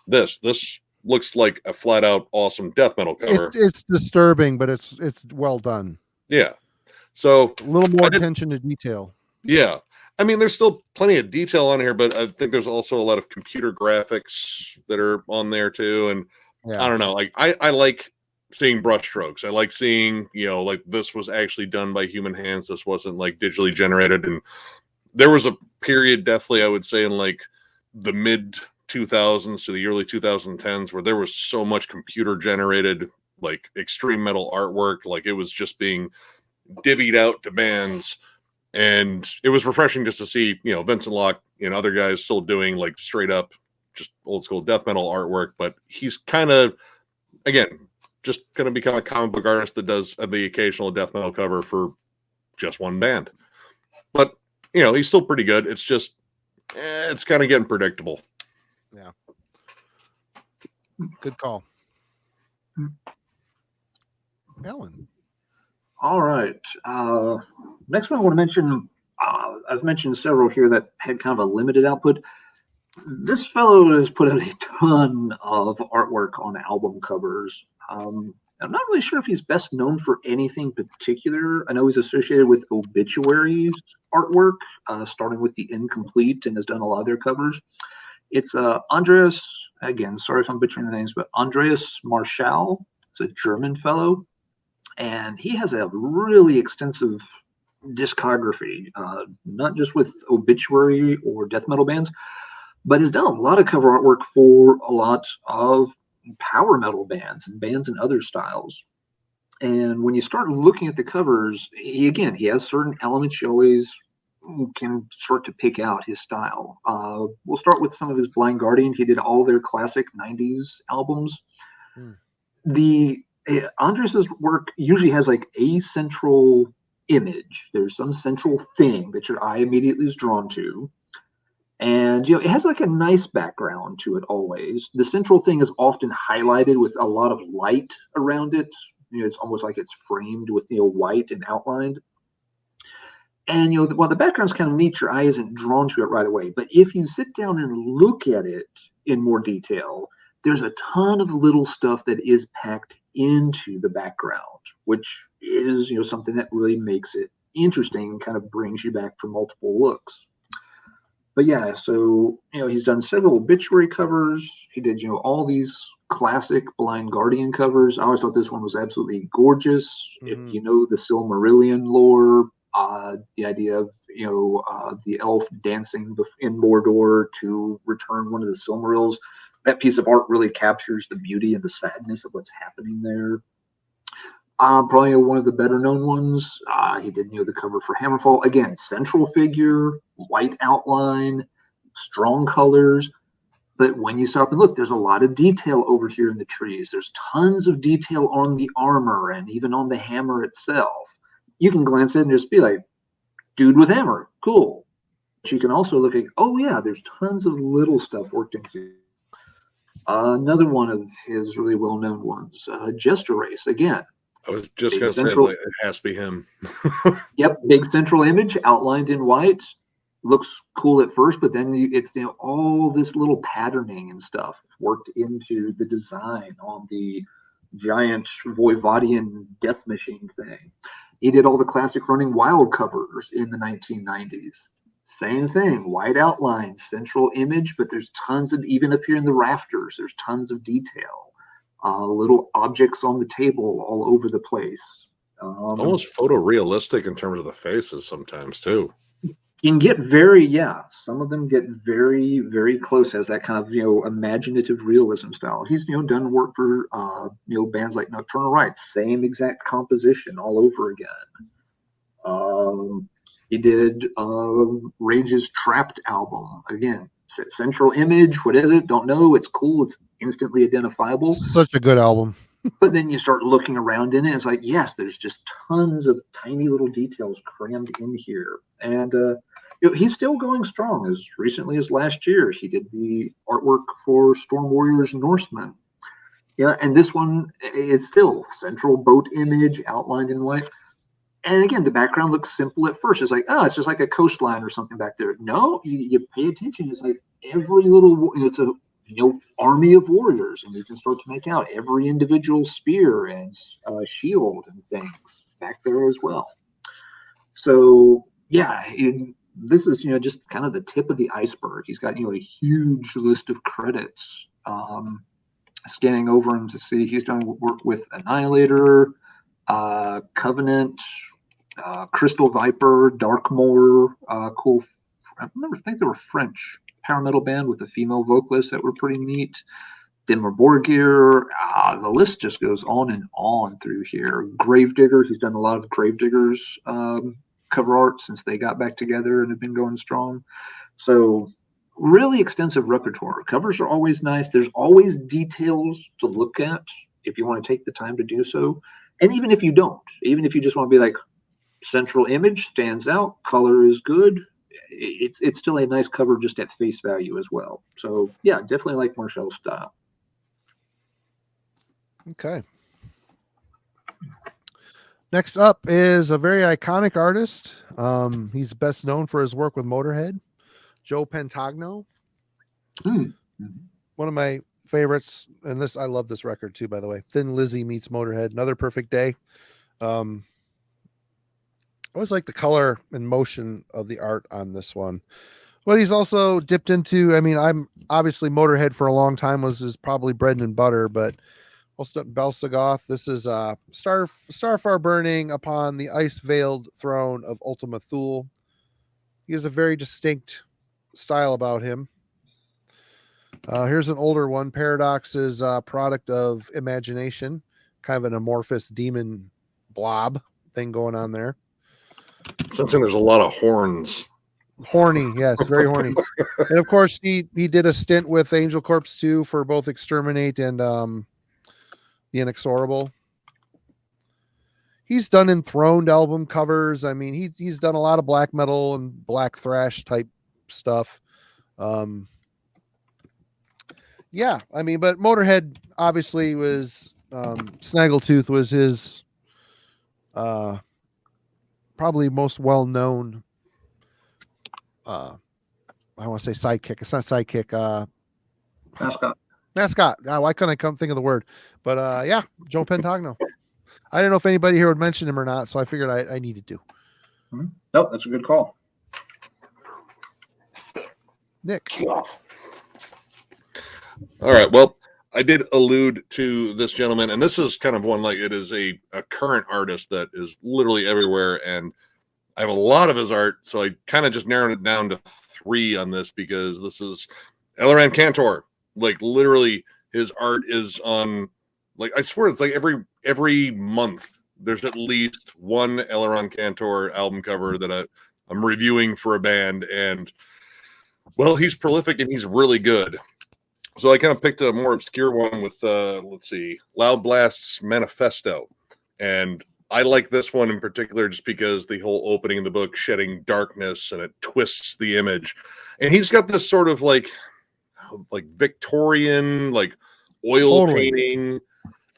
this. This looks like a flat out awesome death metal cover. It's disturbing, but it's well done. Yeah. So a little more attention to detail. Yeah. I mean, there's still plenty of detail on here, but I think there's also a lot of computer graphics that are on there too. And I don't know, like I like seeing brush strokes. I like seeing, you know, like this was actually done by human hands. This wasn't like digitally generated. And there was a period, definitely, I would say, in like the mid 2000s to the early 2010s where there was so much computer generated, like extreme metal artwork. Like, it was just being divvied out to bands. And it was refreshing just to see, you know, Vincent Locke and other guys still doing like straight up just old school death metal artwork. But he's kind of, again, just going to become a comic book artist that does the occasional death metal cover for just one band. But, you know, he's still pretty good. It's just, it's kind of getting predictable. Yeah. Good call. Ellen. All right. Next one I want to mention, I've mentioned several here that had kind of a limited output. This fellow has put out a ton of artwork on album covers. I'm not really sure if he's best known for anything particular. I know he's associated with Obituaries artwork, starting with the Incomplete, and has done a lot of their covers. It's Andreas, again, sorry if I'm butchering the names, but Andreas Marschall. It's a German fellow. And he has a really extensive discography, not just with Obituary or death metal bands, but has done a lot of cover artwork for a lot of power metal bands and bands in other styles. And when you start looking at the covers, he has certain elements you always can start to pick out his style. We'll start with some of his Blind Guardian. He did all their classic 90s albums. Andres' work usually has like a central image. There's some central thing that your eye immediately is drawn to. And, you know, it has like a nice background to it always. The central thing is often highlighted with a lot of light around it. You know, it's almost like it's framed with, you know, white and outlined. And, you know, while the background's kind of neat, your eye isn't drawn to it right away. But if you sit down and look at it in more detail, there's a ton of little stuff that is packed into the background, which is, you know, something that really makes it interesting, kind of brings you back for multiple looks. But yeah, so, you know, he's done several Obituary covers. He did, you know, all these classic Blind Guardian covers. I always thought this one was absolutely gorgeous. If you know the Silmarillion lore, the idea of, you know, the elf dancing in Mordor to return one of the Silmarils, that piece of art really captures the beauty and the sadness of what's happening there. Probably one of the better known ones. He did, you know, the cover for Hammerfall. Again, central figure, white outline, strong colors. But when you stop and look, there's a lot of detail over here in the trees. There's tons of detail on the armor and even on the hammer itself. You can glance at it and just be like, dude with hammer, cool. But you can also look at, oh yeah, there's tons of little stuff worked into. Another one of his really well-known ones, Jester Race, again. I was just going to say, like, it has to be him. Yep, big central image outlined in white. looks cool at first, but then it's all this little patterning and stuff worked into the design on the giant Voivodian death machine thing. He did all the classic Running Wild covers in the 1990s. Same thing, white outline, central image, but there's tons of, even up here in the rafters, there's tons of detail. Little objects on the table all over the place. Almost photorealistic in terms of the faces sometimes too. Can get some of them get very, very close as that kind of, imaginative realism style. He's, done work for, bands like Nocturnal Rites, same exact composition all over again. He did Rage's Trapped album. Again, central image, what is it? Don't know. It's cool. It's instantly identifiable. Such a good album. But then you start looking around in it, it's like, yes, there's just tons of tiny little details crammed in here. And he's still going strong. As recently as last year, he did the artwork for Storm Warriors Norsemen. Yeah, and this one is still central boat image outlined in white. And again, the background looks simple at first. It's like, oh, it's just like a coastline or something back there. No, you pay attention. It's like every little, it's a army of warriors, and you can start to make out every individual spear and shield and things back there as well. So yeah, this is just kind of the tip of the iceberg. He's got a huge list of credits. Scanning over him to see, he's done work with Annihilator, Covenant, Crystal Viper, Darkmoor, cool. I think they were French power metal band with a female vocalist that were pretty neat. Denver Borgir, the list just goes on and on through here. Gravedigger, he's done a lot of Gravediggers cover art since they got back together and have been going strong. So really extensive repertoire. Covers are always nice. There's always details to look at if you want to take the time to do so. And even if you don't, even if you just want to be like, central image stands out, color is good, it's still a nice cover just at face value as well. So yeah, definitely like Marcel's style. Okay. Next up is a very iconic artist. He's best known for his work with Motorhead, Joe Pantagno. One of my favorites, and I love this record too, by the way. Thin Lizzy meets Motorhead, Another Perfect Day. I always like the color and motion of the art on this one. But he's also dipped into, I'm obviously Motorhead for a long time was his probably bread and butter, but also Belsagoth. This is Starfar burning upon the ice-veiled throne of Ultima Thule. He has a very distinct style about him. Here's an older one. Paradox is a product of imagination, kind of an amorphous demon blob thing going on there. Sensing there's a lot of horns. Horny, yes, very horny. And of course, he did a stint with Angel Corpse 2 for both Exterminate and The Inexorable. He's done Enthroned album covers. He's done a lot of black metal and black thrash type stuff. But Motorhead obviously was Snaggletooth was his probably most well-known I want to say sidekick. It's not sidekick. Mascot. Why couldn't I come think of the word? But Joe Pantagno. I didn't know if anybody here would mention him or not, so I figured I needed to. Nope, that's a good call. Nick. All right. Well, I did allude to this gentleman, and this is kind of one, like, it is a current artist that is literally everywhere, and I have a lot of his art, so I kind of just narrowed it down to 3 on this, because this is Elleran Kantor. Like, literally, his art is on, like, I swear it's like every month there's at least one Elleran Kantor album cover that I'm reviewing for a band, and, well, he's prolific and he's really good. So I kind of picked a more obscure one with, let's see, Loud Blast's Manifesto. And I like this one in particular just because the whole opening of the book, shedding darkness, and it twists the image. And he's got this sort of like Victorian, like oil painting.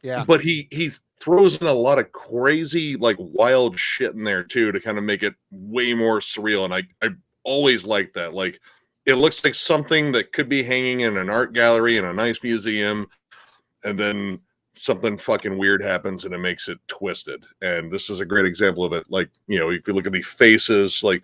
Yeah. But he throws in a lot of crazy, like wild shit in there too to kind of make it way more surreal. And always liked that. Like, it looks like something that could be hanging in an art gallery in a nice museum, and then something fucking weird happens and it makes it twisted. And this is a great example of it. Like, you know, if you look at the faces, like,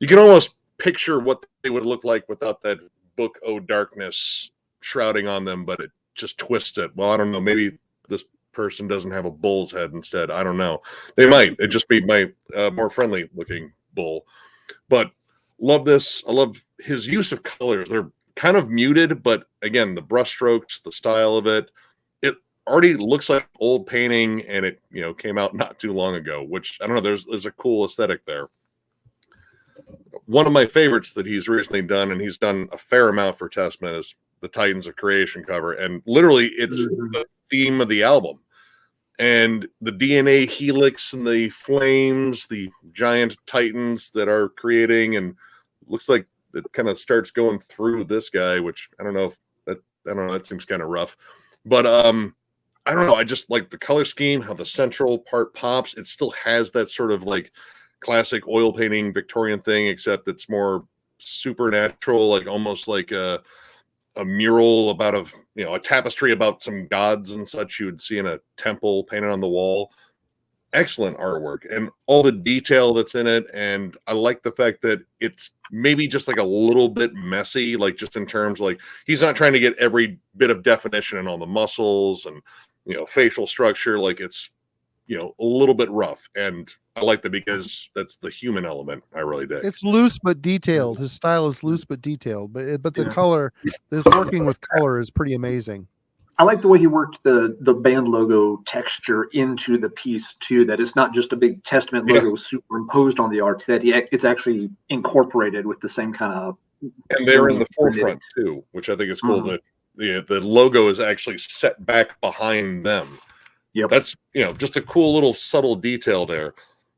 you can almost picture what they would look like without that Book O darkness shrouding on them, but it just twists it. Well, I don't know. Maybe this person doesn't have a bull's head instead. I don't know. They might. It just be my more friendly looking bull. But love this. I love his use of colors. They're kind of muted, but again, the brush strokes, the style of it, it already looks like old painting, and it, you know, came out not too long ago, which I don't know. There's a cool aesthetic there. One of my favorites that he's recently done, and he's done a fair amount for Testament, is the Titans of Creation cover. And literally it's the theme of the album. And the DNA helix and the flames, the giant titans that are creating, and looks like it kind of starts going through this guy, which I don't know if that, I don't know, that seems kind of rough. But I don't know, I just like the color scheme, how the central part pops. It still has that sort of like classic oil painting Victorian thing, except it's more supernatural, like almost like a mural about a tapestry about some gods and such you would see in a temple painted on the wall. Excellent artwork and all the detail that's in it. And I like the fact that it's maybe just like a little bit messy, like just in terms, like he's not trying to get every bit of definition in all the muscles and, you know, facial structure. Like it's, you know, a little bit rough. And I like that because that's the human element I really dig. It's loose but detailed. His style is loose but detailed. But the color, this working with color is pretty amazing. I like the way he worked the band logo texture into the piece too. That it's not just a big Testament logo superimposed on the art. That it's actually incorporated with the same kind of. And they're in the forefront too, which I think is cool. That the logo is actually set back behind them. Yep. That's, you know, just a cool little subtle detail there.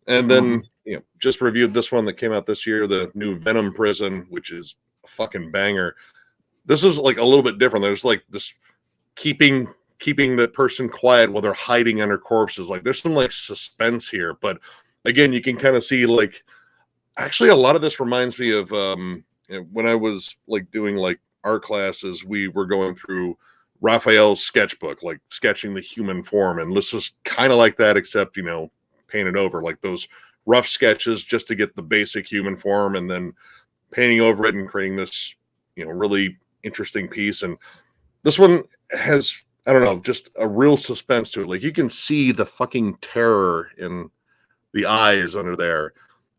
And then, you know, just reviewed this one that came out this year, the new Venom Prison, which is a fucking banger. This is like a little bit different. There's like this keeping the person quiet while they're hiding under corpses. Like there's some like suspense here, but again, you can kind of see like, actually a lot of this reminds me of when I was like doing like art classes, we were going through Raphael's sketchbook, like sketching the human form. And this was kind of like that, except, you know, painted over, like those rough sketches just to get the basic human form, and then painting over it and creating this, you know, really interesting piece. And this one has, I don't know, just a real suspense to it. Like you can see the fucking terror in the eyes under there.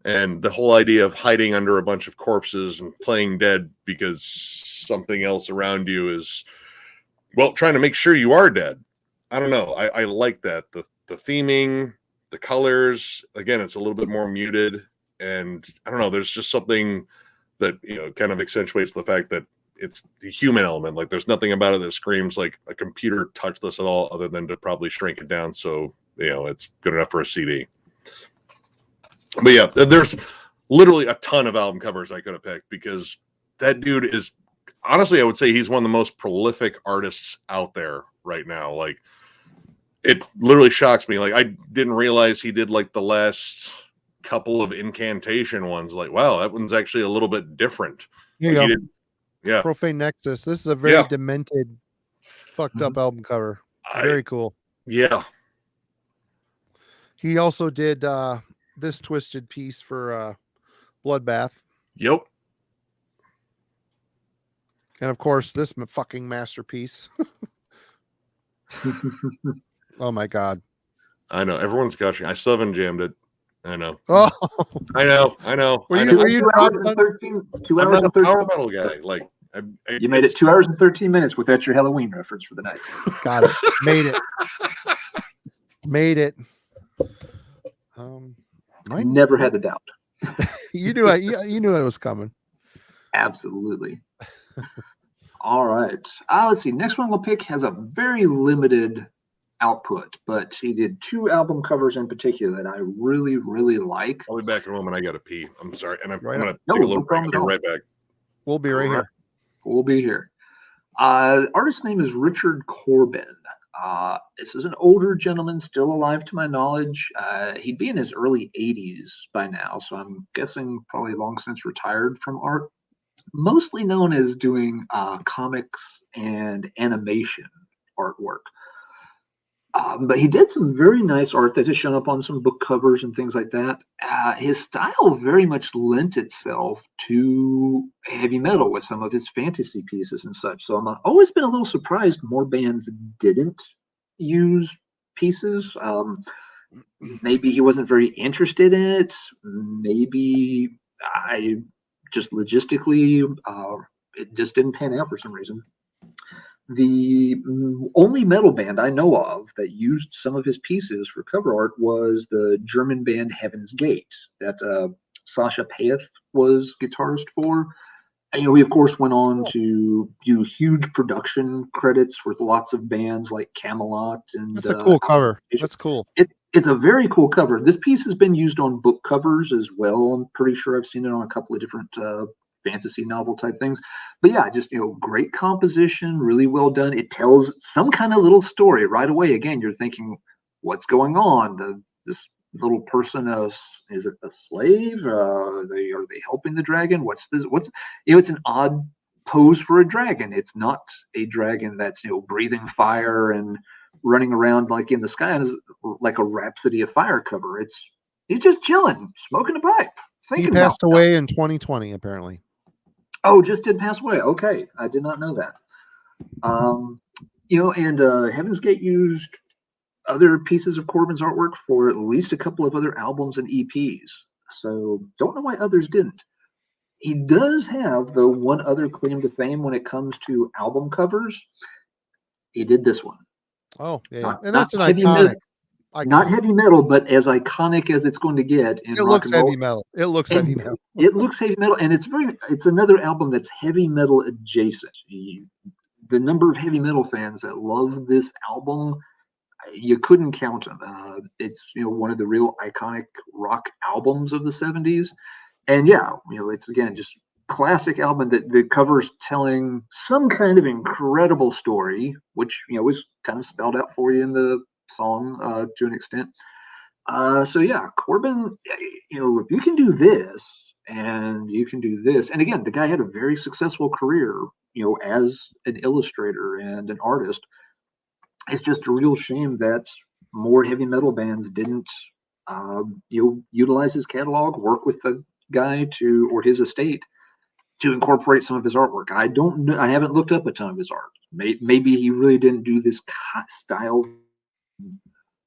And the whole idea of hiding under a bunch of corpses and playing dead because something else around you is, well, trying to make sure you are dead. I don't know. I like that. The theming, the colors, again, it's a little bit more muted. And I don't know, there's just something that, you know, kind of accentuates the fact that it's the human element. Like there's nothing about it that screams like a computer touched this at all, other than to probably shrink it down so, you know, it's good enough for a CD. But yeah, there's literally a ton of album covers I could have picked, because that dude is, honestly, I would say he's one of the most prolific artists out there right now. Like, it literally shocks me. Like, I didn't realize he did like the last couple of incantation ones. Like, wow, that one's actually a little bit different. Here you go. Yeah. Profane Nexus. This is a very demented, fucked up album cover. Very cool. Yeah. He also did this twisted piece for Bloodbath. Yep. And of course, this fucking masterpiece. Oh my God. I know. Everyone's gushing. I still haven't jammed it. I know. Oh, I know. Were you 2 hours and 13? 2 hours and 13. Power metal guy. Like, you made it 2 hours and 13 minutes without your Halloween reference for the night. Got it. Made it. Made it. I never had a doubt. You knew you knew it was coming. Absolutely. All right. Let's see. Next one we'll pick has a very limited output, but he did 2 album covers in particular that I really, really like. I'll be back in a moment. I got to pee. I'm sorry. And I'm Right going to take a little break. I'll be right back. We'll be right here. We'll be here. Artist's name is Richard Corbin. This is an older gentleman, still alive to my knowledge. He'd be in his early 80s by now, so I'm guessing probably long since retired from art. Mostly known as doing comics and animation artwork. But he did some very nice art that has shown up on some book covers and things like that. His style very much lent itself to heavy metal with some of his fantasy pieces and such. So I'm always been a little surprised more bands didn't use pieces. Maybe he wasn't very interested in it. Maybe I just logistically, it just didn't pan out for some reason. The only metal band I know of that used some of his pieces for cover art was the German band Heaven's Gate that Sasha Paeth was guitarist for. And, he of course went on to do huge production credits with lots of bands like Camelot. And that's a cool cover. That's cool. It's a very cool cover. This piece has been used on book covers as well. I'm pretty sure I've seen it on a couple of different fantasy novel type things. But yeah, just, great composition, really well done. It tells some kind of little story right away. Again, you're thinking, what's going on? This little person, is it a slave? Are they helping the dragon? What's this? It's an odd pose for a dragon. It's not a dragon that's, breathing fire and running around like in the sky and like a Rhapsody of Fire cover. He's just chilling, smoking a pipe. He passed away in 2020, apparently. Oh, just did pass away. Okay, I did not know that. And Heaven's Gate used other pieces of Corbin's artwork for at least a couple of other albums and EPs. So don't know why others didn't. He does have the one other claim to fame when it comes to album covers. He did this one. Oh, yeah. And that's an iconic. Not heavy metal, but as iconic as it's going to get. It looks heavy metal. It looks heavy metal. It looks heavy metal, and it's another album that's heavy metal adjacent. The number of heavy metal fans that love this album, you couldn't count them. It's one of the real iconic rock albums of the 70s, and it's again just classic album that the cover's telling some kind of incredible story, which was kind of spelled out for you in the song to an extent. Corbin, if you can do this and you can do this, and again, the guy had a very successful career, as an illustrator and an artist. It's just a real shame that more heavy metal bands didn't, utilize his catalog, work with the guy or his estate to incorporate some of his artwork. I don't know. I haven't looked up a ton of his art. Maybe he really didn't do this style,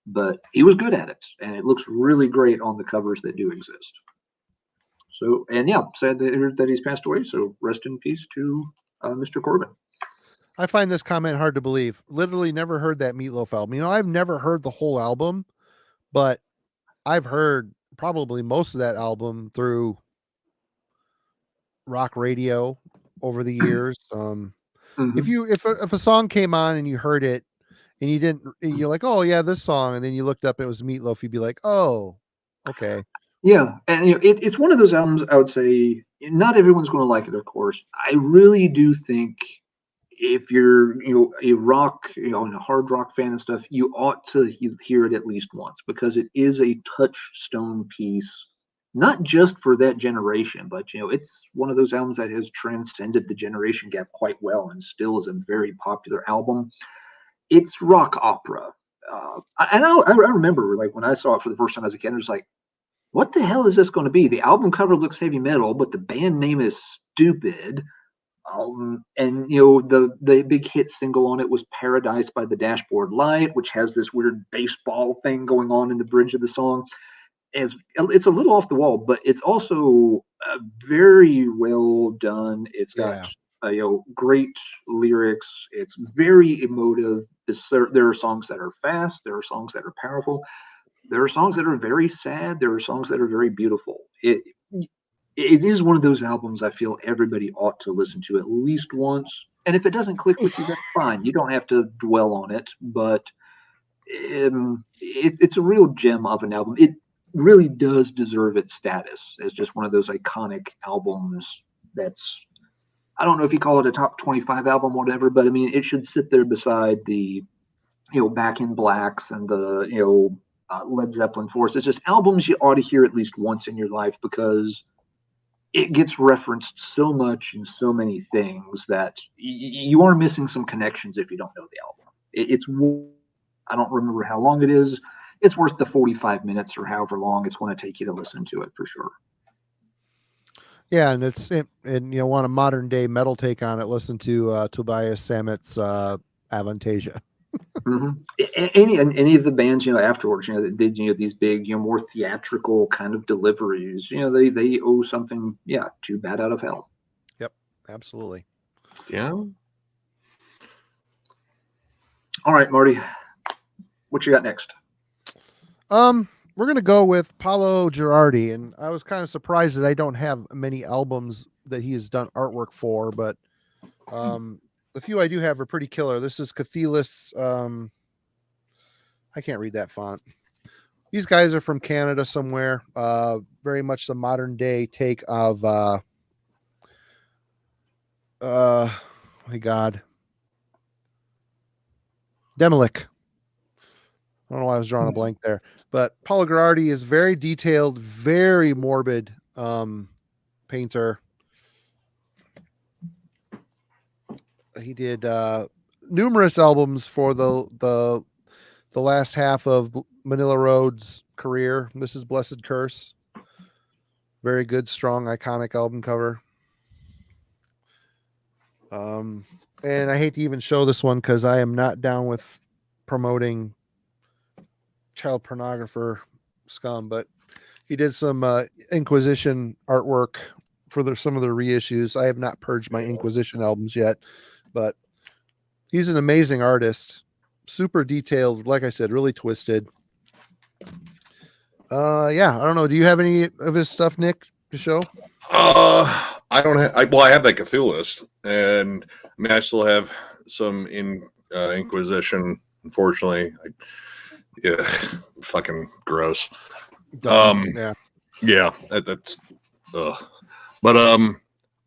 but he was good at it, and it looks really great on the covers that do exist. So, and sad that he's passed away. So rest in peace to Mr. Corbin. I find this comment hard to believe. Literally never heard that Meatloaf album. I've never heard the whole album, but I've heard probably most of that album through rock radio over the years. If a song came on and you heard it and you're like, oh yeah, this song, and then you looked up, it was Meatloaf, you'd be like, oh, okay. Yeah, and it's one of those albums. I would say not everyone's going to like it, of course. I really do think if you're a rock, and a hard rock fan and stuff, you ought to hear it at least once, because it is a touchstone piece, not just for that generation, but it's one of those albums that has transcended the generation gap quite well and still is a very popular album. It's rock opera, and I remember, like, when I saw it for the first time as a kid, I was like, what the hell is this going to be? The album cover looks heavy metal, but the band name is stupid. And the big hit single on it was Paradise by the Dashboard Light, which has this weird baseball thing going on in the bridge of the song. It's a little off the wall, but it's also very well done. It's got great lyrics. It's very emotive. There are songs that are fast. There are songs that are powerful. There are songs that are very sad. There are songs that are very beautiful. It is one of those albums I feel everybody ought to listen to at least once. And if it doesn't click with you, that's fine. You don't have to dwell on it. But it's a real gem of an album. It really does deserve its status as just one of those iconic albums that's, I don't know if you call it a top 25 album, whatever, but I mean, it should sit there beside the Back in Blacks and the Led Zeppelin Force. It's just albums you ought to hear at least once in your life, because it gets referenced so much in so many things that you are missing some connections if you don't know the album. It's I don't remember how long it is. It's worth the 45 minutes or however long it's going to take you to listen to it for sure. Yeah, and want a modern day metal take on it, listen to Tobias Sammet's Avantasia. Mm-hmm. Any of the bands afterwards that did these big more theatrical kind of deliveries, they owe something to Bat Out of Hell. Yep, absolutely. Yeah. All right, Marty, what you got next? We're gonna go with Paolo Girardi, and I was kind of surprised that I don't have many albums that he has done artwork for, but the few I do have are pretty killer. This is Cathelus. I can't read that font. These guys are from Canada somewhere. Very much the modern day take of my God, Demolition. I don't know why I was drawing a blank there, but Paolo Girardi is very detailed, very morbid painter. He did numerous albums for the last half of Manila Road's career. This is Blessed Curse. Very good, strong, iconic album cover. And I hate to even show this one because I am not down with promoting child pornographer scum, but he did some Inquisition artwork for some of the reissues. I have not purged my Inquisition albums yet, but he's an amazing artist. Super detailed, like I said, really twisted. I don't know. Do you have any of his stuff, Nick, to show? I don't have. I have that Cthulhu, and I still have some in Inquisition. Unfortunately, fucking gross. Yeah, that's. But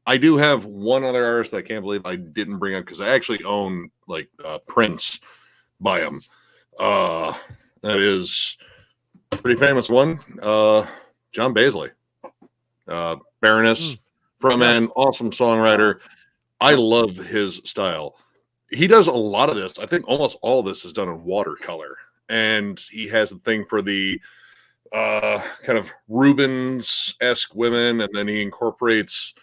I do have one other artist I can't believe I didn't bring up because I actually own prints by him. That is a pretty famous one. John Baisley, Baroness, from an awesome songwriter. I love his style. He does a lot of this. I think almost all of this is done in watercolor, and he has a thing for the kind of Rubens-esque women, and then he incorporates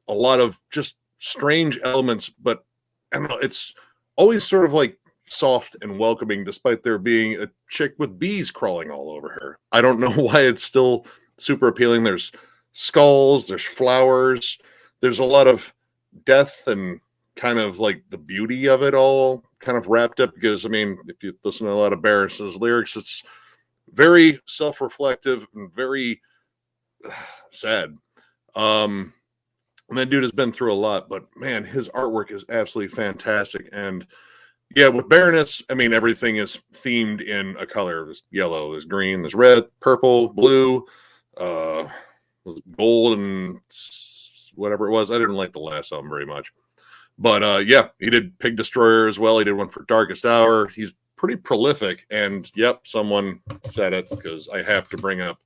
a lot of just strange elements, but I don't know, it's always sort of like soft and welcoming despite there being a chick with bees crawling all over her. I don't know why it's still super appealing. There's skulls, there's flowers, there's a lot of death and kind of like the beauty of it all kind of wrapped up, because I mean, if you listen to a lot of Barris's lyrics, it's very self-reflective and very sad. And that dude has been through a lot, but man, his artwork is absolutely fantastic. And yeah, with Baroness, I mean, everything is themed in a color. There's yellow, there's green, there's red, purple, blue, gold, and whatever it was. I didn't like the last album very much. But yeah, he did Pig Destroyer as well. He did one for Darkest Hour. He's pretty prolific. And yep, someone said it because I have to bring up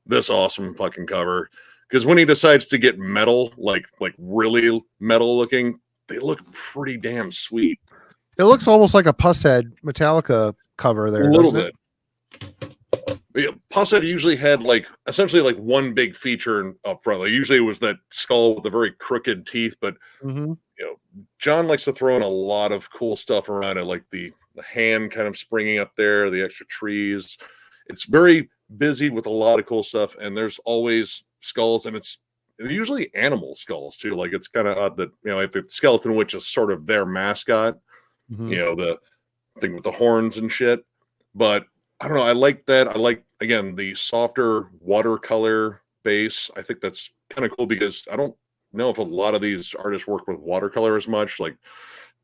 this awesome fucking cover. Because when he decides to get metal, like really metal looking, they look pretty damn sweet. It looks almost like a Pusshead Metallica cover there. A little bit. Yeah, Pusshead usually had essentially one big feature up front. Like usually it was that skull with the very crooked teeth, but John likes to throw in a lot of cool stuff around it, like the hand kind of springing up there, the extra trees. It's very busy with a lot of cool stuff, and there's always skulls, and it's usually animal skulls too. Like it's kind of odd that like the skeleton witch is sort of their mascot. The thing with the horns and shit. But I don't know. I like that. I like, again, the softer watercolor base. I think that's kind of cool because I don't know if a lot of these artists work with watercolor as much. Like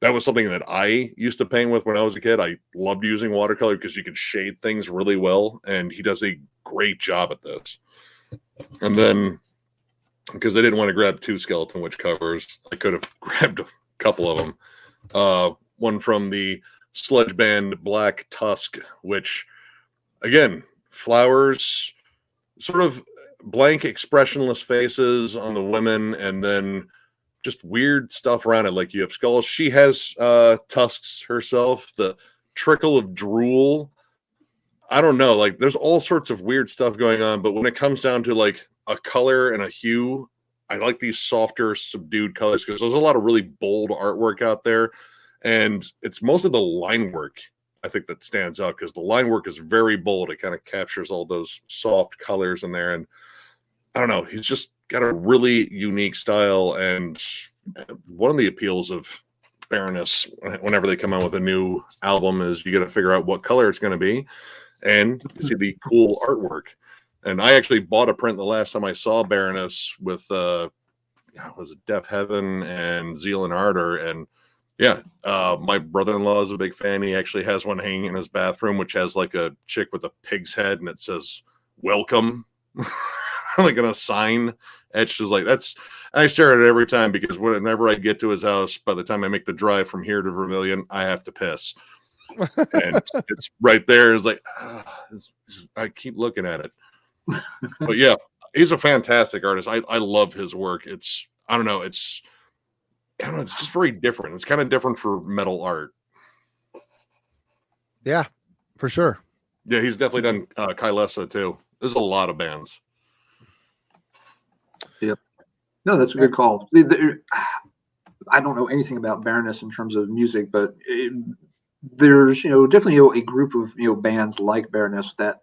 that was something that I used to paint with when I was a kid. I loved using watercolor because you could shade things really well, and he does a great job at this. And then, because I didn't want to grab 2 Skeleton Witch covers, I could have grabbed a couple of them. One from the sludge band Black Tusk, which again, flowers, sort of blank expressionless faces on the women, and then just weird stuff around it. Like you have skulls. She has tusks herself, the trickle of drool. I don't know, like there's all sorts of weird stuff going on, but when it comes down to like a color and a hue, I like these softer, subdued colors because there's a lot of really bold artwork out there, and it's mostly the line work I think that stands out because the line work is very bold. It kind of captures all those soft colors in there, and I don't know, he's just got a really unique style. And one of the appeals of Baroness, whenever they come out with a new album, is you got to figure out what color it's going to be and see the cool artwork. And I actually bought a print the last time I saw Baroness with was it Deaf Heaven and Zeal and Ardor. And yeah, my brother-in-law is a big fan. He actually has one hanging in his bathroom, which has like a chick with a pig's head, and it says "Welcome," like in a sign etched. Is like that's. I stare at it every time because whenever I get to his house, by the time I make the drive from here to Vermilion, I have to piss, and it's right there. It's like I keep looking at it. But yeah, he's a fantastic artist. I love his work. It's I don't know. It's just very different. It's kind of different for metal art. Yeah, for sure. Yeah, he's definitely done Kylesa too. There's a lot of bands. Yep. No, that's a good call. I don't know anything about Baroness in terms of music, but there's definitely a group of bands like Baroness that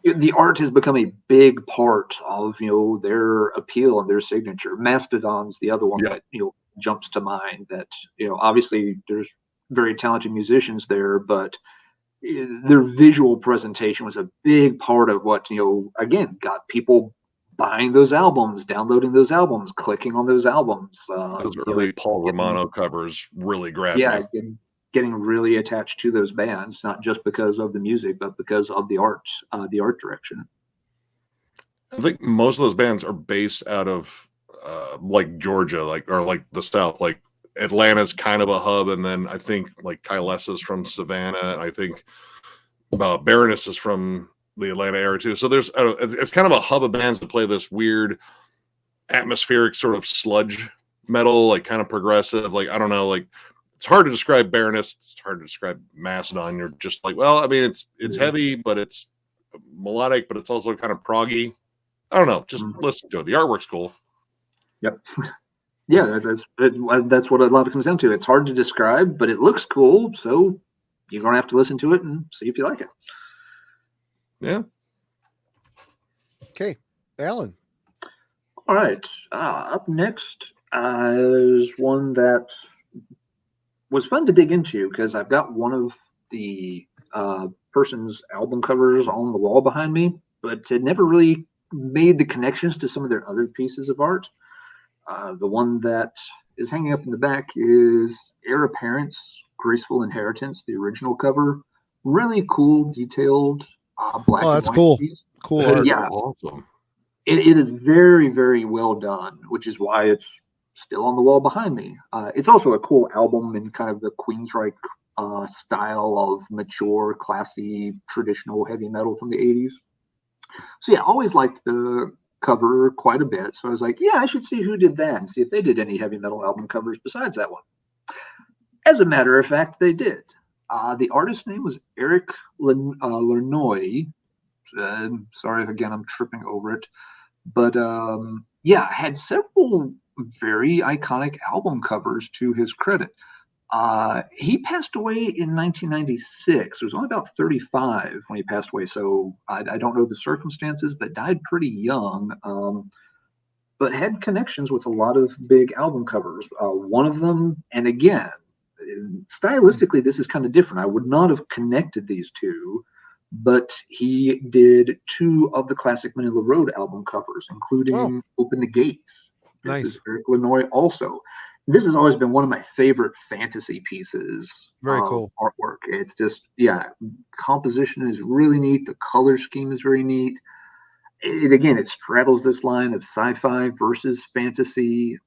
the art has become a big part of their appeal and their signature. Mastodon's the other one that jumps to mind. That obviously there's very talented musicians there, but their visual presentation was a big part of what again got people buying those albums, downloading those albums, clicking on those albums. Those early Paul Romano covers really grabbed me. Getting really attached to those bands, not just because of the music, but because of the art direction. I think most of those bands are based out of like Georgia, or the South. Like Atlanta's kind of a hub, and then I think like Kylesa's from Savannah, and I think Baroness is from the Atlanta area too. So there's it's kind of a hub of bands that play this weird atmospheric sort of sludge metal, like kind of progressive. Like I don't know, like it's hard to describe Baroness. It's hard to describe Mastodon. You're just like, well, I mean, it's heavy, but it's melodic, but it's also kind of proggy. I don't know. Just listen to it. The artwork's cool. Yep. Yeah, that's what a lot of it comes down to. It's hard to describe, but it looks cool. So you're gonna have to listen to it and see if you like it. Yeah. Okay, Alan. All right. Up next is one that was fun to dig into because I've got one of the person's album covers on the wall behind me, but it never really made the connections to some of their other pieces of art. The one that is hanging up in the back is Heir Apparent's Graceful Inheritance, the original cover. Really cool, detailed black and that's white cool. piece. Cool art. Yeah. Awesome. It is very, very well done, which is why it's still on the wall behind me. It's also a cool album in kind of the Queensryche style of mature, classy, traditional heavy metal from the 80s. So yeah, always liked the cover quite a bit. So I was like, yeah, I should see who did that and see if they did any heavy metal album covers besides that one. As a matter of fact, they did. The artist's name was Eric Lernoy. Sorry if again I'm tripping over it. But yeah, had several very iconic album covers to his credit. He passed away in 1996. He was only about 35 when he passed away, so I don't know the circumstances, but died pretty young. But had connections with a lot of big album covers. One of them, and again, stylistically, this is kind of different. I would not have connected these two, but he did two of the classic Manila Road album covers, including Open the Gates. Nice. This is Eric Lernoy also. This has always been one of my favorite fantasy pieces. Very cool artwork. It's just, composition is really neat. The color scheme is very neat. It straddles this line of sci-fi versus fantasy.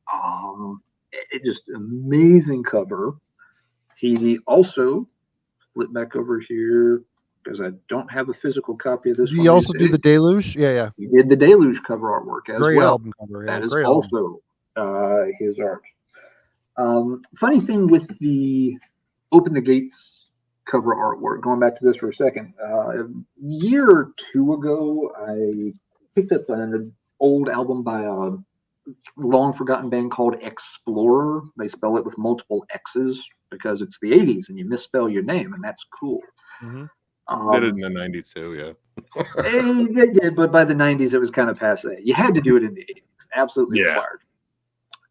It just amazing cover. He also flip back over here because I don't have a physical copy of this. Did he also do the Deluge? Yeah. He did the Deluge cover artwork as Great well. album cover. Yeah, That is great album. also his art. Funny thing with the Open the Gates cover artwork, going back to this for a second, a year or two ago, I picked up an old album by a long forgotten band called Explorer. They spell it with multiple X's because it's the 80s and you misspell your name, and that's cool. Mm-hmm. Did it in the 90s too, yeah. They did, but by the 90s it was kind of passe. You had to do it in the 80s. Absolutely required.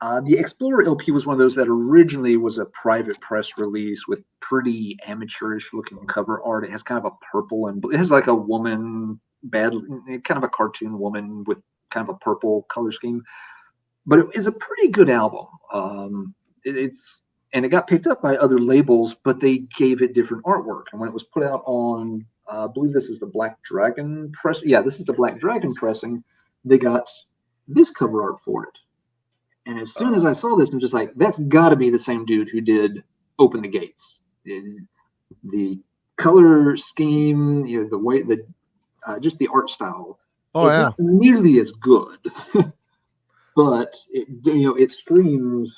The Explorer LP was one of those that originally was a private press release with pretty amateurish looking cover art. It has kind of a purple and it has like a woman, kind of a cartoon woman with kind of a purple color scheme. But it is a pretty good album. It got picked up by other labels, but they gave it different artwork. And when it was put out on, I believe this is the Black Dragon press. Yeah, this is the Black Dragon pressing. They got this cover art for it. And as soon as I saw this, I'm just like, that's got to be the same dude who did Open the Gates. The color scheme, the way that, just the art style. Oh, yeah. Not nearly as good, but it screams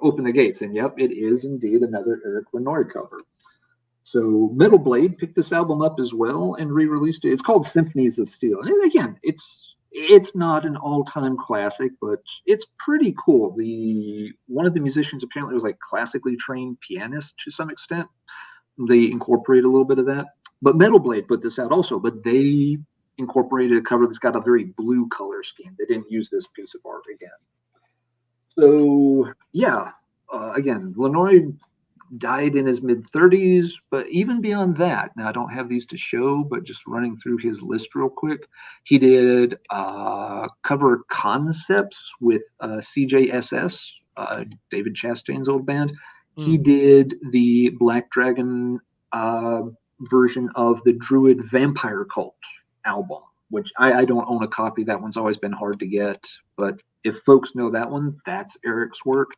Open the Gates. And yep, it is indeed another Eric Lenoir cover. So Metal Blade picked this album up as well and re-released it. It's called Symphonies of Steel. And again, it's not an all-time classic, but it's pretty cool. One of the musicians apparently was like classically trained pianist to some extent. They incorporate a little bit of that. But Metal Blade put this out also, but they incorporated a cover that's got a very blue color scheme. They didn't use this piece of art again. So yeah, again, Lenoir died in his mid-30s, but even beyond that, now I don't have these to show, but just running through his list real quick, he did cover concepts with CJSS, David Chastain's old band. He did the Black Dragon version of the Druid Vampire Cult album, which I don't own a copy. That one's always been hard to get, but if folks know that one, that's Eric's work.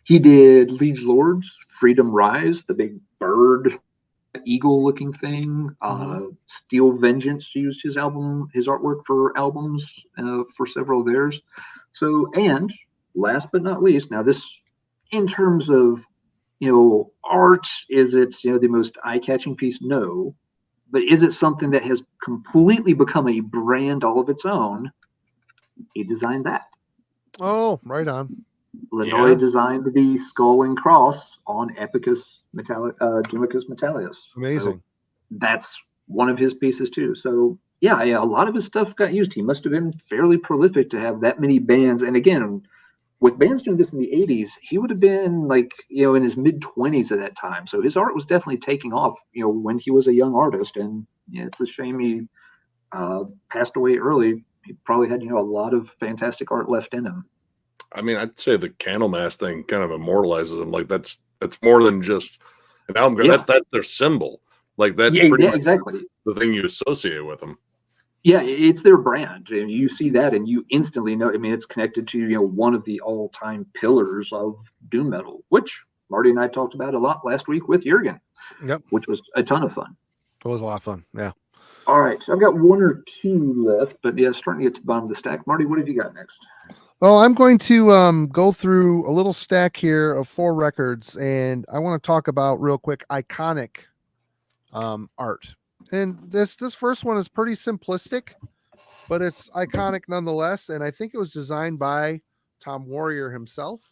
He did Liege Lords, Freedom Rise, the big bird, eagle-looking thing. Steel Vengeance used his artwork for albums for several of theirs. So, and last but not least, now this, in terms of art, is it the most eye-catching piece? No, but is it something that has completely become a brand all of its own? He designed that. Oh, right on. Lenoir designed the skull and cross on Epicus Gemicus Metallius. Amazing. So that's one of his pieces too. So yeah, a lot of his stuff got used. He must have been fairly prolific to have that many bands. And again, with bands doing this in the 80s, he would have been in his mid-20s at that time. So his art was definitely taking off, when he was a young artist. And it's a shame he passed away early. He probably had, a lot of fantastic art left in him. I mean, I'd say the Candlemass thing kind of immortalizes them. Like that's more than just an album. Yeah. That's their symbol. Like that. Yeah, exactly. The thing you associate with them. Yeah, it's their brand, and you see that, and you instantly know. I mean, it's connected to one of the all-time pillars of doom metal, which Marty and I talked about a lot last week with Jurgen. Yep, which was a ton of fun. It was a lot of fun. Yeah. All right, so I've got one or two left, but yeah, starting to get to the bottom of the stack. Marty, what have you got next? Well, I'm going to go through a little stack here of 4 records, and I want to talk about real quick iconic art. And this first one is pretty simplistic, but it's iconic nonetheless. And I think it was designed by Tom Warrior himself.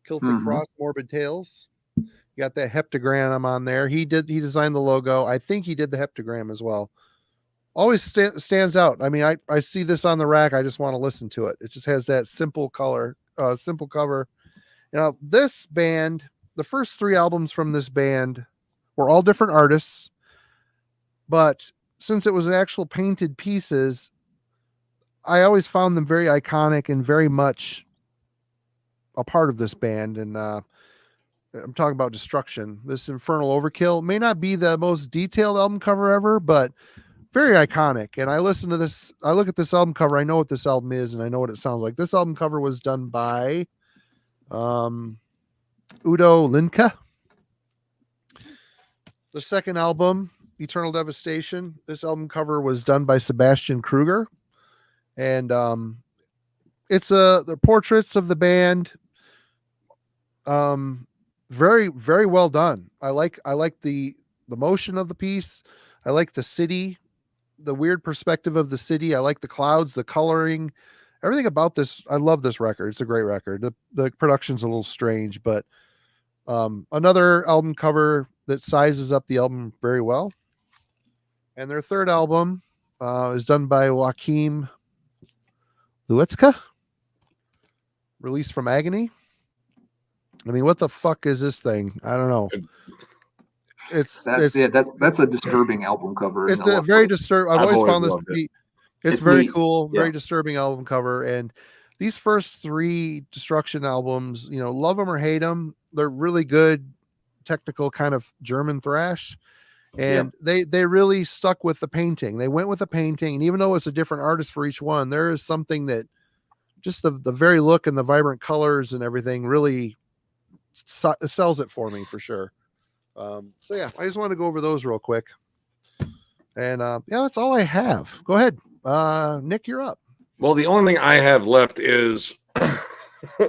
Celtic Frost, Morbid Tales. You got that heptagram on there. He designed the logo. I think he did the heptagram as well. Always stands out. I mean, I see this on the rack. I just want to listen to it. It just has that simple cover. This band, the first 3 albums from this band were all different artists, but since it was actual painted pieces, I always found them very iconic and very much a part of this band. And I'm talking about Destruction. This Infernal Overkill may not be the most detailed album cover ever, but very iconic. And I listen to this, I look at this album cover, I know what this album is, and I know what it sounds like. This album cover was done by Udo Linke. The second album, Eternal Devastation. This album cover was done by Sebastian Kruger, and it's the portraits of the band. Very, very well done. I like the motion of the piece. I like the city, the weird perspective of the city. I like the clouds, the coloring, everything about this. I love this record. It's a great record. The production's a little strange, but another album cover that sizes up the album very well. And their third album is done by Joachim Luetzka, released from Agony. I mean, what the fuck is this thing? I don't know. That's a disturbing album cover. It's very disturbing. I've always found this to be. It's very neat. Cool, Yeah. Very disturbing album cover. And these first three Destruction albums, love them or hate them, they're really good, technical kind of German thrash. And they really stuck with the painting. They went with the painting, and even though it's a different artist for each one, there is something that just the very look and the vibrant colors and everything really sells it for me for sure. So yeah, I just want to go over those real quick. And that's all I have. Go ahead. Nick, you're up. Well, the only thing I have left is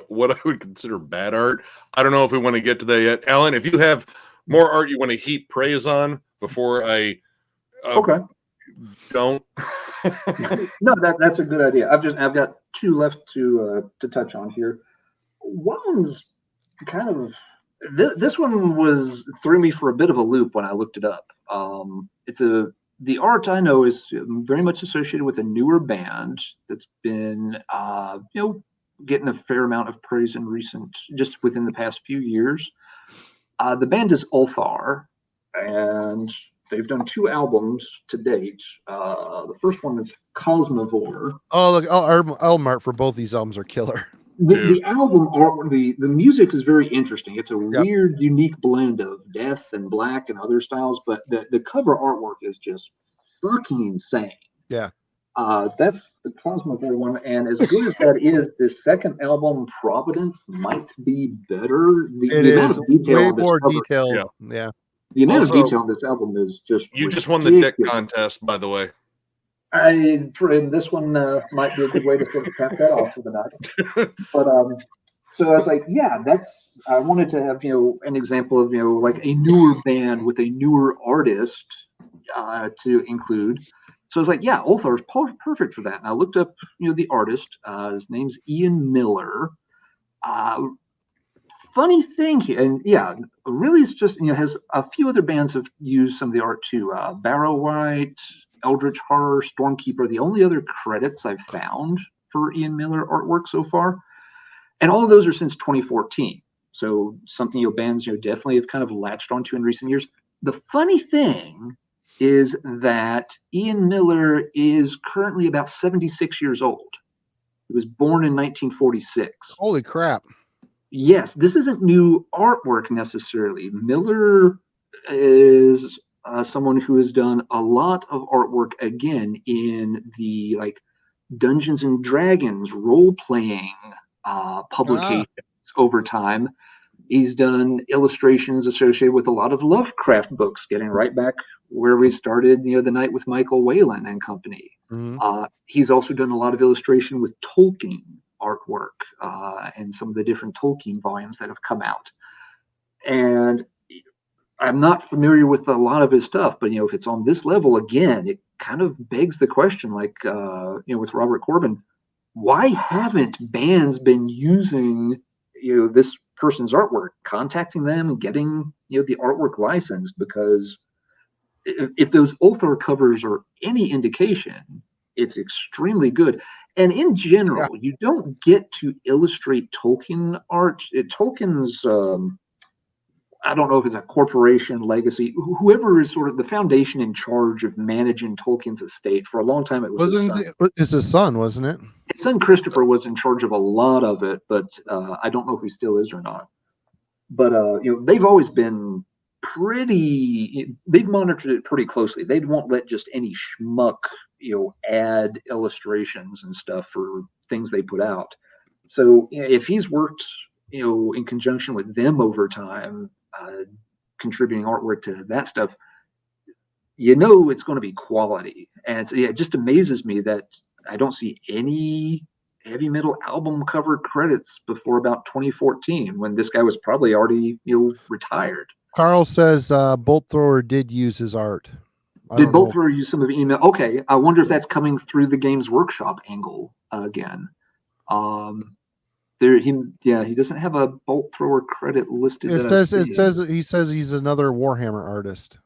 what I would consider bad art. I don't know if we want to get to that yet. Alan, if you have more art you want to heap praise on before I don't. No, that's a good idea. I've got two left to touch on here. One's kind of this one threw me for a bit of a loop when I looked it up. The art I know is very much associated with a newer band that's been getting a fair amount of praise just within the past few years. The band is Ulthar, and they've done 2 albums to date. The first one is Cosmivore. Oh, look, album art for both these albums are killer. The album art, the music is very interesting. It's a weird, unique blend of death and black and other styles, but the cover artwork is just fucking insane. Yeah. That's the Cosmivore one, and as good as that is, the second album, Providence, might be better. It is way more detailed. Yeah. The amount of detail on this album is just You ridiculous. just won the dick contest, by the way. This one might be a good way to sort of cap that off for the night. But so I was like, I wanted to have an example of like a newer band with a newer artist to include. So I was like, Ulthar is perfect for that. And I looked up the artist. His name's Ian Miller. Funny thing here, and really it's just has a few other bands have used some of the art too. Barrow White, Eldritch Horror, Stormkeeper, the only other credits I've found for Ian Miller artwork so far. And all of those are since 2014. So something bands definitely have kind of latched onto in recent years. The funny thing is that Ian Miller is currently about 76 years old. He was born in 1946. Holy crap. Yes, this isn't new artwork necessarily. Miller is someone who has done a lot of artwork again in the Dungeons and Dragons role-playing publications over time. He's done illustrations associated with a lot of Lovecraft books, getting right back where we started, the night with Michael Whalen and company. Mm-hmm. He's also done a lot of illustration with Tolkien artwork and some of the different Tolkien volumes that have come out. And I'm not familiar with a lot of his stuff, but if it's on this level again, it kind of begs the question, with Robert Corbin, why haven't bands been using this person's artwork, contacting them and getting the artwork licensed? Because if those Ulthar covers are any indication, it's extremely good. And in general, you don't get to illustrate Tolkien art. Tolkien's I don't know if it's a corporation, legacy, whoever is sort of the foundation in charge of managing Tolkien's estate. For a long time, it was his son, wasn't it? His son Christopher was in charge of a lot of it, but I don't know if he still is or not. But they've always been they've monitored it pretty closely. They won't let just any schmuck add illustrations and stuff for things they put out. So if he's worked in conjunction with them over time, contributing artwork to that stuff, you know it's going to be quality. And it just amazes me that I don't see any heavy metal album cover credits before about 2014, when this guy was probably already retired. Carl says Bolt Thrower did use his art. Did Bolt Thrower use some of the email? Okay, I wonder if that's coming through the Games Workshop angle again. He doesn't have a Bolt Thrower credit listed. He says he's another Warhammer artist.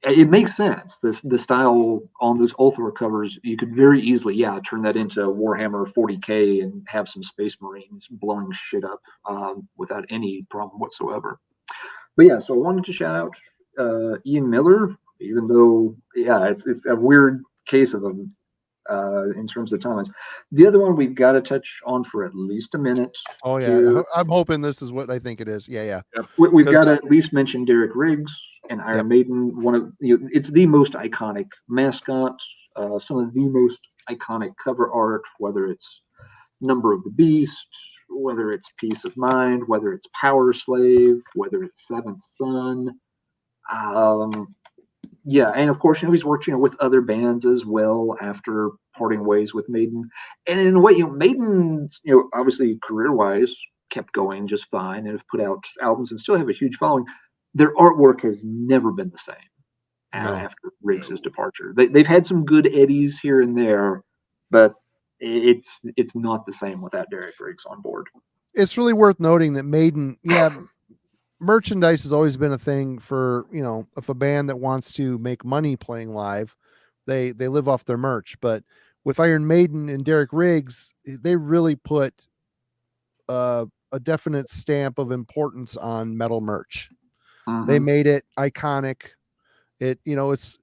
It makes sense. The style on those Ulthor covers, you could very easily, turn that into Warhammer 40K and have some Space Marines blowing shit up without any problem whatsoever. But yeah, so I wanted to shout out Ian Miller, even though it's a weird case of them in terms of timelines. The other one we've got to touch on for at least a minute. Oh yeah, here. I'm hoping this is what I think it is. Yeah. We've got to at least mention Derek Riggs and Iron Maiden. One of it's the most iconic mascot, some of the most iconic cover art, whether it's Number of the Beast, whether it's Peace of Mind, whether it's Power Slave, whether it's Seventh Son. And of course, he's worked, with other bands as well after parting ways with Maiden. And in a way, Maiden, obviously career-wise, kept going just fine and have put out albums and still have a huge following. Their artwork has never been the same after Riggs' departure. They've had some good eddies here and there, but it's not the same without Derek Riggs on board. It's really worth noting that Maiden, merchandise has always been a thing for, if a band that wants to make money playing live, they live off their merch. But with Iron Maiden and Derek Riggs, they really put a definite stamp of importance on metal merch. They made it iconic. It's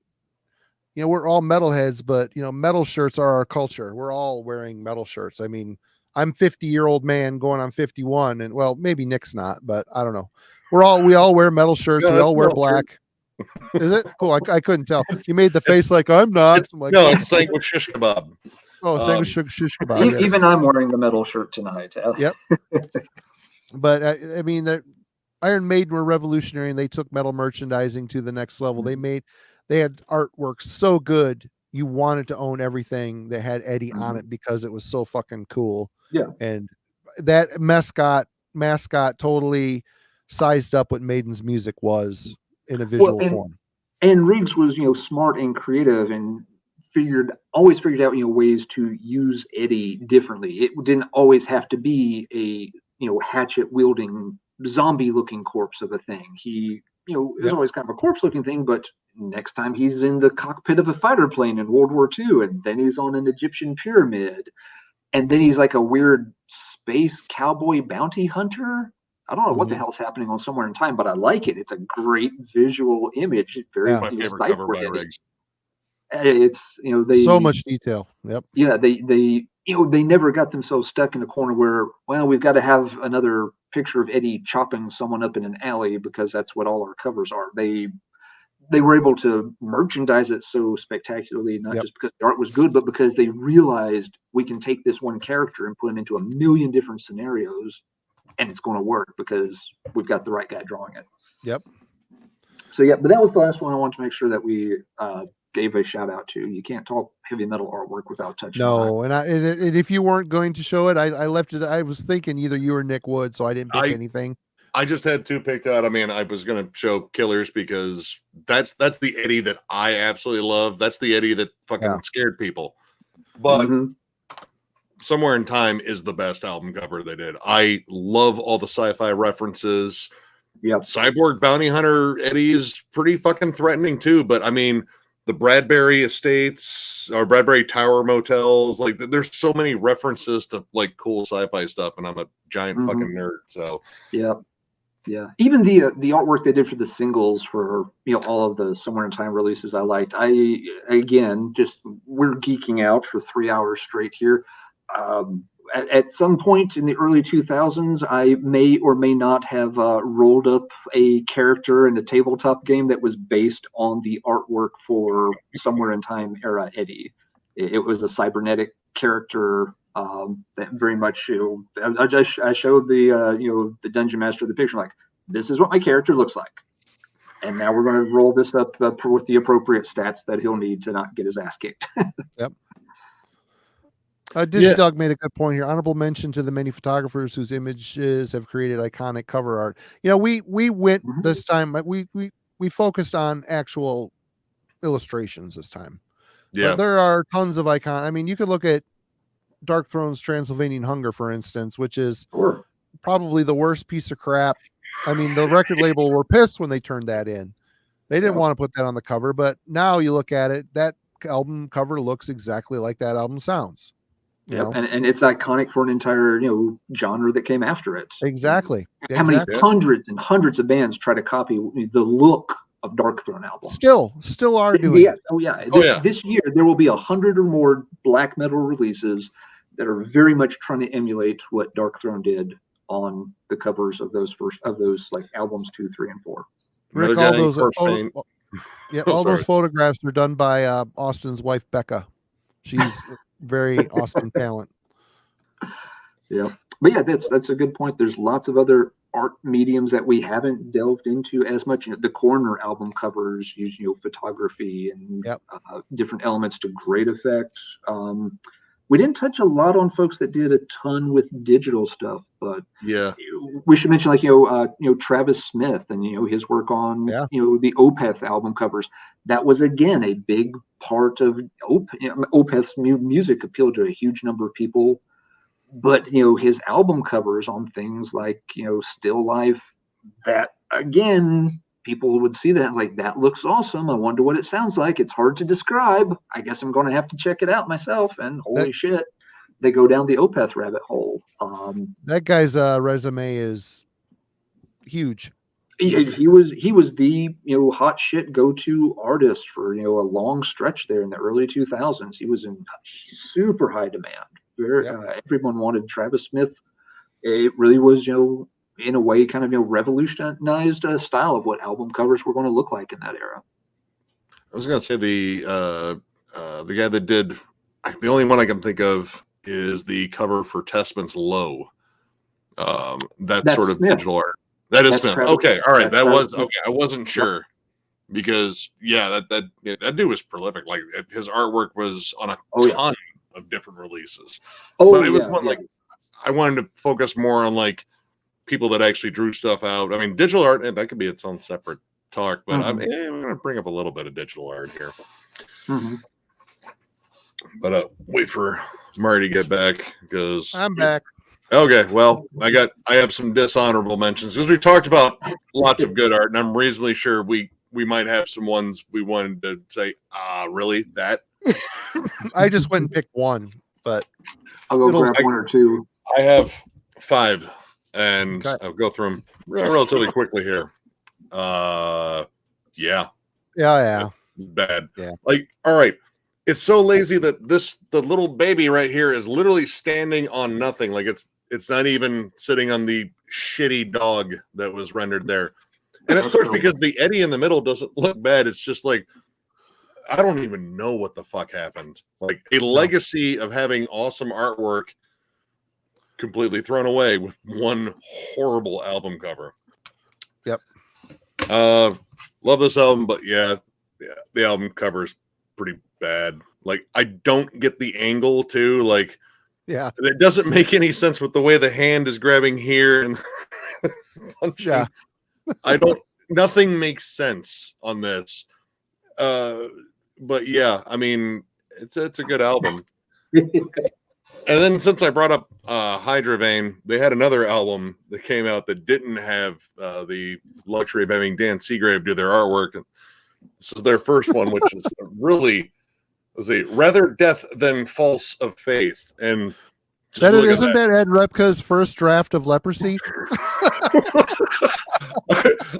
we're all metalheads, but metal shirts are our culture. We're all wearing metal shirts. I mean, I'm 50-year-old man going on 51, and well, maybe Nick's not, but I don't know. We all wear metal shirts. No, we all wear black. Is it cool? I couldn't tell. You made the face like I'm not. It's Sanguine shish kebab. Oh, Sanguine shish kebab. Yes. Even I'm wearing the metal shirt tonight. Yep. But I mean, that Iron Maiden were revolutionary, and they took metal merchandising to the next level. They had artwork so good you wanted to own everything that had Eddie on it because it was so fucking cool. Yeah, and that mascot totally sized up what Maiden's music was in a visual form. And Riggs was, smart and creative and always figured out, ways to use Eddie differently. It didn't always have to be a, hatchet wielding zombie looking corpse of a thing. He, it was always kind of a corpse looking thing, but next time he's in the cockpit of a fighter plane in World War II, and then he's on an Egyptian pyramid, and then he's like a weird space cowboy bounty hunter. I don't know what the hell's happening on Somewhere in Time, but I like it. It's a great visual image. Very my favorite cover by Riggs. It's they so much detail. Yep. Yeah, they never got themselves stuck in a corner where, well, we've got to have another picture of Eddie chopping someone up in an alley because that's what all our covers are. They were able to merchandise it so spectacularly, not just because the art was good, but because they realized we can take this one character and put him into a million different scenarios, and it's going to work because we've got the right guy drawing it. Yep. So but that was the last one I wanted to make sure that we gave a shout out to. You can't talk heavy metal artwork without touching on that. And if you weren't going to show it, I left it. I was thinking either you or Nick would, so I didn't pick anything. I just had two picked out. I mean, I was going to show Killers because that's the Eddie that I absolutely love. That's the Eddie that fucking scared people. But Somewhere in Time is the best album cover they did. I love all the sci-fi references. Yeah, Cyborg Bounty Hunter Eddie is pretty fucking threatening too. But I mean, the Bradbury Estates or Bradbury Tower Motels, like there's so many references to like cool sci-fi stuff, and I'm a giant fucking nerd. So yeah. Even the artwork they did for the singles for all of the Somewhere in Time releases I liked. We're geeking out for 3 hours straight here. At some point in the early 2000s, I may or may not have rolled up a character in a tabletop game that was based on the artwork for Somewhere in Time era Eddie. It was a cybernetic character that very much, I showed the the dungeon master the picture, like, this is what my character looks like. And now we're going to roll this up with the appropriate stats that he'll need to not get his ass kicked. Yep. Dog made a good point here. Honorable mention to the many photographers whose images have created iconic cover art. You know, we went this time. We focused on actual illustrations this time. Yeah, but there are tons of icon. I mean, you could look at Dark Throne's Transylvanian Hunger, for instance, which is probably the worst piece of crap. I mean, the record label were pissed when they turned that in. They didn't want to put that on the cover, but now you look at it, that album cover looks exactly like that album sounds. You know? And it's iconic for an entire genre that came after it. Exactly. How many hundreds and hundreds of bands try to copy the look of Dark Throne albums? Still are doing it. This year there will be 100 or more black metal releases that are very much trying to emulate what Dark Throne did on the covers of those like albums 2, 3, and 4. Rick, all those those photographs are done by Austin's wife Becca. She's very awesome talent. Yeah, but yeah, that's a good point. There's lots of other art mediums that we haven't delved into as much. The Corner album covers use photography and different elements to great effect. We didn't touch a lot on folks that did a ton with digital stuff, but we should mention Travis Smith and his work on the Opeth album covers. That was again a big part of Opeth's music appealed to a huge number of people, but his album covers on things like Still Life, that again people would see that like, that looks awesome. I wonder what it sounds like. It's hard to describe. I guess I'm going to have to check it out myself. And holy shit, they go down the Opeth rabbit hole. That guy's resume is huge. He was the hot shit go-to artist for a long stretch there in the early 2000s. He was in super high demand. Everyone wanted Travis Smith. It really was in a way kind of revolutionized style of what album covers were going to look like in that era. I was going to say the guy that did, the only one I can think of is the cover for Testment's Low. That's sort of digital art. That is Smith. Okay, all right. That was okay. I wasn't sure because that dude was prolific. Like his artwork was on a ton of different releases. But it was one like I wanted to focus more on like people that actually drew stuff out. I mean, digital art, and that could be its own separate talk, but I'm going to bring up a little bit of digital art here. But wait for Murray to get back because I'm back. Okay, well, I have some dishonorable mentions because we talked about lots of good art, and I'm reasonably sure we might have some ones we wanted to say, really that? I just went and picked one, but I'll go grab one or two. I have 5. And I'll go through them relatively quickly here. Bad. Yeah. Like, all right. It's so lazy that the little baby right here is literally standing on nothing. Like it's not even sitting on the shitty dog that was rendered there. And it's sort of because the Eddie in the middle doesn't look bad. It's just like, I don't even know what the fuck happened. Like a legacy of having awesome artwork completely thrown away with one horrible album cover. Yep. Love this album, but the album cover is pretty bad. Like I don't get the angle too. Like it doesn't make any sense with the way the hand is grabbing here and punching. Nothing makes sense on this. But I mean it's a good album. And then since I brought up Hydra Vein, they had another album that came out that didn't have the luxury of having Dan Seagrave do their artwork. And this is their first one, which is really rather death than false of faith. And isn't that Ed Repka's first draft of Leprosy?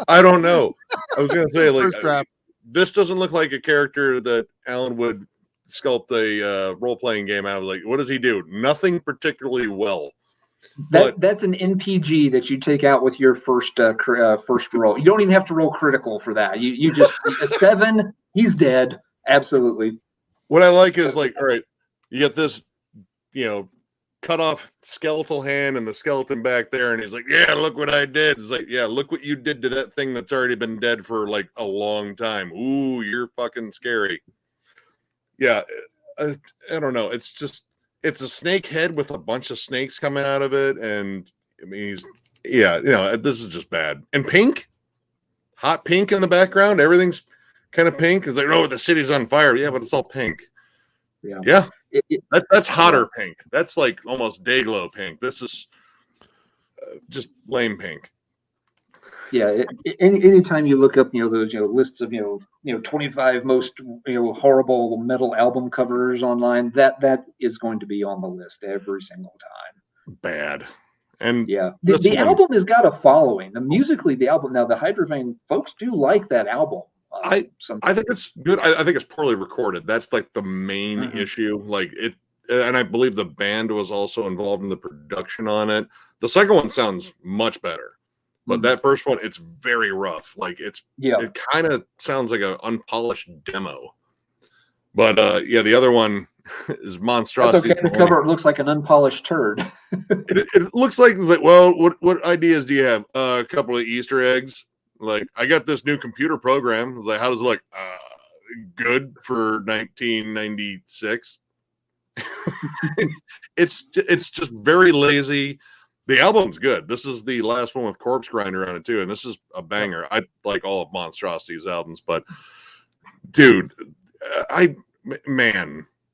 I don't know. I was going to say like this doesn't look like a character that Alan would sculpt a role-playing game out of. Like, what does he do? Nothing particularly well. That's an NPG that you take out with your first roll. You don't even have to roll critical for that. You just a 7. He's dead. Absolutely. What I like is like, all right, you get this, cut off skeletal hand and the skeleton back there, and he's like, yeah, look what I did. It's like, yeah, look what you did to that thing that's already been dead for like a long time. Ooh, you're fucking scary. Yeah, I don't know. It's a snake head with a bunch of snakes coming out of it, and I mean, this is just bad. And pink, hot pink in the background, everything's kind of pink. It's like, oh, the city's on fire. Yeah, but it's all pink. Yeah. That's hotter pink. That's like almost day glow pink. This is just lame pink. Yeah. Anytime you look up, those, lists of, 25 most, horrible metal album covers online, that is going to be on the list every single time. Bad. And yeah, the album has got a following. Musically, the album, now the Hydrovane folks do like that album. I think it's good. I think it's poorly recorded. That's like the main issue. Like it, and I believe the band was also involved in the production on it. The second one sounds much better, but that first one, it's very rough. Like it kind of sounds like an unpolished demo. But the other one is monstrosity. That's okay. The cover looks like an unpolished turd. it looks like, well, what ideas do you have? A couple of Easter eggs. Like, I got this new computer program. I was like, how does it look? Good for 1996. It's just very lazy. The album's good. This is the last one with Corpse Grinder on it too, and this is a banger. I like all of Monstrosity's albums, but dude,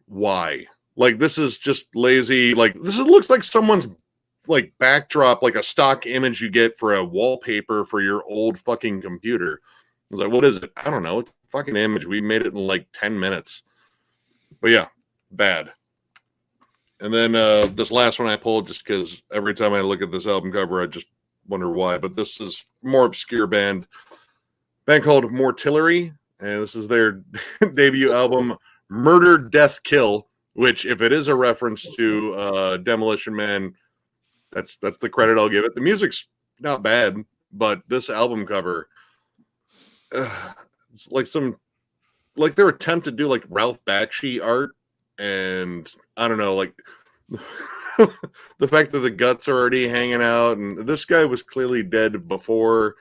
why? Like, this is just lazy. Like, looks like someone's like backdrop, like a stock image you get for a wallpaper for your old fucking computer. I was like, what is it? I don't know. It's a fucking image. We made it in like 10 minutes. But yeah, bad. And then this last one I pulled just because every time I look at this album cover, I just wonder why. But this is more obscure band called Mortillery, and this is their debut album, Murder, Death, Kill, which, if it is a reference to Demolition Man, that's the credit I'll give it. The music's not bad, but this album cover, it's like their attempt to do like Ralph Bakshi art, and I don't know, like the fact that the guts are already hanging out, and this guy was clearly dead before.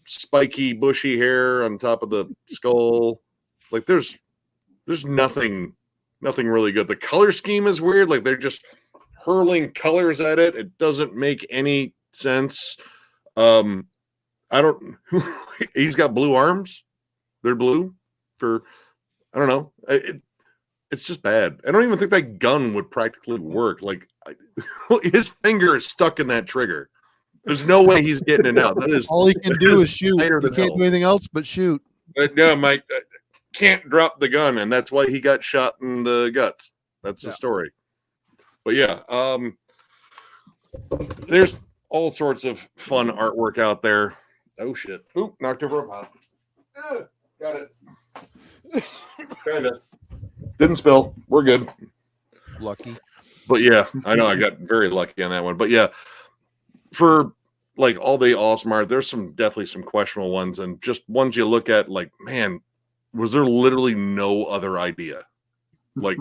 Spiky, bushy hair on top of the skull. Like there's nothing really good. The color scheme is weird. Like they're just hurling colors at it. It doesn't make any sense. He's got blue arms. They're blue for, I don't know. It's just bad. I don't even think that gun would practically work. Like his finger is stuck in that trigger. There's no way he's getting it out. That is all he can do is shoot. He can't do anything else but shoot. No, Mike can't drop the gun, and that's why he got shot in the guts. That's the story. But yeah, there's all sorts of fun artwork out there. Oh shit! Oop, knocked over a pot. Got it. Kinda. Didn't spill. We're good. Lucky. But yeah, I know I got very lucky on that one. But yeah, for like all the awesome art, there's definitely some questionable ones, and just ones you look at like, man, was there literally no other idea? Like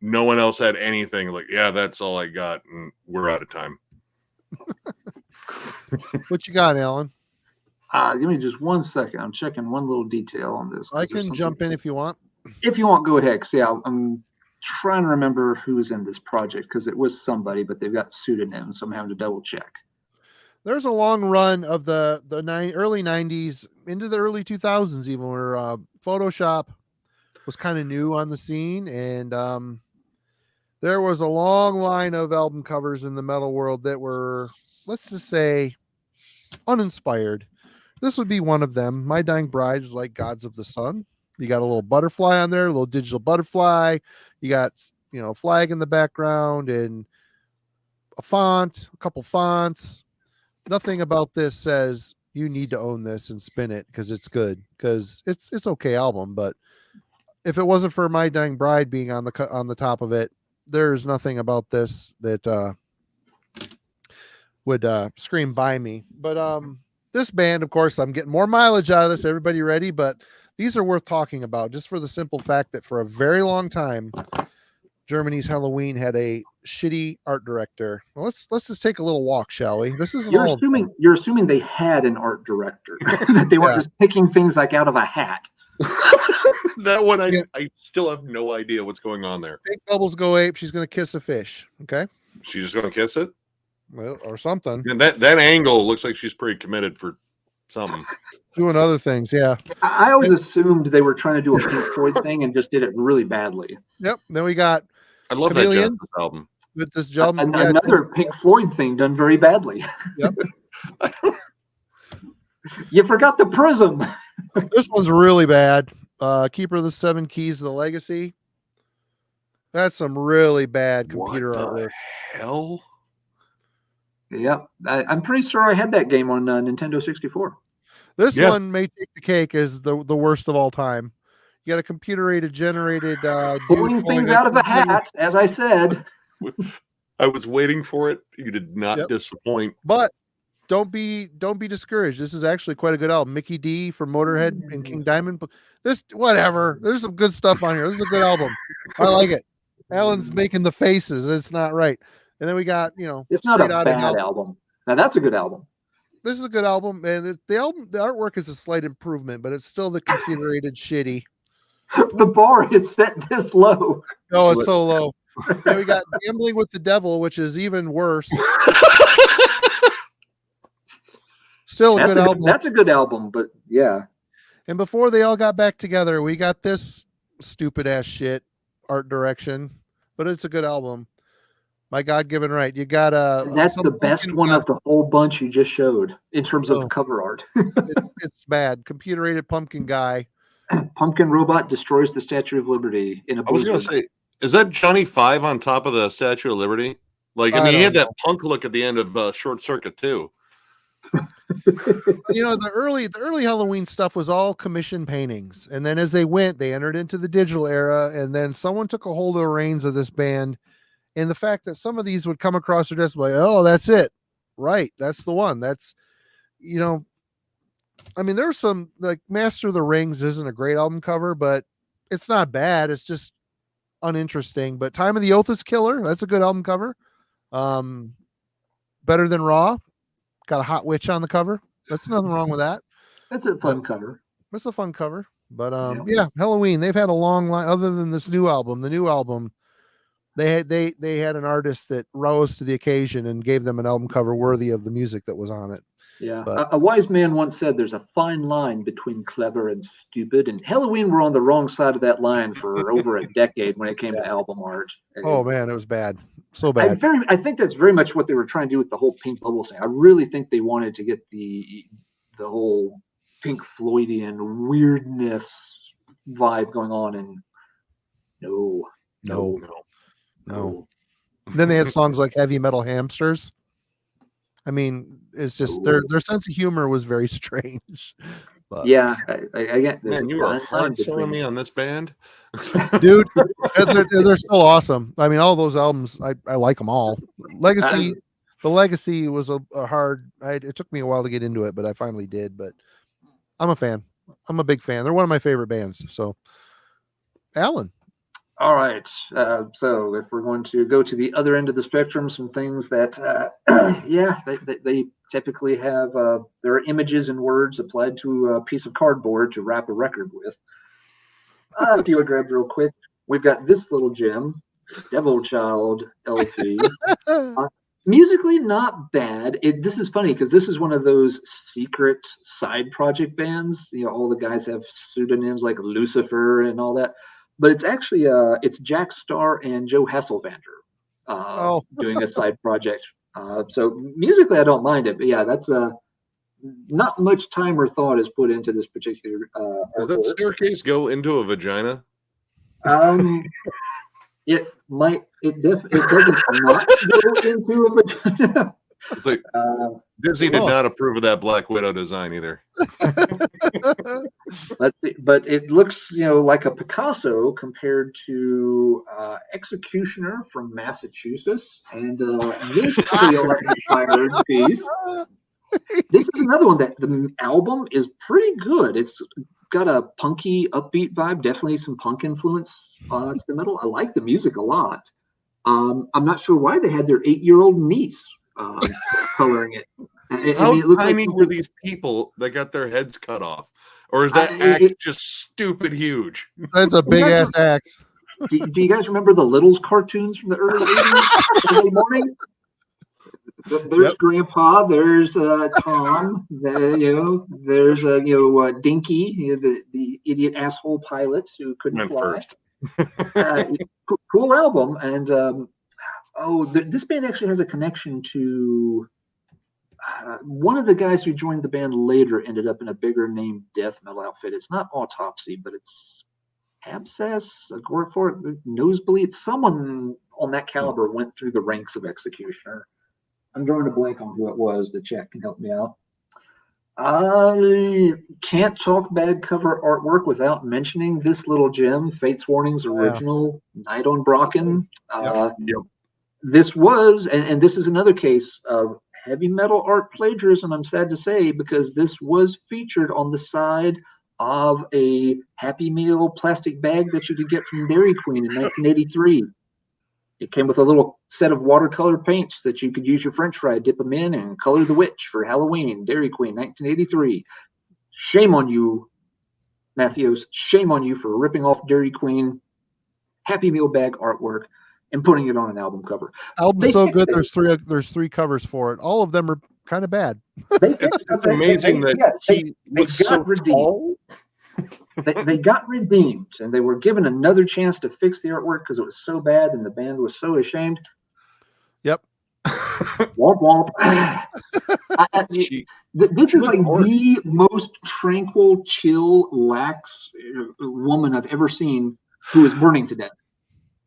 no one else had anything. Like, yeah, that's all I got, and we're out of time. What you got, Alan? Give me just 1 second. I'm checking one little detail on this. I can jump in if you want. If you want, go ahead. Cause yeah, I'm trying to remember who's in this project because it was somebody, but they've got pseudonyms, so I'm having to double check. There's a long run of the early 90s into the early 2000s, even where Photoshop was kind of new on the scene, and there was a long line of album covers in the metal world that were, let's just say, uninspired. This would be one of them. My Dying Bride is like Gods of the Sun. You got a little butterfly on there, a little digital butterfly. You got, flag in the background and a font, a couple fonts. Nothing about this says you need to own this and spin it because it's good, because it's okay album. But if it wasn't for My Dying Bride being on the top of it, there's nothing about this that would scream by me. But this band, of course, I'm getting more mileage out of this. Everybody ready? But these are worth talking about just for the simple fact that for a very long time, Germany's Halloween had a shitty art director. Well, let's just take a little walk, shall we? This isn't You're all. assuming they had an art director, that they weren't just picking things like out of a hat. That one, I still have no idea what's going on there. Big bubbles go ape. She's gonna kiss a fish. Okay. She's just gonna kiss it, well, or something. And that angle looks like she's pretty committed for something. Doing other things, yeah. I always assumed they were trying to do a Pink Floyd thing and just did it really badly. Yep. Then we got. I love Chameleon that Justice album. With this job, another Pink Floyd thing done very badly. Yep. You forgot the prism. This one's really bad. Keeper of the Seven Keys of the Legacy. That's some really bad computer artwork. Hell. Yep, I'm pretty sure I had that game on Nintendo 64. This one may take the cake as the worst of all time. You got a computer-aided generated pulling things out of a hat, as I said. I was waiting for it. You did not disappoint. But don't be discouraged. This is actually quite a good album. Mickey D from Motorhead and King Diamond. This whatever. There's some good stuff on here. This is a good album. I like it. Alan's making the faces. It's not right. And then we got, it's not a bad album. Now that's a good album. This is a good album, and the artwork is a slight improvement, but it's still the computer-aided shitty. The bar is set this low. Oh, it's so low. And we got Gambling with the Devil, which is even worse. Still a good album. That's a good album, but yeah. And before they all got back together, we got this stupid ass shit art direction, but it's a good album. My God-given right. You got that's the best one of the whole bunch you just showed in terms of cover art. it's bad. Computer-aided pumpkin guy. Pumpkin robot destroys the Statue of Liberty in a blizzard. I was going to say, is that Johnny Five on top of the Statue of Liberty? Like, I mean, he had that punk look at the end of Short Circuit too. The early Halloween stuff was all commission paintings, and then as they went, they entered into the digital era, and then someone took a hold of the reins of this band. And the fact that some of these would come across their desk like, oh, that's it. Right. That's the one. That's, I mean, there's some, like, Master of the Rings isn't a great album cover, but it's not bad. It's just uninteresting. But Time of the Oath is killer. That's a good album cover. Better Than Raw. Got a hot witch on the cover. That's nothing wrong with that. That's a fun cover. That's a fun cover. But Halloween, they've had a long line other than this new album. The new album, they had an artist that rose to the occasion and gave them an album cover worthy of the music that was on it. Yeah. A wise man once said there's a fine line between clever and stupid, and Halloween were on the wrong side of that line for over a decade when it came to album art. Oh man, it was bad. So bad. I think that's very much what they were trying to do with the whole Pink Bubble thing. I really think they wanted to get the whole Pink Floydian weirdness vibe going on, and no. Then they had songs like Heavy Metal Hamsters. I mean, it's just their sense of humor was very strange. But, yeah, I get. Man, you are hard selling me on this band, dude. They're still awesome. I mean, all those albums, I like them all. The Legacy was a hard. It took me a while to get into it, but I finally did. But I'm a fan. I'm a big fan. They're one of my favorite bands. So, Alan. All right. So if we're going to go to the other end of the spectrum, some things that, they typically have their images and words applied to a piece of cardboard to wrap a record with. A few I grabbed real quick. We've got this little gem, Devil Child LP. Musically, not bad. This is funny because this is one of those secret side project bands. All the guys have pseudonyms like Lucifer and all that. But it's actually it's Jack Starr and Joe Hasselvander doing a side project. So musically, I don't mind it. But yeah, that's not much time or thought is put into this particular. Does that staircase go into a vagina? It might. It doesn't not go into a vagina. It's like Disney did not approve of that Black Widow design either. Let's see, but it looks, like a Picasso compared to Executioner from Massachusetts, and this inspired piece. This is another one that the album is pretty good. It's got a punky, upbeat vibe. Definitely some punk influence to the metal. I like the music a lot. I'm not sure why they had their 8-year-old niece coloring it. How it looked tiny like were these people that got their heads cut off? Or is that axe just stupid huge? That's a big ass axe. Do you guys remember the Littles cartoons from the early 80s? Saturday morning? There's Grandpa. There's Tom. There's Dinky, the idiot asshole pilot who couldn't fly. Cool album, and this band actually has a connection to one of the guys who joined the band later. Ended up in a bigger name death metal outfit. It's not Autopsy, but it's Abscess, Agoraphobic, Nosebleed. Someone on that caliber went through the ranks of Executioner. I'm drawing a blank on who it was. The chat can help me out. I can't talk bad cover artwork without mentioning this little gem, Fate's Warning's original Night on Brocken. This was, and this is another case of heavy metal art plagiarism, I'm sad to say, because this was featured on the side of a Happy Meal plastic bag that you could get from Dairy Queen in 1983. It came with a little set of watercolor paints that you could use your French fry, dip them in, and color the witch for Halloween. Dairy Queen, 1983. Shame on you, Matthews. Shame on you for ripping off Dairy Queen Happy Meal bag artwork and putting it on an album cover. Album's so good. There's three covers for it. All of them are kind of bad. It's amazing that he looks so tall. They got redeemed, and they were given another chance to fix the artwork because it was so bad and the band was so ashamed. Yep. Womp womp. This is like the most tranquil, chill, lax woman I've ever seen who is burning to death.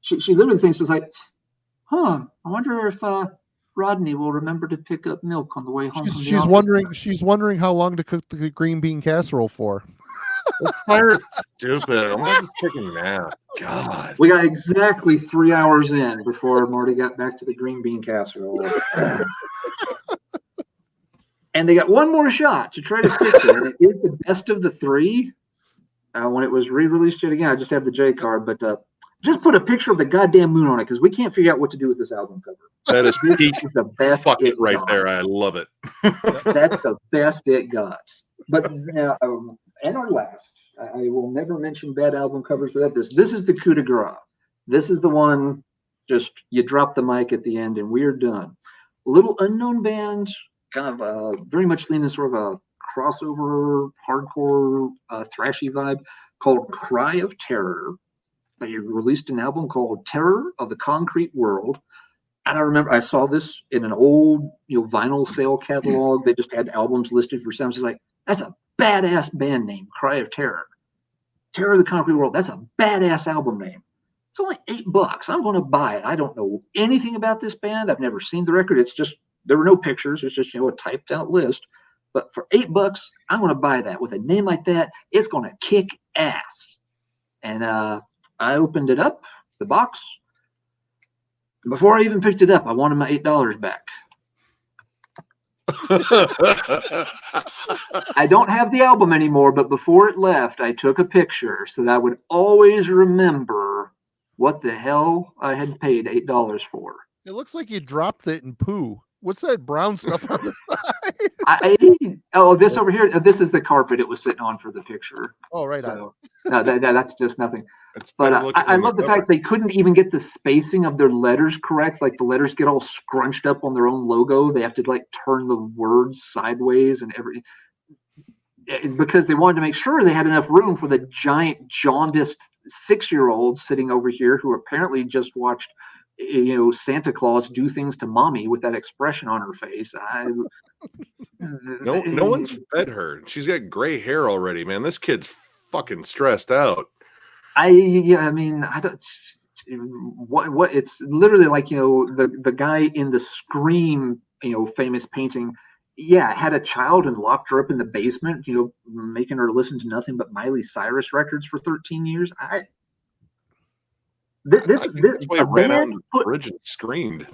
She literally thinks, it's like, I wonder if Rodney will remember to pick up milk on the way home. She's wondering how long to cook the green bean casserole for. It's fire stupid. I'm just taking a nap. God. We got exactly 3 hours in before Marty got back to the green bean casserole. And they got one more shot to try to fix it. And it is the best of the three. When it was re-released yet again, I just have the J card, but just put a picture of the goddamn moon on it because we can't figure out what to do with this album cover. That is peak. The best. Fuck it right there. I love it. That's the best it got. But and our last, I will never mention bad album covers without this. This is the coup de grace. This is the one, just you drop the mic at the end and we're done. Little unknown band, kind of very much leaning sort of a crossover, hardcore, thrashy vibe called Cry of Terror. They released an album called Terror of the Concrete World. And I remember I saw this in an old vinyl sale catalog. They just had albums listed for sale. It's like, that's a badass band name, Cry of Terror. Terror of the Concrete World. That's a badass album name. It's only $8. I'm going to buy it. I don't know anything about this band. I've never seen the record. It's just, there were no pictures. It's just, a typed out list. But for $8, I'm going to buy that. With a name like that, it's going to kick ass. And I opened it up, the box. Before I even picked it up, I wanted my $8 back. I don't have the album anymore, but before it left, I took a picture so that I would always remember what the hell I had paid $8 for. It looks like you dropped it in poo. What's that brown stuff on the side? This over here. This is the carpet it was sitting on for the picture. Oh, right. So, no, that's just nothing. But I love the fact they couldn't even get the spacing of their letters correct. Like the letters get all scrunched up on their own logo. They have to turn the words sideways and everything. Because they wanted to make sure they had enough room for the giant jaundiced 6-year-old sitting over here who apparently just watched Santa Claus do things to mommy with that expression on her face. No one's fed her. She's got gray hair already, man. This kid's fucking stressed out. I don't. What? It's literally like the guy in the Scream famous painting. Yeah, had a child and locked her up in the basement. Making her listen to nothing but Miley Cyrus records for 13 years. Screamed.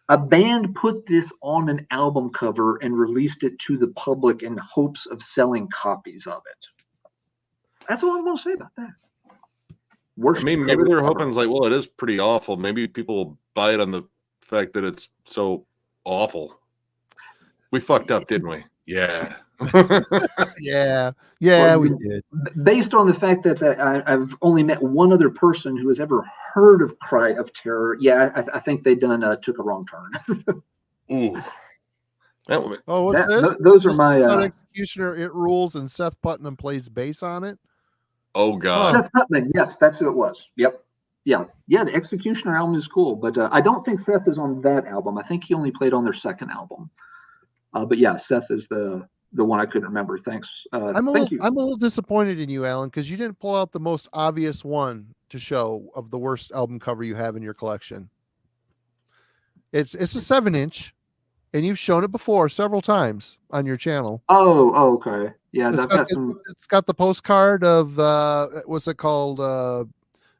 A band put this on an album cover and released it to the public in hopes of selling copies of it. That's all I'm going to say about that. I Worst mean, maybe cover they're ever. hoping it's like, well, it is pretty awful. Maybe people will buy it on the fact that it's so awful. We fucked up, didn't we? Yeah. Yeah, Well, we did. Based on the fact that I've only met one other person who has ever heard of Cry of Terror, yeah, I think they took a wrong turn. Ooh. That would Oh, what's this? Those are This my is about Executioner. It rules, and Seth Putnam plays bass on it. oh god. Seth Putman. Yes, that's who it was. Yep. Yeah. The Executioner album is cool, but I don't think Seth is on that album. I think he only played on their second album. But yeah, Seth is the one I couldn't remember. Thanks. I'm a Thank you. little disappointed in you, Alan, because you didn't pull out the most obvious one to show of the worst album cover you have in your collection. It's a 7-inch, and you've shown it before several times on your channel. Oh, okay. Yeah, It's got the postcard of what's it called?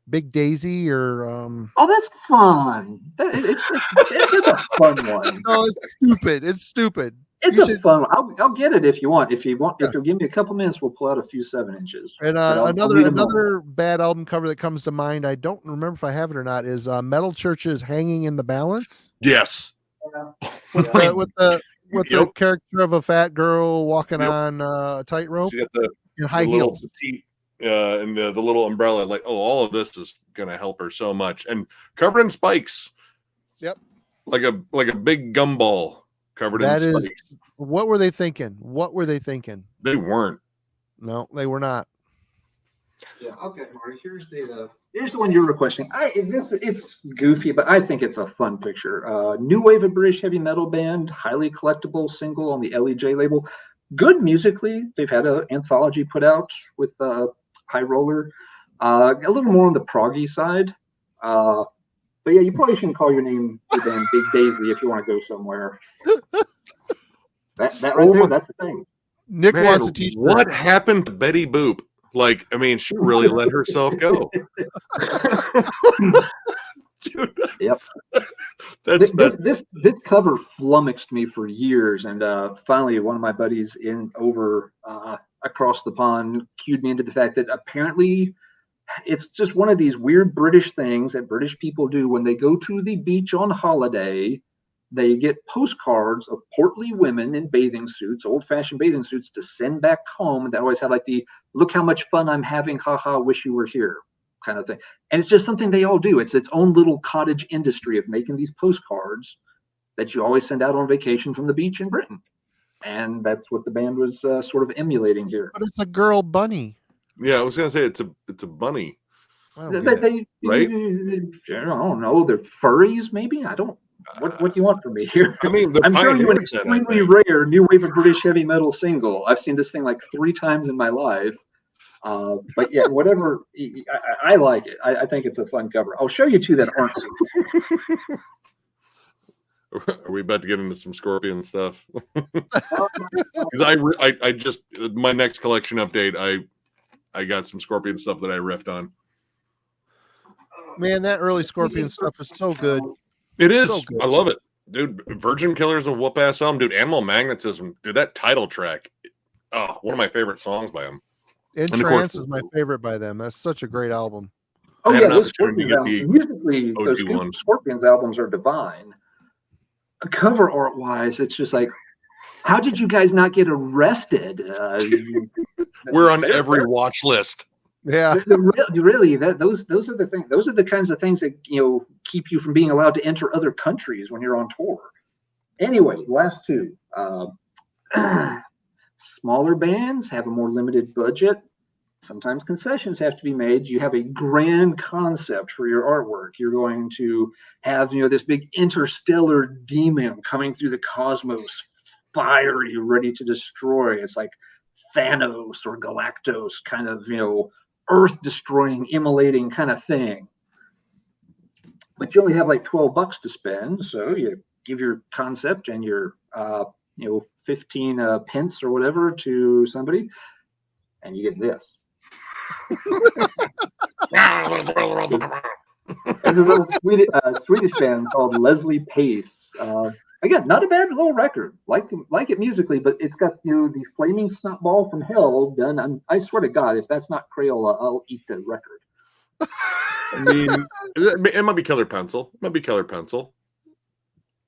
Big Daisy or Oh, that's fun. It's a fun one. No, it's stupid. It's stupid. It's fun one. I'll get it if you want. If you'll give me a couple minutes, we'll pull out a few 7-inches. And another bad album cover that comes to mind, I don't remember if I have it or not, is Metal Church's Hanging in the Balance. Yes. With the character of a fat girl walking on a tightrope in high heels. And the little umbrella, like, oh, all of this is gonna help her so much. And covered in spikes. Yep. Like a big gumball covered in spikes. What were they thinking? They weren't. No, they were not. Yeah. Okay, Marty. Here's the one you're requesting. It's goofy, but I think it's a fun picture. New wave of British heavy metal band, highly collectible single on the LEJ label. Good musically. They've had an anthology put out with High Roller. A little more on the proggy side. But yeah, you probably shouldn't call your name your band Big Daisy if you want to go somewhere. That right there, that's the thing. Nick wants a t-shirt. What happened to Betty Boop? Like, I mean, she really let herself go. Dude, yep. This cover flummoxed me for years, and finally one of my buddies across the pond cued me into the fact that apparently it's just one of these weird British things that British people do when they go to the beach on holiday. They get postcards of portly women in bathing suits, old-fashioned bathing suits, to send back home. And they always have like the "look how much fun I'm having, haha, wish you were here" kind of thing. And it's just something they all do. It's its own little cottage industry of making these postcards that you always send out on vacation from the beach in Britain. And that's what the band was sort of emulating here. But it's a girl bunny. Yeah, I was gonna say it's a bunny. Right? I don't know. They're furries, maybe. I don't. What do you want from me here? I mean, I'm showing you an extremely rare new wave of British heavy metal single. I've seen this thing like 3 times in my life. But yeah, whatever. I like it. I think it's a fun cover. I'll show you 2 that aren't. Are we about to get into some Scorpion stuff? Because I just my next collection update, I got some Scorpion stuff that I riffed on. Man, that early Scorpion stuff is so good. It is. So good. I love it, dude. Virgin Killer's a whoop ass album, dude. Animal Magnetism, dude. That title track, one of my favorite songs by them. Entrance is my favorite by them. That's such a great album. Oh yeah, those Scorpions albums. Musically, those Scorpions albums are divine. Cover art wise, it's just like, how did you guys not get arrested? We're on every watch list. Yeah, really. Those are the things. Those are the kinds of things that keep you from being allowed to enter other countries when you're on tour. Anyway, last 2. Smaller bands have a more limited budget. Sometimes concessions have to be made. You have a grand concept for your artwork. You're going to have this big interstellar demon coming through the cosmos, fiery, ready to destroy. It's like Thanos or Galactus, kind of earth-destroying, immolating kind of thing. But you only have like $12 to spend, so you give your concept and your 15 pence or whatever to somebody, and you get this. There's a little Swedish band called Leslie Pace. Again, not a bad little record. Like it musically, but it's got the flaming snot ball from hell done. I swear to God, if that's not Crayola, I'll eat the record. I mean, it might be colored pencil. It might be colored pencil.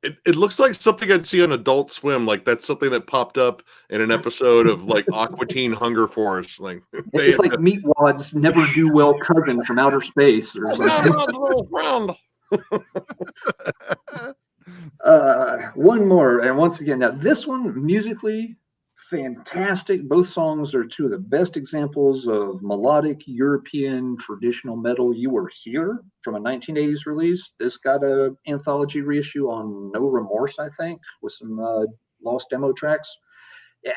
It looks like something I'd see on Adult Swim. Like that's something that popped up in an episode of like Aqua Teen Hunger Force. Like it's like Meatwad's Never Do Well cousin from outer space or something. One more, and once again, now this one musically fantastic. Both songs are two of the best examples of melodic European traditional metal. You Were Here from a 1980s release. This got an anthology reissue on No Remorse, I think, with some lost demo tracks.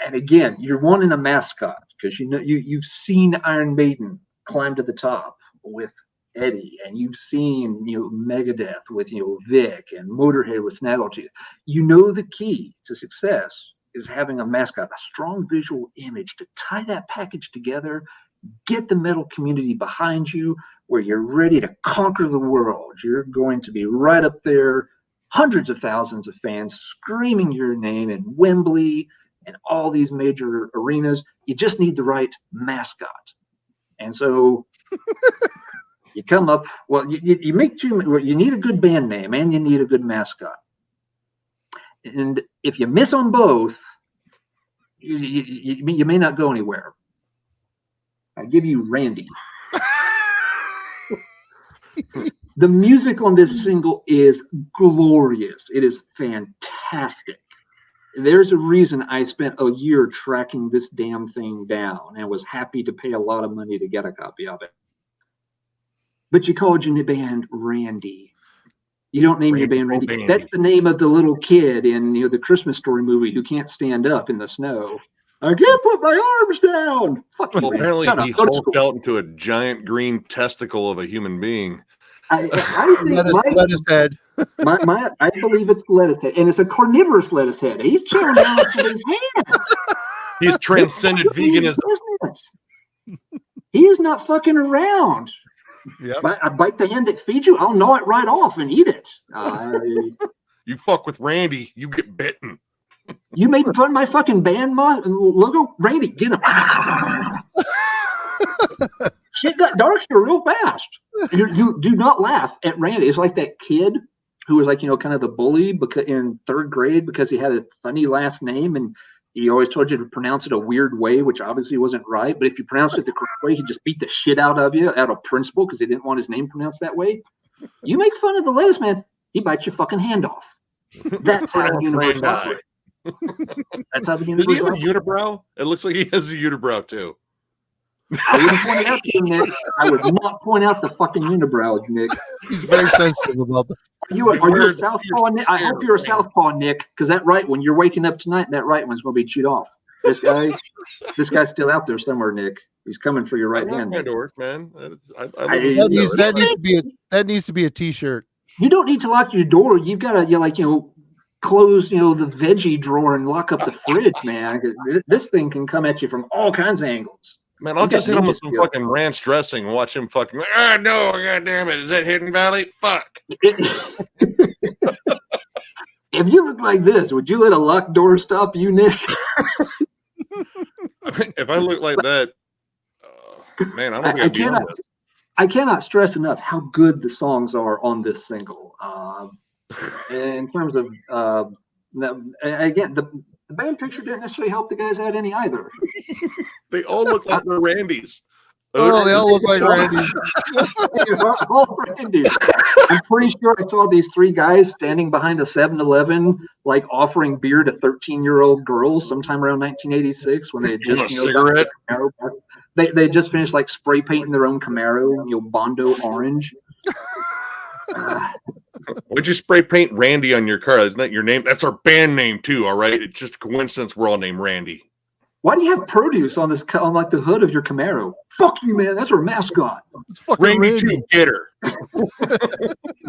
And again, you're wanting a mascot because you've seen Iron Maiden climb to the top with Eddie, and you've seen Megadeth with Vic, and Motorhead with Snaggletooth. The key to success is having a mascot, a strong visual image to tie that package together, get the metal community behind you, where you're ready to conquer the world. You're going to be right up there, hundreds of thousands of fans screaming your name in Wembley and all these major arenas. You just need the right mascot. And so you come up, you make two, you need a good band name and you need a good mascot. And if you miss on both, you may not go anywhere. I give you Randy. The music on this single is glorious. It is fantastic. There's a reason I spent a year tracking this damn thing down and was happy to pay a lot of money to get a copy of it. But you called your band Randy. You don't name your band Randy. That's the name of the little kid in the Christmas Story movie who can't stand up in the snow. I can't put my arms down. Fuck you. Well, apparently he hulked out into a giant green testicle of a human being. I think lettuce head. I believe it's lettuce head, and it's a carnivorous lettuce head. He's chewing down with his hands. He's transcended veganism. He is not fucking around. Yep. I bite the hand that feeds you, I'll gnaw it right off and eat it. You fuck with Randy, you get bitten. You made fun of my fucking band logo? Randy, get him. Shit got dark here real fast. You do not laugh at Randy. It's like that kid who was like, kind of the bully because in third grade because he had a funny last name and he always told you to pronounce it a weird way, which obviously wasn't right. But if you pronounced it the correct way, he just beat the shit out of you out of principle because he didn't want his name pronounced that way. You make fun of the lettuce man, he bites your fucking hand off. That's how the universe operates. That's how the universe operates. Does he have a unibrow? It looks like he has a unibrow too. I wouldn't point it out to you, Nick. I would not point out the fucking unibrow, Nick. He's very sensitive about that. Are you a southpaw, Nick? I hope you're a southpaw, Nick, because that right one, you're waking up tonight, and that right one's going to be chewed off. This guy's still out there somewhere, Nick. He's coming for your right hand. Man. That needs to be a T-shirt. You don't need to lock your door. You've got to, close, the veggie drawer and lock up the fridge, man. This thing can come at you from all kinds of angles. Man, I'll just hit him with some fucking ranch dressing and watch him fucking. No, god damn it! Is that Hidden Valley? Fuck. If you look like this, would you let a locked door stop you, Nick? If I look like that, man, I don't think I'd be on this. I cannot stress enough how good the songs are on this single. In terms of, again, the band picture didn't necessarily help the guys out any either. They all look like they're Randys. Oh, they all look like Randys. All Randys. I'm pretty sure I saw these three guys standing behind a 7-Eleven, like offering beer to 13-year-old girls sometime around 1986 when they had just cigarette. They just finished like spray painting their own Camaro, Bondo orange. Why'd you spray paint Randy on your car? Isn't that your name? That's our band name too. All right, it's just a coincidence we're all named Randy. Why do you have produce on like the hood of your Camaro? Fuck you, man. That's our mascot. Randy too. Get her.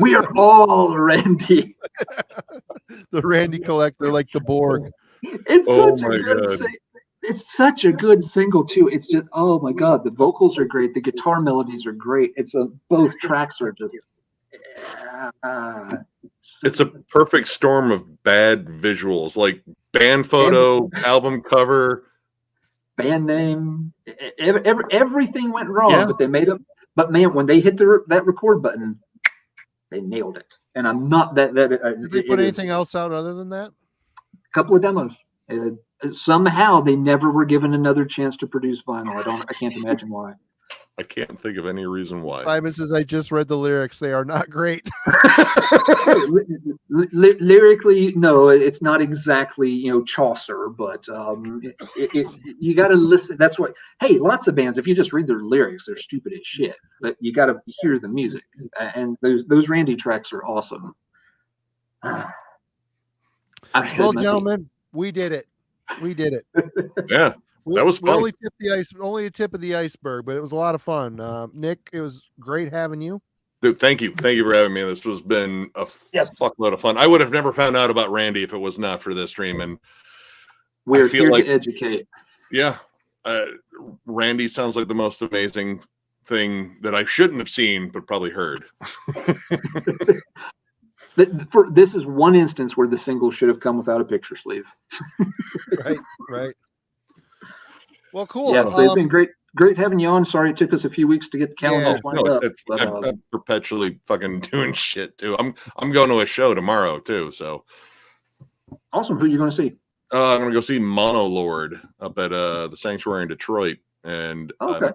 We are all Randy. The Randy collector, like the Borg. It's such a good single too. It's just, oh my god, the vocals are great. The guitar melodies are great. Both tracks are just. It's a perfect storm of bad visuals, like band photo, album cover, band name, everything went wrong. Yeah. But they made up. But man, when they hit that record button, they nailed it. And I'm not that. Did they put anything else out other than that? A couple of demos. Somehow they never were given another chance to produce vinyl. I can't imagine why. I can't think of any reason why. Simon says, I just read the lyrics. They are not great. Lyrically, no, it's not exactly, Chaucer, but you got to listen. That's what, hey, lots of bands, if you just read their lyrics, they're stupid as shit, but you got to hear the music. And those Randy tracks are awesome. Well, gentlemen, we did it. We did it. Yeah. That was fun. Only a tip of the iceberg, but it was a lot of fun. Nick, it was great having you. Dude, thank you. Thank you for having me. This has been a fuckload of fun. I would have never found out about Randy if it was not for this stream. And we're here to educate. Yeah. Randy sounds like the most amazing thing that I shouldn't have seen, but probably heard. This is one instance where the single should have come without a picture sleeve. Right. Well, cool. Yeah, so it's been great having you on. Sorry it took us a few weeks to get the calendar lined up. I'm perpetually fucking doing shit too. I'm going to a show tomorrow too. So awesome. Who are you going to see? I'm going to go see Monolord up at the Sanctuary in Detroit, and okay. I'm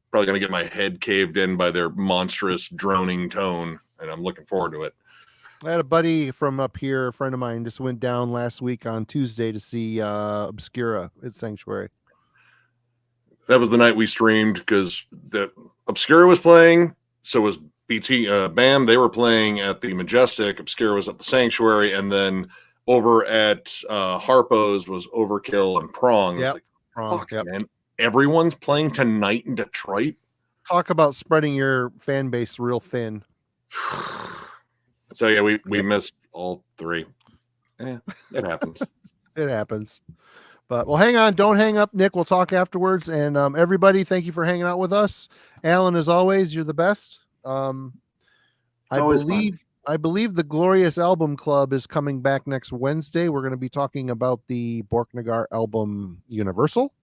probably going to get my head caved in by their monstrous droning tone, and I'm looking forward to it. I had a buddy from up here, a friend of mine, just went down last week on Tuesday to see Obscura at Sanctuary. That was the night we streamed because the Obscura was playing, so was BT BAM. They were playing at the Majestic. Obscura was at the Sanctuary, and then over at Harpo's was Overkill and Prong. Yeah, like, man, everyone's playing tonight in Detroit. Talk about spreading your fan base real thin. So yeah, we missed all three. Yeah, it happens. It happens. But well, hang on, don't hang up, Nick. We'll talk afterwards. And everybody, thank you for hanging out with us. Alan, as always, you're the best. I believe the Glorious Album Club is coming back next Wednesday. We're going to be talking about the Borknagar album Universal.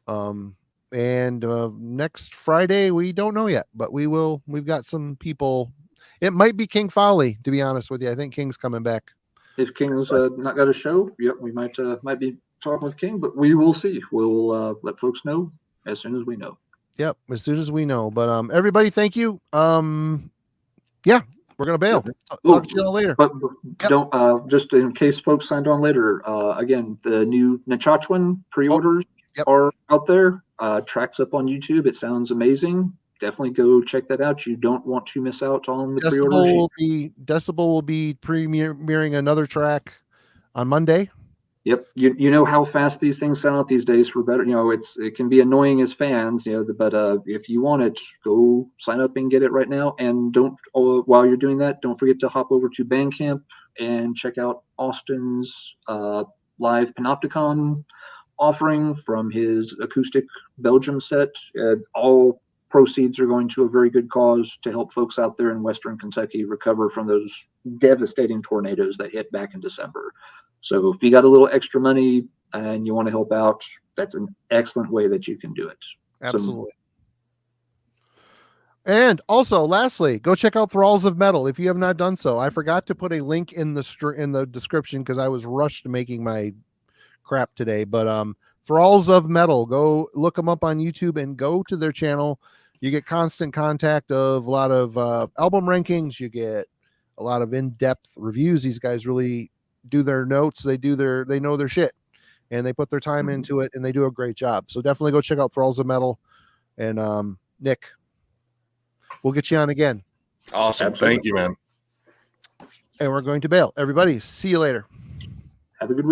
And next Friday, we don't know yet, but we will. We've got some people. It might be King Fowley, to be honest with you. I think King's coming back. If King's not got a show, yep, we might be talking with King, but we will see. We'll let folks know as soon as we know. Yep, as soon as we know. But everybody, thank you. Yeah, we're gonna bail. Talk to you all later. But don't just in case folks signed on later. Again, the new Nachachwan pre-orders are out there. Tracks up on YouTube. It sounds amazing. Definitely go check that out. You don't want to miss out on the pre-orders. Decibel will be premiering another track on Monday. Yep, you know how fast these things sell out these days. For better, it can be annoying as fans, but if you want it, go sign up and get it right now. And don't while you're doing that, don't forget to hop over to Bandcamp and check out Austin's live Panopticon offering from his acoustic Belgium set. All proceeds are going to a very good cause to help folks out there in Western Kentucky recover from those devastating tornadoes that hit back in December. So if you got a little extra money and you want to help out, that's an excellent way that you can do it. Absolutely. And also, lastly, go check out Thralls of Metal if you have not done so. I forgot to put a link in the description because I was rushed making my crap today. But Thralls of Metal, go look them up on YouTube and go to their channel. You get constant contact of a lot of album rankings. You get a lot of in-depth reviews. These guys really do their notes. They know their shit, and they put their time into it, and they do a great job. So definitely go check out Thralls of Metal. And Nick, we'll get you on again. Awesome. Absolutely. Thank you, man. And we're going to bail. Everybody, see you later. Have a good week.